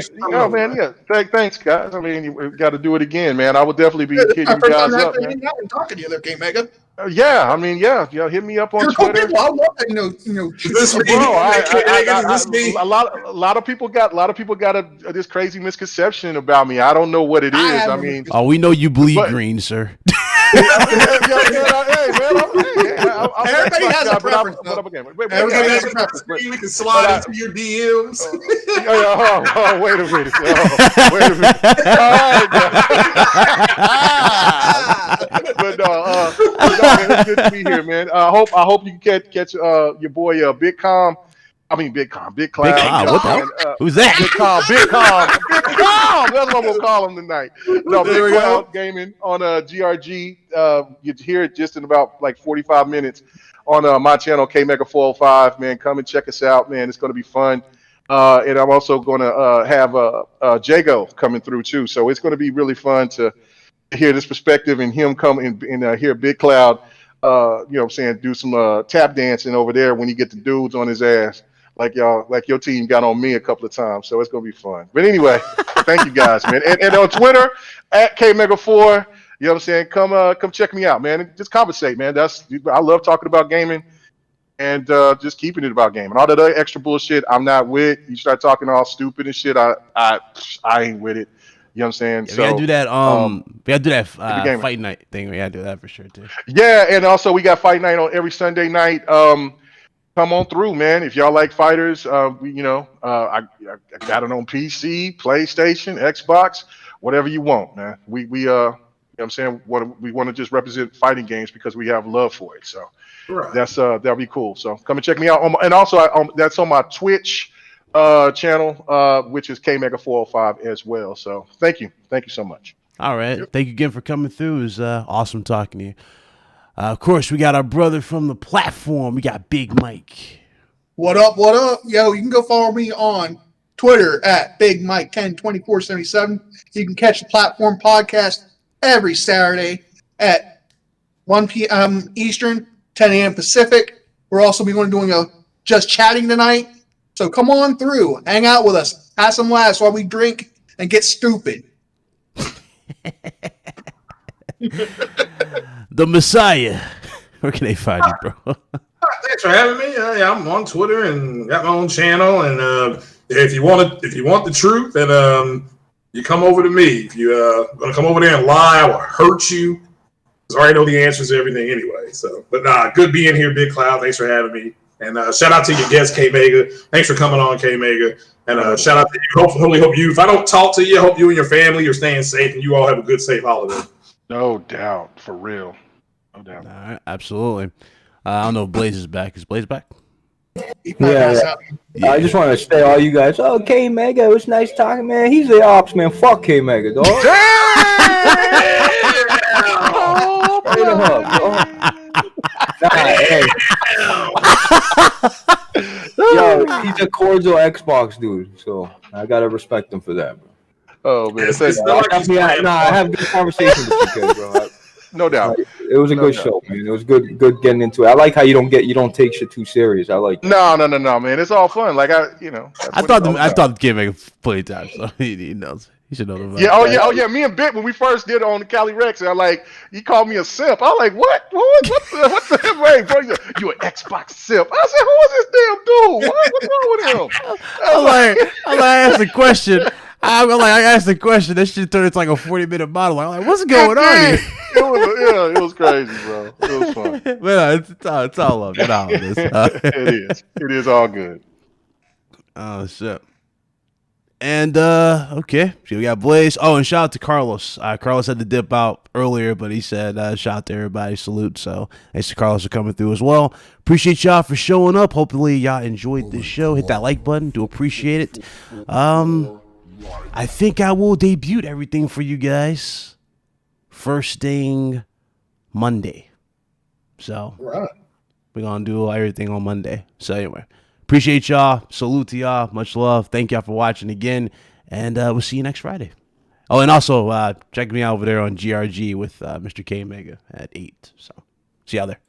Thanks, guys. I mean, you got to do it again, man. I would definitely be hitting you guys up, man. I'm talking to you there, K-Mega. Yeah, I mean, yeah. Hit me up on Twitter. I love that, a lot of people got this crazy misconception about me. I don't know what it is. I mean, we know you bleed green, sir. Everybody has a preference. Everybody has a preference. We can slide into your DMs. Wait a minute. Wait a minute. But man, it's good to be here, man. I hope you can catch your boy Big Com I mean, Big Calm. Big Calm, what the hell? Who's that? Big Calm. Big Calm. Big Calm. That's what we'll call him tonight. No, There we Big go. Cloud Gaming on GRG. You hear it just in about like 45 minutes on my channel, KMega405. Man, come and check us out, man. It's going to be fun. And I'm also going to have Jago coming through too. So it's going to be really fun to hear this perspective and him come and hear Big Cloud, you know what I'm saying, do some tap dancing over there when he get the dudes on his ass. Like your team got on me a couple of times, so it's gonna be fun. But anyway, thank you guys, man. And on Twitter at KMega4, you know what I'm saying? Come check me out, man. And just conversate, man. I love talking about gaming and just keeping it about gaming. All that other extra bullshit, I'm not with. You start talking all stupid and shit, I ain't with it. You know what I'm saying? Yeah, so we gotta do that. Fight night thing. We gotta do that for sure too. Yeah, and also we got fight night on every Sunday night. Come on through, man. If y'all like fighters, I got it on PC, PlayStation, Xbox, whatever you want, man. We you know what I'm saying, we want to just represent fighting games because we have love for it. So Right. that'll be cool. So come and check me out. And also that's on my Twitch channel, which is KMega405 as well. So thank you so much. All right, thank you again for coming through. It was awesome talking to you. Of course, we got our brother from the platform. We got Big Mike. What up? What up? Yo, you can go follow me on Twitter at Big Mike 102477. You can catch the platform podcast every Saturday at 1 p.m. Eastern, 10 a.m. Pacific. We're also be doing a just chatting tonight. So come on through, hang out with us, have some laughs while we drink and get stupid. The Messiah. Where can they find you, bro? Thanks for having me. I'm on Twitter and got my own channel. And if you want the truth, then you come over to me. If you want to come over there and lie or hurt you, because I already know the answers to everything anyway. So, but good being here, Big Cloud. Thanks for having me. And shout out to your guest, K Mega. Thanks for coming on, K Mega. And shout out to you. Hopefully, hope you. If I don't talk to you, I hope you and your family are staying safe and you all have a good, safe holiday. No doubt, for real. No doubt. All right, absolutely. I don't know if Blaze is back. Is Blaze back? Yeah. I just want to say, all you guys, K Mega, it was nice talking, man. He's the ops, man. Fuck K Mega, dog. Straight up, dog. Hey. Yo, he's a cordial Xbox dude, so I gotta respect him for that, bro. Oh man, I have good conversations with you guys, bro. No doubt. It was a good show, man. It was good getting into it. I like how you don't take shit too serious. I like that. No, man. It's all fun. Like I thought the K Mega played time, so he knows. He should know the vibe. Oh yeah. Me and Bit, when we first did it on the Cali Rex, he called me a simp. I was like, what? What the way, bro? You an Xbox simp? I said, who is this damn dude? What's wrong with him? I asked the question. I asked the question. This shit turned into like a 40-minute monologue. I'm like, what's going on here? It was crazy, bro. It was fun. But it's all love. It is all good. Oh shit. And okay, so we got Blaze. Oh, and shout out to Carlos. Carlos had to dip out earlier, but he said shout out to everybody, salute. So thanks to Carlos for coming through as well. Appreciate y'all for showing up. Hopefully y'all enjoyed this show. Hit that like button. Do appreciate it. I think I will debut everything for you guys first thing Monday. So we're gonna do everything on Monday. So anyway. Appreciate y'all. Salute to y'all. Much love. Thank y'all for watching again. And we'll see you next Friday. Oh, and also check me out over there on GRG with Mr. K Mega at 8. So see y'all there.